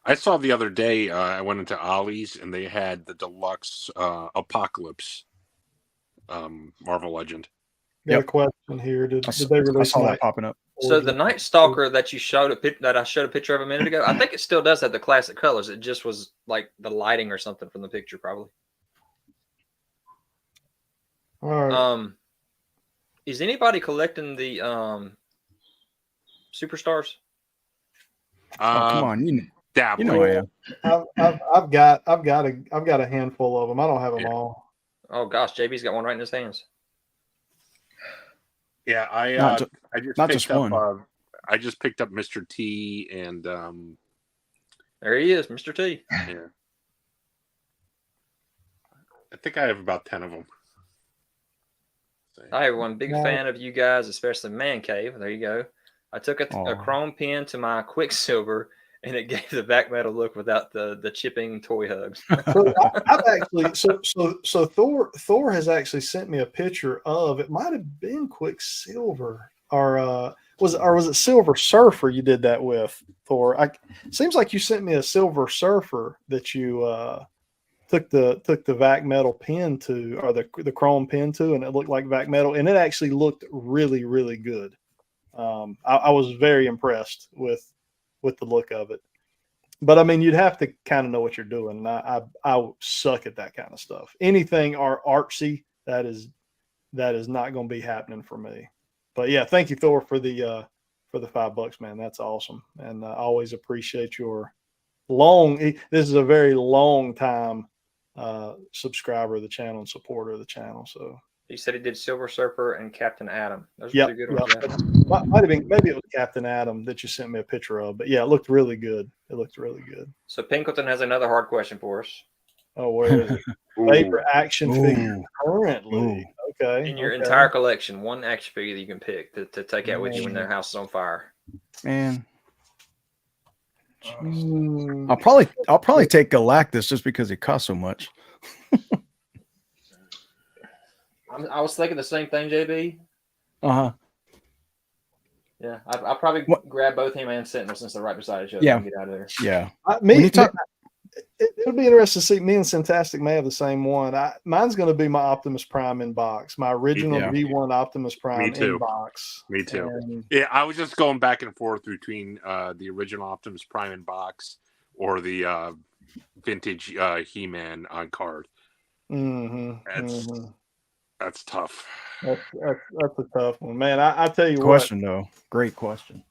I saw the other day, I went into Ollie's and they had the deluxe Apocalypse Marvel Legend. Got a question here. Did they I release saw that popping up. So the Night Stalker that you showed that I showed a picture of a minute ago, I think it still does have the classic colors. It just was like the lighting or something from the picture, probably. All right. Is anybody collecting the Superstars? Oh, come on. Dabble. You know I am. I've got a handful of them. I don't have them all. Oh gosh, JB's got one right in his hands. Yeah, I just picked up Mr. T and there he is, Mr. T. Yeah. I think I have about 10 of them. Hi everyone, big Wow. fan of you guys, especially ManCave. There you go. I took a Aw. chrome pin to my Quicksilver, and it gave the back metal look without the chipping toy hugs. So I've actually so Thor has actually sent me a picture of, it might have been Quicksilver, or was it Silver Surfer you did that with, Thor? Seems like you sent me a Silver Surfer that you took the vac metal pin to, or the chrome pin to, and it looked like vac metal, and it actually looked really, really good. I was very impressed with the look of it. But I mean, you'd have to kind of know what you're doing. I suck at that kind of stuff. Anything artsy, that is not going to be happening for me. But yeah, thank you, Thor, for the $5, man. That's awesome, and I always appreciate your this is a very long time subscriber of the channel and supporter of the channel. So He said he did Silver Surfer and Captain Atom. Those are yeah, two good ones. Yeah. might have been, maybe it was Captain Atom that you sent me a picture of. But yeah, it looked really good. It looked really good. So Pinkleton has another hard question for us. Oh, where is it? Favorite action figure currently? Ooh. Okay. In your okay. entire collection, one action figure that you can pick to take out with you when their house is on fire. Man, Hmm. I'll probably take Galactus just because it costs so much. I was thinking the same thing, JB. Uh-huh. Yeah, I'll probably grab both him and Sentinel since they're right beside each other. Yeah. And get out of there. Yeah. It would be interesting to see. Me and Sintastic may have the same one. Mine's going to be my Optimus Prime in box, my original Yeah. V1 Optimus Prime Me too. in box. Me too. And Yeah, I was just going back and forth between the original Optimus Prime in box or the vintage He-Man on card. That's tough. That's a tough one, man. I tell you Question though. Great question.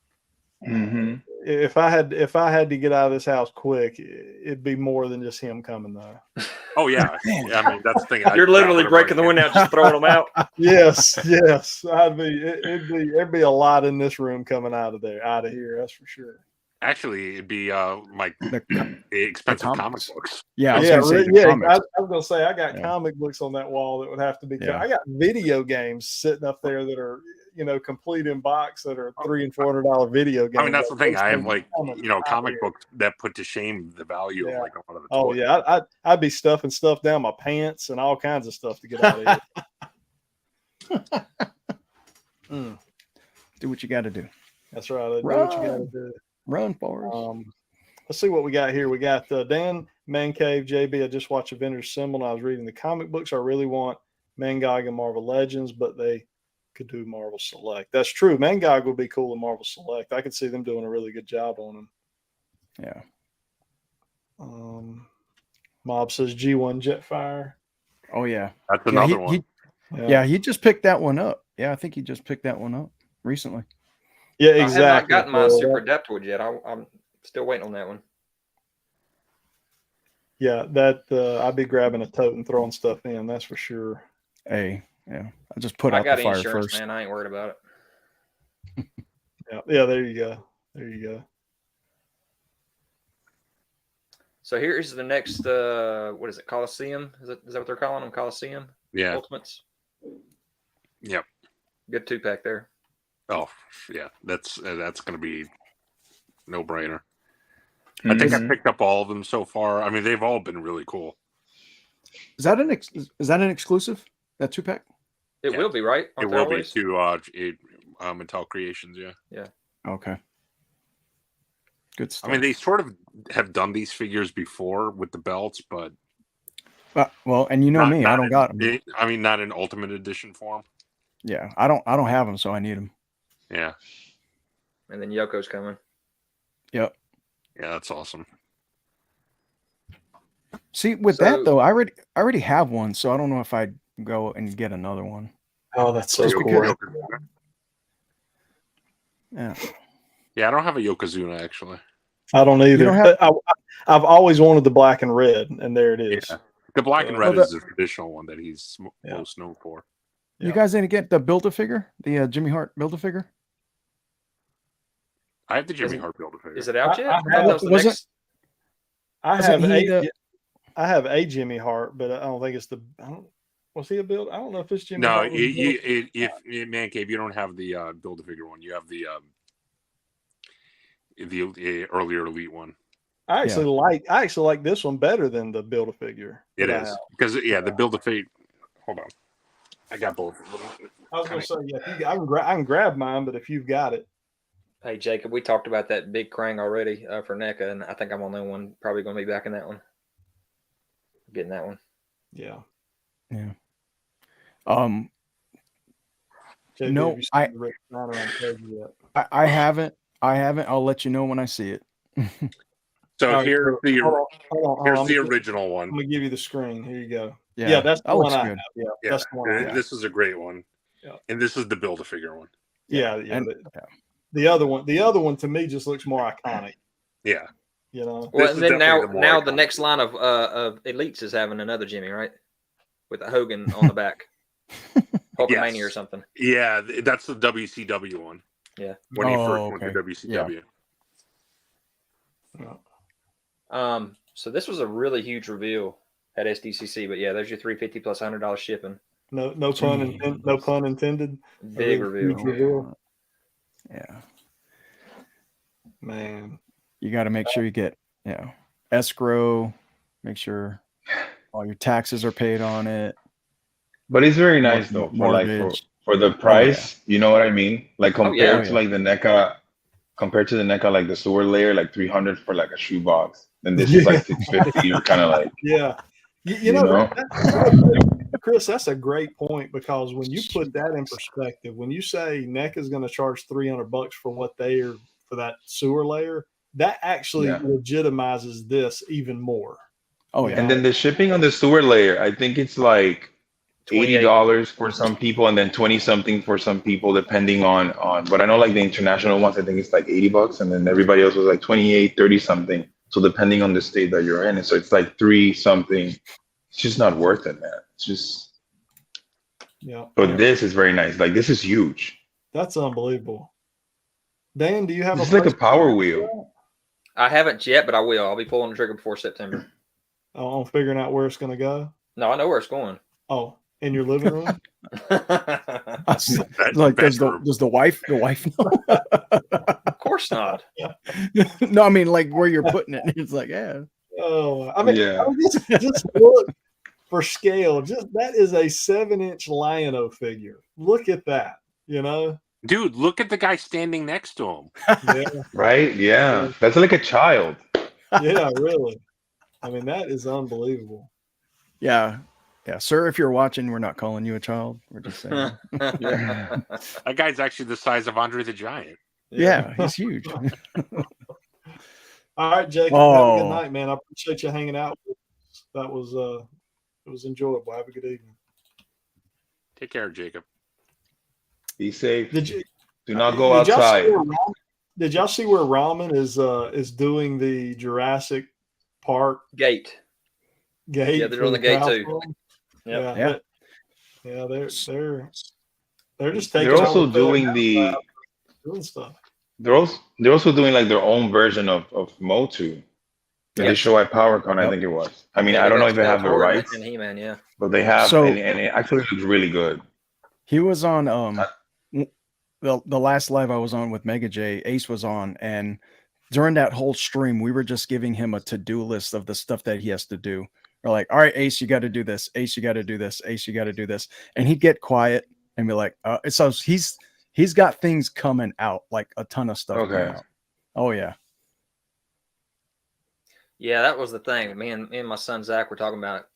what. If I had to get out of this house quick, it'd be more than just him coming though. Oh yeah, yeah, I mean that's the thing. You're literally breaking the window out, just throwing them out. Yes. There'd be a lot in this room coming out of here. That's for sure. Actually, it'd be like the expensive comic books. Yeah, I was I gonna say the was comics. gonna say I got Yeah. comic books on that wall that would have to be. Yeah. I got video games sitting up there that are complete in box that are $300 and $400 video games. I mean that's the thing. I have Those like comic books that put to shame the value of like a lot of the Oh toys. yeah, I'd be stuffing stuff down my pants and all kinds of stuff to get out of here. Do what you got to do. That's right. Do what you got to do. Run, Forrest. Let's see what we got here. We got Dan, ManCave, JB. I just watched Avengers Assemble and I was reading the comic books. I really want Mangog and Marvel Legends, but they could do Marvel Select. That's true. Mangog would be cool in Marvel Select. I could see them doing a really good job on them. Yeah. Mob says G1 Jetfire. Oh yeah. That's another one. He just picked that one up. Yeah, I think he just picked that one up recently. Yeah, I have exactly. not gotten my Super Adeptoid yet. I'm still waiting on that one. Yeah, that I'd be grabbing a tote and throwing stuff in. That's for sure. Hey, yeah. I just put I out got the fire insurance, first. man. I ain't worried about it. Yeah. There you go. There you go. So here's the next. What is it? Coliseum? Is that what they're calling them? Coliseum? Yeah. Ultimates. Yep. Good 2-pack there. Oh yeah, that's going to be no brainer. I think I picked up all of them so far. I mean, they've all been really cool. Is that an exclusive? That 2-pack? It will be, right? It will be to Mattel Creations. Yeah. Okay. Good stuff. I mean, they sort of have done these figures before with the belts, but well, and I don't got them. I mean, not in Ultimate Edition form. Yeah, I don't have them, so I need them. Yeah. And then Yoko's coming. Yep. Yeah, that's awesome. See, with that though, I already have one, so I don't know if I'd go and get another one. Oh, that's so Just cool. because- Yeah. Yeah, I don't have a Yokozuna actually. I don't either. don't have- I've always wanted the black and red, and there it is. Yeah. The black and red is the traditional one that he's most known for. You guys didn't get the Build-A-Figure, the Jimmy Hart Build-A-Figure? I have the Jimmy Hart Build-A-Figure. Is it out yet? I have a Jimmy Hart, but I don't think it's the. Was he a build? I don't know if it's Jimmy. No, Hart was a build. if in ManCave you don't have the Build-A-Figure one, you have the earlier Elite one. I actually like this one better than the Build-A-Figure. It is because the Build-A-Figure. Hold on, I got both. I was going to say, I can grab mine, but if you've got it. Hey, Jacob, we talked about that big Krang already for NECA, and I think I'm on that one. Probably going to be back in that one. Getting that one. Yeah. Yeah. JB, No, have you seen the Rick Snyder on page yet? I haven't. I'll let you know when I see it. So All right, here's the hold on. original one. I'm going to give you the screen. Here you go. Yeah, Yeah, that's the that one looks I good. have. Yeah, that's the one I have. This is a great one. Yeah. And this is the Build-A-Figure one. Yeah. And- The other one to me just looks more iconic. Yeah. You know. Well, This and is then definitely the more now the iconic. next line of Elites is having another Jimmy, right? With a Hogan on the back. Hulkamania or something. Yeah, that's the WCW one. Yeah. When he first went okay. to WCW. So this was a really huge reveal at SDCC, but yeah, there's your $350 plus $100 shipping. No pun intended. Big A reveal. huge reveal. Yeah. Man. You got to make sure you get, escrow, make sure all your taxes are paid on it. But it's very nice though Mortgage. for the price. You know what I mean? Like compared to yeah. like the NECA, like the sewer layer, like 300 for like a shoebox, and this is like 650. You're kind of like, Yeah. You know? Chris, that's a great point, because when you put that in perspective, when you say NECA is going to charge $300 for what they are for that sewer layer, that actually legitimizes this even more. Oh yeah. and then the shipping on the sewer layer, I think it's like $80 for some people, and then 20 something for some people, depending on. But I know like the international ones, I think it's like $80, and then everybody else was like 28, 30 something. So depending on the state that you're in, and so it's like 3 something. It's just not worth it, man. It's just. Yeah. But this is very nice. Like this is huge. That's unbelievable. Dan, do you have It's like a Power Wheel. I haven't yet, but I will. I'll be pulling the trigger before September. on figuring out where it's going to go? No, I know where it's going. Oh, in your living room? Like does the wife know? Of course not. No, I mean like where you're putting it. It's like, yeah. Oh, I mean, Yeah. just look for scale. Just that is a 7-inch Lion-O figure. Look at that. You know, Dude, look at the guy standing next to him. yeah, Right? Yeah. That's like a child. yeah, really. I mean, that is unbelievable. Yeah. Yeah, sir, if you're watching, we're not calling you a child. We're just saying. That guy's actually the size of Andre the Giant. Yeah, he's huge. All right, Jacob. Have a good night, man. I appreciate you hanging out with us. That was it was enjoyable. Have a good evening. Take care, Jacob. Be safe. Do not go outside. Did y'all see where Ramen is doing the Jurassic Park Gate? Yeah, they're doing the gate too. Yeah. They're just taking. They're also doing doing stuff. They're also doing like their own version of Motu. They show at PowerCon, I think it was. I mean, I don't know if they have the rights, and He-Man, yeah. but they have, So- and it actually looks really good. He was on the last live I was on with Mega J, Ace was on, and during that whole stream, we were just giving him a to-do list of the stuff that he has to do. We're like, all right, Ace, you got to do this. Ace, you got to do this. Ace, you got to do this. And he'd get quiet and be like, so he's got things coming out, like a ton of stuff coming out. Oh yeah. Yeah, that was the thing. Me and my son Zach were talking about.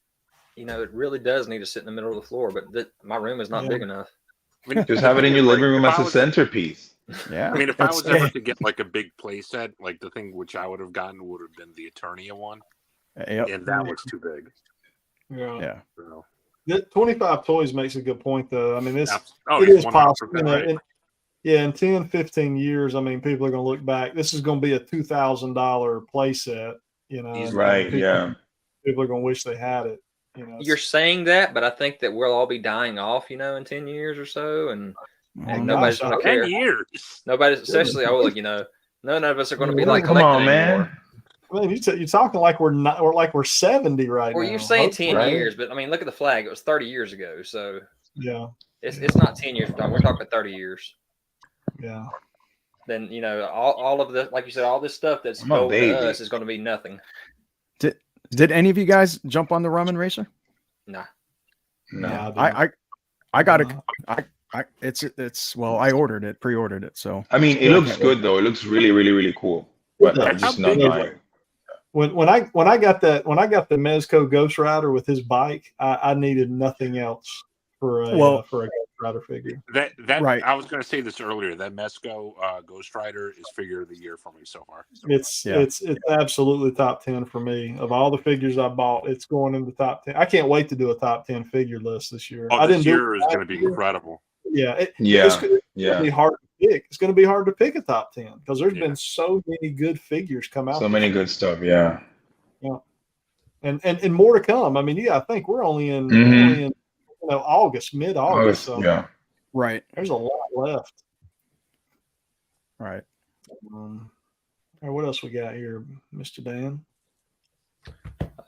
It really does need to sit in the middle of the floor, but my room is not big enough. I mean, Just have it in your living room as a centerpiece. Yeah. I mean, if I was ever to get like a big play set, like the thing which I would have gotten would have been the Eternia one. Yep. And that was too big. Yeah. So, 25 Toys makes a good point, though. I mean, it he's is possible. 100% right. In 10, 15 years, I mean, people are going to look back. This is going to be a $2,000 play set. He's right. People are going to wish they had it. You're saying that, but I think that we'll all be dying off, in 10 years or so, and nobody's going to care. 10 years. Nobody's, especially none of us are going to be like Come on, man. I mean, you're talking like we're not, or like we're 70 right Well, now. you're saying 10 Right. years, but I mean, look at the flag. It was 30 years ago. So Yeah, it's not 10 years. We're talking 30 years. yeah. Then, you know, all of the, like you said, all this stuff that's I'm a gold to baby. us is going to be nothing. Did any of you guys jump on the Ramen Racer? Nah. No. Yeah, I got it. It's well, I pre-ordered it. So I mean, it Yeah, looks good though. It looks really, really, really cool. But Yeah. I'm just How not big is buying. when I got the Mezco Ghost Rider with his bike, I needed nothing else for a Ghost Rider figure. That Right. I was going to say this earlier. That Mezco Ghost Rider is figure of the year for me so far. It's absolutely top 10 for me. Of all the figures I bought, it's going in the top 10. I can't wait to do a top 10 figure list this year. Oh, this year is going to be incredible. Yeah, it's Yeah. going to be hard to pick. It's going to be hard to pick a top 10 because there's Yeah. been so many good figures come out. So many good stuff. Yeah. And more to come. I mean, yeah, I think we're only in August, mid-August. So Yeah. right. there's a lot left. Right. All right, what else we got here, Mr. Dan?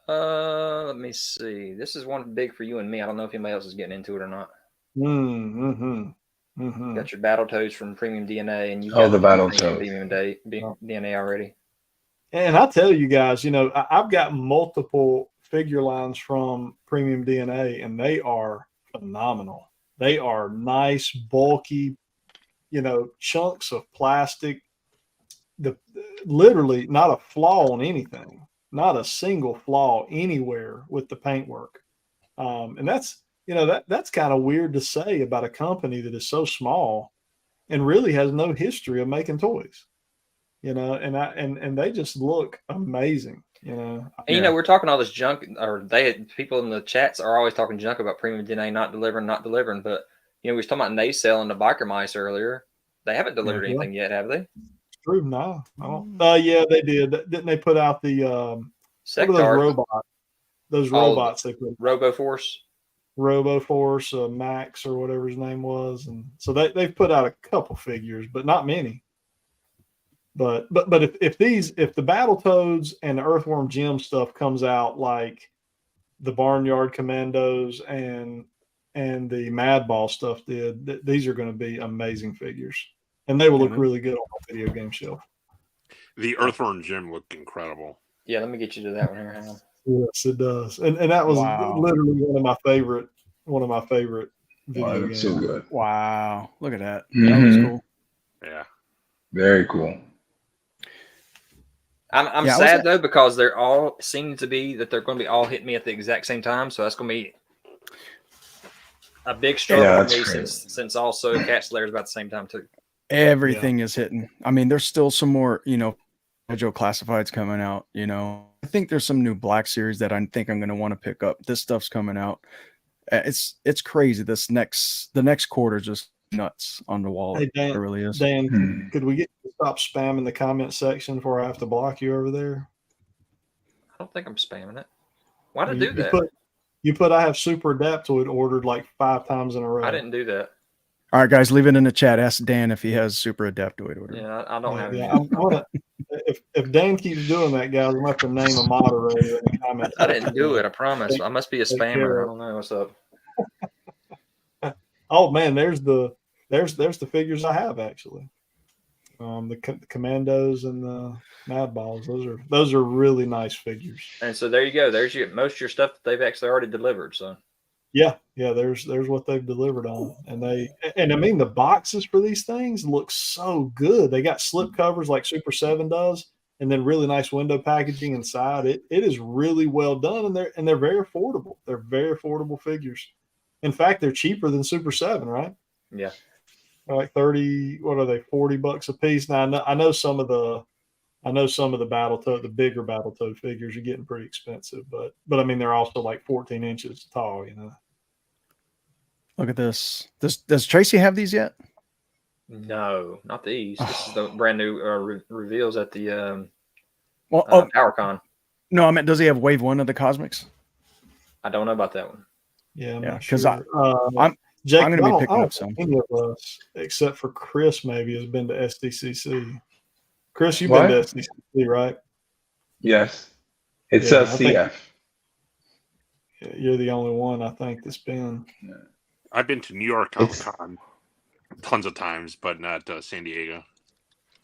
Let me see. This is one big for you and me. I don't know if anybody else is getting into it or not. You got your Battletoads from Premium DNA, and you got the Premium Battletoads. DNA already. And I tell you guys, I've got multiple figure lines from Premium DNA, and they are phenomenal. They are nice, bulky, chunks of plastic. Literally not a flaw on anything, not a single flaw anywhere with the paintwork. And that's that's kind of weird to say about a company that is so small and really has no history of making toys. And they just look amazing. And we're talking all this junk, or people in the chats are always talking junk about Premium DNA not delivering. But we was talking about Nacelle and the Biker Mice earlier. They haven't delivered anything yet, have they? True. No, I don't. Yeah, they did. Didn't they put out the what are those robots? Those robots they put. RoboForce, Max or whatever his name was, and so they've put out a couple figures, but not many. But if the Battletoads and the Earthworm Jim stuff comes out like the Barnyard Commandos and the Madball stuff did, these are going to be amazing figures, and they will look really good on the video game shelf. The Earthworm Jim looked incredible. Yeah, let me get you to that one here. Hang on. Yes, it does, and that was literally one of my favorite video games. So good. Wow, look at that. Mm-hmm. That was cool. Yeah, very cool. I'm sad though because they're all seem to be that they're going to be all hitting me at the exact same time, so that's going to be a big struggle for me since also Cat Slayer's about the same time too. Everything is hitting. I mean, there's still some more, Joe Classifieds coming out. I think there's some new Black Series that I think I'm going to want to pick up. This stuff's coming out. It's crazy. The next quarter just nuts on the wall. Hey, Dan, it really is. Dan, could we get you to stop spamming the comment section before I have to block you over there? I don't think I'm spamming it. Why did I do that? You put I have Super Adaptoid ordered like 5 times in a row. I didn't do that. All right, guys, leave it in the chat. Ask Dan if he has Super Adaptoid order. Yeah, I don't have it. If Dan keeps doing that, guys, I'm going to have to name a moderator in the comments. I didn't do it. I promise. I must be a spammer. I don't know what's up. Oh man, there's the figures I have actually. The Commandos and the Madballs. Those are really nice figures. And so there you go. There's most of your stuff that they've actually already delivered. So yeah. There's what they've delivered on, and I mean the boxes for these things look so good. They got slip covers like Super 7 does, and then really nice window packaging inside. It is really well done, and they're very affordable. They're very affordable figures. In fact, they're cheaper than Super 7, right? Yeah. Like 30, what are they, $40 a piece? Now I know some of the Battletoad, the bigger Battletoad figures are getting pretty expensive, but I mean they're also like 14 inches tall, Look at this. Does Tracy have these yet? No, not these. This is the brand new reveals at the PowerCon. No, I meant, does he have Wave 1 of the Cosmics? I don't know about that one. Yeah, because sure. I'm going to be picking up some. Any of us, except for Chris, maybe has been to SDCC. Chris, you've been to SDCC, right? Yes, it's Yeah, a I think CF. you're the only one I think that's been. I've been to New York Comic It's Con tons of times, but not San Diego.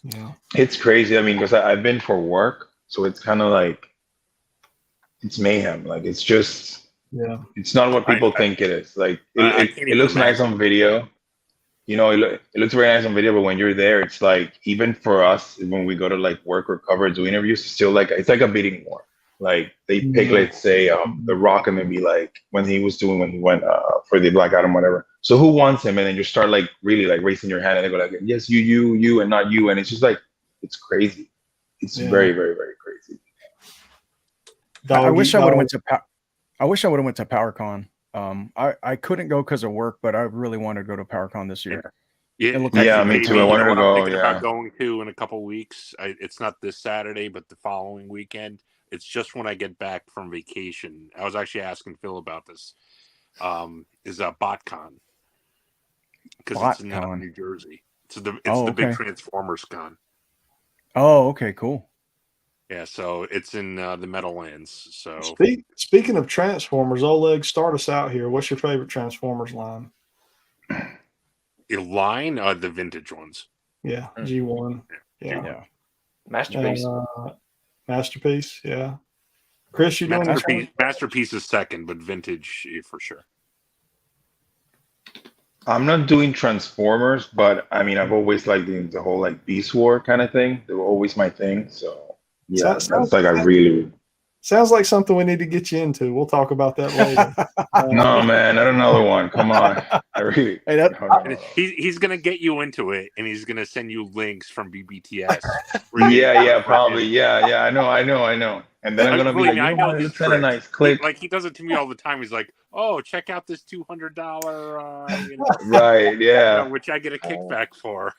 Yeah. it's crazy. I mean, because I've been for work, so it's kind of like it's mayhem. Like it's just Yeah. it's not what I people think it is. Like I can't it even looks nice imagine. on video. You know, it looks very nice on video, but when you're there, it's like even for us when we go to like work or cover do interviews, it's still like it's like a bidding war. Like they pick, Mhm. let's say, The Rock, and maybe like when he went for the Black Adam, whatever. So who wants him? And then you start like really like raising your hand, and they go like, yes, you, and not you, and it's just like it's crazy. It's Yeah. very, very, very crazy. I wish I would have Dog. went to. I wish I would have went to PowerCon. I couldn't go because of work, but I really wanted to go to PowerCon this year. Yeah, It looked actually, Yeah, me JB, too. I you wanted know to what I'm go. thinking about Yeah. going to in a couple weeks? It's not this Saturday, but the following weekend. It's just when I get back from vacation. I was actually asking Phil about this. Is BotCon because it's in BotCon. New Jersey. It's the big okay. Transformers con. Oh, okay, cool. Yeah, so it's in the Meadowlands. So Speaking of Transformers, Oleg, start us out here. What's your favorite Transformers line? a line, the vintage ones. Yeah, G1. Yeah. Yeah. Masterpiece. Masterpiece. Yeah. Chris, you doing this one? Masterpiece is second, but vintage for sure. I'm not doing Transformers, but I mean, I've always liked the whole like Beast War kind of thing. They were always my thing. So yeah, that's like I really. Sounds like something we need to get you into. We'll talk about that later. No, man, not another one. Come on. I really. Hey, that- No. He's gonna get you into it, and he's gonna send you links from BBTS. Yeah, probably. Yeah, I know. And then I'm gonna be like, you I know know what? It his looks kind of tricks. nice. Click. He does it to me all the time. He's like, "Oh, check out this $200, Right. Yeah. which I get a kickback for."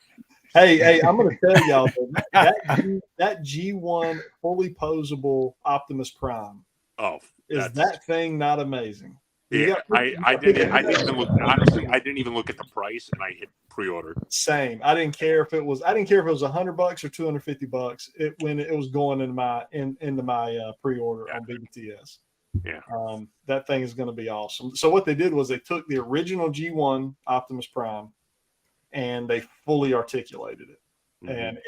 Hey, I'm going to tell y'all that G1 fully posable Optimus Prime. Oh, is that thing not amazing? Yeah, I didn't even look. Honestly, I didn't even look at the price, and I hit pre-order. Same. I didn't care if it was $100 or $250. When it was going into my pre-order on BBTS. Yeah. That thing is going to be awesome. So what they did was they took the original G1 Optimus Prime and they fully articulated it. Mm-hmm. And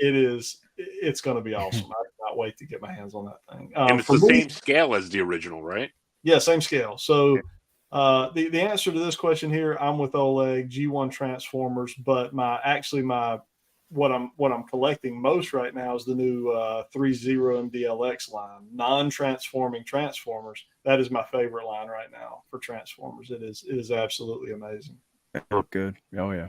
it's going to be awesome. I cannot wait to get my hands on that thing. And it's the same scale as the original, right? Yeah, same scale. So the answer to this question here, I'm with Oleg, G1 Transformers, but what I'm collecting most right now is the new 3.0 MDLX line, non-transforming Transformers. That is my favorite line right now for Transformers. It is absolutely amazing. They look good. Oh yeah.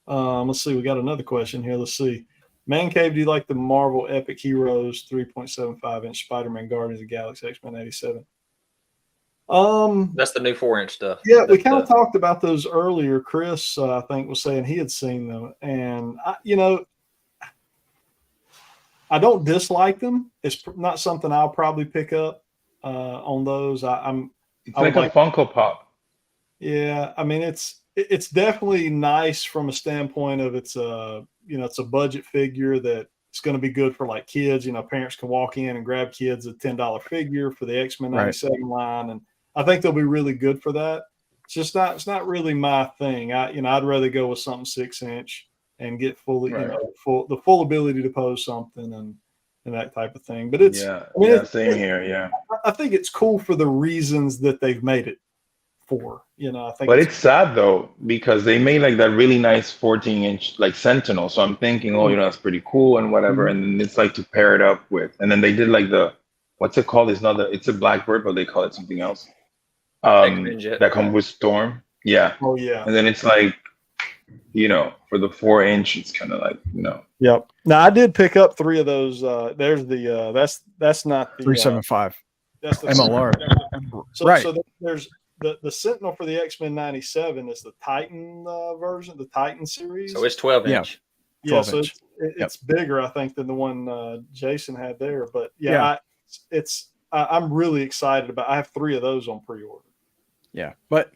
Let's see. We got another question here. Let's see. ManCave, do you like the Marvel Epic Heroes 3.75-inch Spider-Man Guardians of the Galaxy X-Men 87? That's the new 4-inch stuff. Yeah, we kind of talked about those earlier. Chris, I think, was saying he had seen them, and I don't dislike them. It's not something I'll probably pick up on those. It's like a Funko Pop. Yeah, I mean it's definitely nice from a standpoint of it's a budget figure that it's going to be good for like kids. Parents can walk in and grab kids a $10 figure for the X-Men 97 line, and I think they'll be really good for that. It's not really my thing. I'd rather go with something 6-inch and get fully the full ability to pose something and that type of thing. But it's same here. Yeah, I think it's cool for the reasons that they've made it for. I think. But it's sad though because they made like that really nice 14-inch like Sentinel. So I'm thinking, that's pretty cool and whatever. And then it's like to pair it up with, and then they did like what's it called? It's a Blackbird, but they call it something else. That comes with Storm. Yeah. Oh yeah. And then it's like, for the 4-inch, it's kind of like, Yep. Now I did pick up 3 of those. There's the that's not the 375. That's the MLR. So there's the Sentinel for the X-Men 97 is the Titan version, the Titan series. So it's 12-inch. Yeah. So it's bigger, I think, than the one Jason had there. But I'm really excited about. I have 3 of those on pre-order. Yeah, but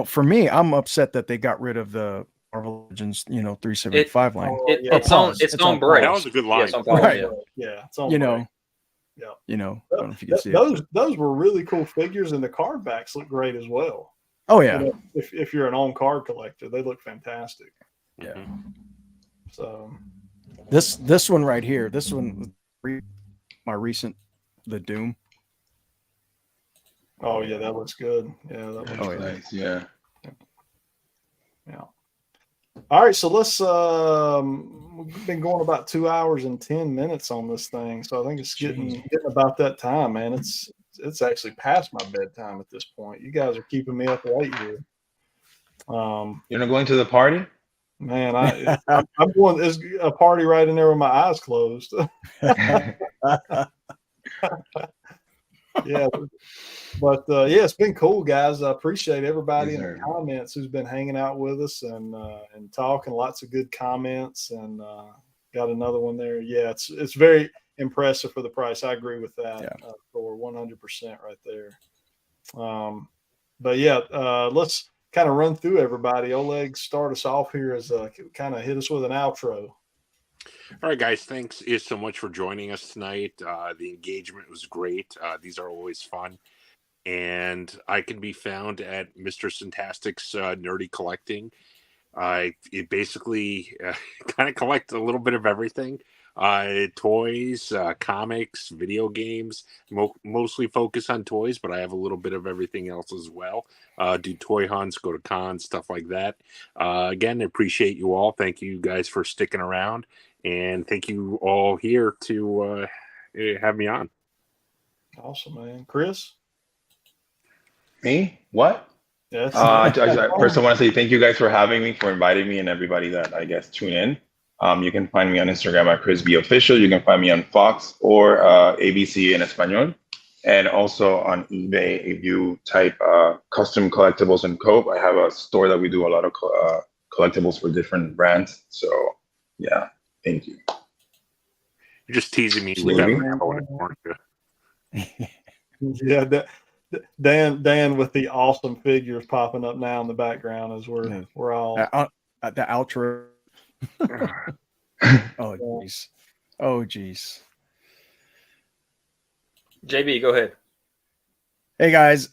for me, I'm upset that they got rid of the Marvel Legends, 375 line. It's Pause. on break. That was a good Yeah, line. it's on pause, Right. yeah. It's on You break. know, Yeah. I don't know if you can see it. Those were really cool figures, and the card backs look great as well. Oh yeah. If you're an on card collector, they look fantastic. Yeah. So this one right here, this one, my recent, the Doom. Oh yeah, that looks good. Yeah, that looks Oh, yeah. Nice. Yeah. Yeah. All right, so let's we've been going about 2 hours and 10 minutes on this thing. So I think it's getting about that time, man. It's actually past my bedtime at this point. You guys are keeping me up late here. You're not going to the party? Man, I'm going. There's a party right in there with my eyes closed. Yeah, but yeah, it's been cool, guys. I appreciate everybody in the comments who's been hanging out with us and talking. Lots of good comments, and got another one there. Yeah, it's very impressive for the price. I agree with that. Yeah. For 100% right there. But yeah, let's kind of run through everybody. Oleg, start us off here as kind of hit us with an outro. All right, guys. Thanks so much for joining us tonight. The engagement was great. These are always fun. And I can be found at Mr Sintastic's Nerdy Collecting. It basically kind of collect a little bit of everything. Toys, comics, video games, mostly focus on toys, but I have a little bit of everything else as well. Do toy hunts, go to cons, stuff like that. Again, I appreciate you all. Thank you guys for sticking around, and thank you all here to have me on. Awesome, man. Chris? Me? What? Yes. First, I want to say thank you guys for having me, for inviting me, and everybody that I guess tune in. You can find me on Instagram at ChrisBOfficial. You can find me on Fox or ABC in Espanol. And also on eBay, if you type custom collectibles and Cope, I have a store that we do a lot of collectibles for different brands. So yeah, thank you. You're just teasing me with that Rambo, aren't you? Yeah, Dan with the awesome figures popping up now in the background as we're all the outro. Oh geez. JB, go ahead. Hey guys,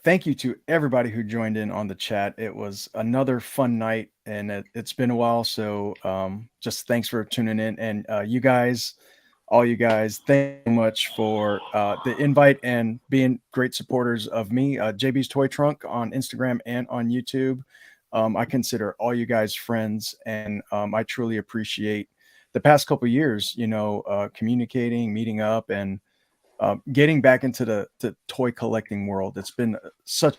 thank you to everybody who joined in on the chat. It was another fun night, and it's been a while, so just thanks for tuning in. And all you guys, thank you much for the invite and being great supporters of me. JB's Toy Trunk on Instagram and on YouTube. I consider all you guys friends, and I truly appreciate the past couple of years, communicating, meeting up, and getting back into the toy collecting world. It's been such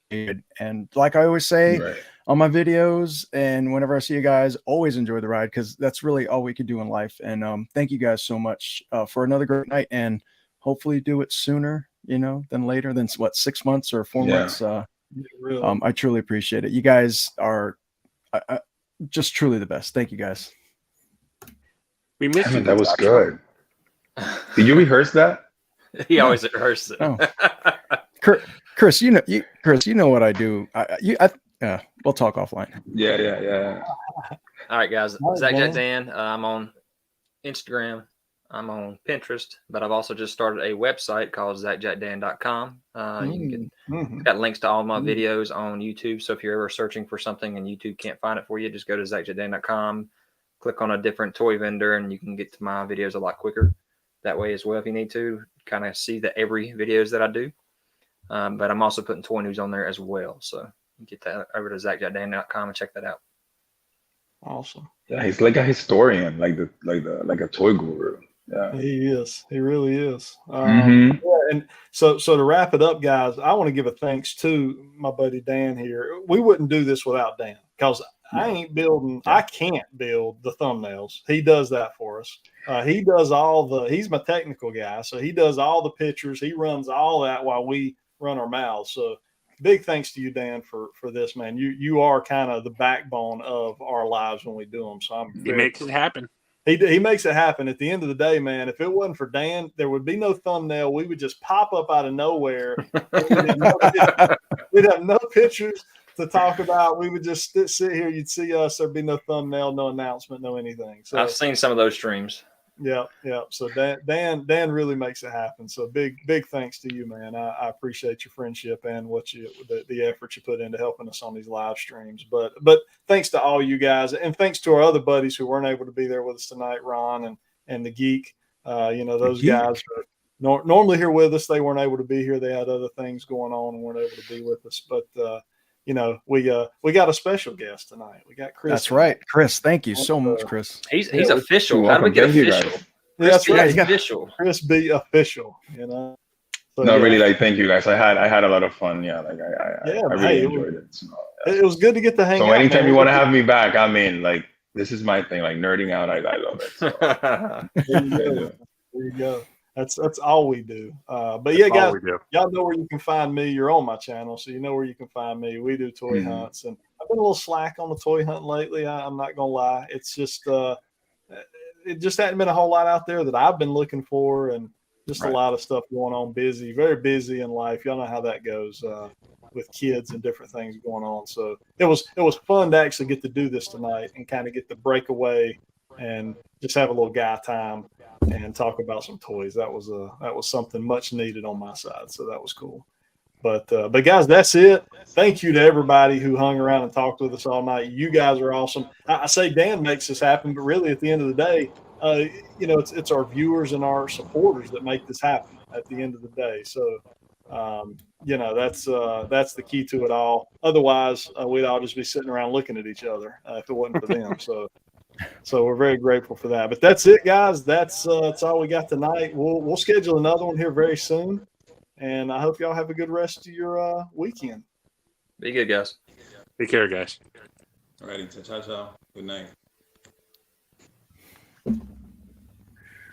good. And like I always say on my videos, and whenever I see you guys, always enjoy the ride, because that's really all we could do in life. And thank you guys so much for another great night, and hopefully do it sooner, than later, than 6 months or 4 months. really. I truly appreciate it. You guys are just truly the best. Thank you guys. We missed you. That was good. Did you rehearse that? He always rehearses it. Oh. Chris, you know what I do. We'll talk offline. Yeah. All right, guys. All right, Zacjacdan. I'm on Instagram. I'm on Pinterest, but I've also just started a website called Zacjacdan.com. You can got links to all my videos on YouTube. So if you're ever searching for something and YouTube can't find it for you, just go to Zacjacdan.com, click on a different toy vendor, and you can get to my videos a lot quicker that way as well if you need to kind of see the every videos that I do. But I'm also putting toy news on there as well. So you get that over to Zacjacdan.com and check that out. Awesome. Yeah, he's like a historian, like a toy guru. Yeah, He is. He really is. Mhm. Yeah, and so to wrap it up, guys, I want to give a thanks to my buddy Dan here. We wouldn't do this without Dan, because I ain't building. I can't build the thumbnails. He does that for us. He does he's my technical guy, so he does all the pictures. He runs all that while we run our mouths. So big thanks to you, Dan, for this, man. You are kind of the backbone of our lives when we do them. So He makes it happen. He makes it happen. At the end of the day, man, if it wasn't for Dan, there would be no thumbnail. We would just pop up out of nowhere. We'd have no pictures to talk about. We would just sit here. You'd see us. There'd be no thumbnail, no announcement, no anything. So I've seen some of those streams. Yeah. So Dan really makes it happen. So big thanks to you, man. I appreciate your friendship and the effort you put into helping us on these live streams. But thanks to all you guys, and thanks to our other buddies who weren't able to be there with us tonight, Ron and the Geek. Those guys are normally here with us. They weren't able to be here. They had other things going on and weren't able to be with us. But we got a special guest tonight. We got Chris. That's right, Chris. Thank you so much, Chris. He's official. How do we get official? Yeah, that's right. He's official. Chris be official. So, really, thank you guys. I had a lot of fun. Yeah, I really enjoyed it. So, it was good to get to hang out. So anytime you want to have me back, I mean, this is my thing. Nerding out, I love it. So. There you go. That's all we do. But yeah, guys, y'all know where you can find me. You're on my channel, so you know where you can find me. We do toy hunts, and I've been a little slack on the toy hunt lately. I'm not gonna lie. It's just it just hadn't been a whole lot out there that I've been looking for, and just a lot of stuff going on. Very busy in life. Y'all know how that goes with kids and different things going on. So it was fun to actually get to do this tonight and kind of get the break away and just have a little guy time and talk about some toys. That was something much needed on my side. So that was cool. But guys, that's it. Thank you to everybody who hung around and talked with us all night. You guys are awesome. I say Dan makes this happen, but really at the end of the day, it's our viewers and our supporters that make this happen at the end of the day. So, that's the key to it all. Otherwise, we'd all just be sitting around looking at each other if it wasn't for them. So we're very grateful for that. But that's it, guys. That's all we got tonight. We'll schedule another one here very soon. And I hope y'all have a good rest of your weekend. Be good, guys. Take care, guys. All righty. Ciao. Good night.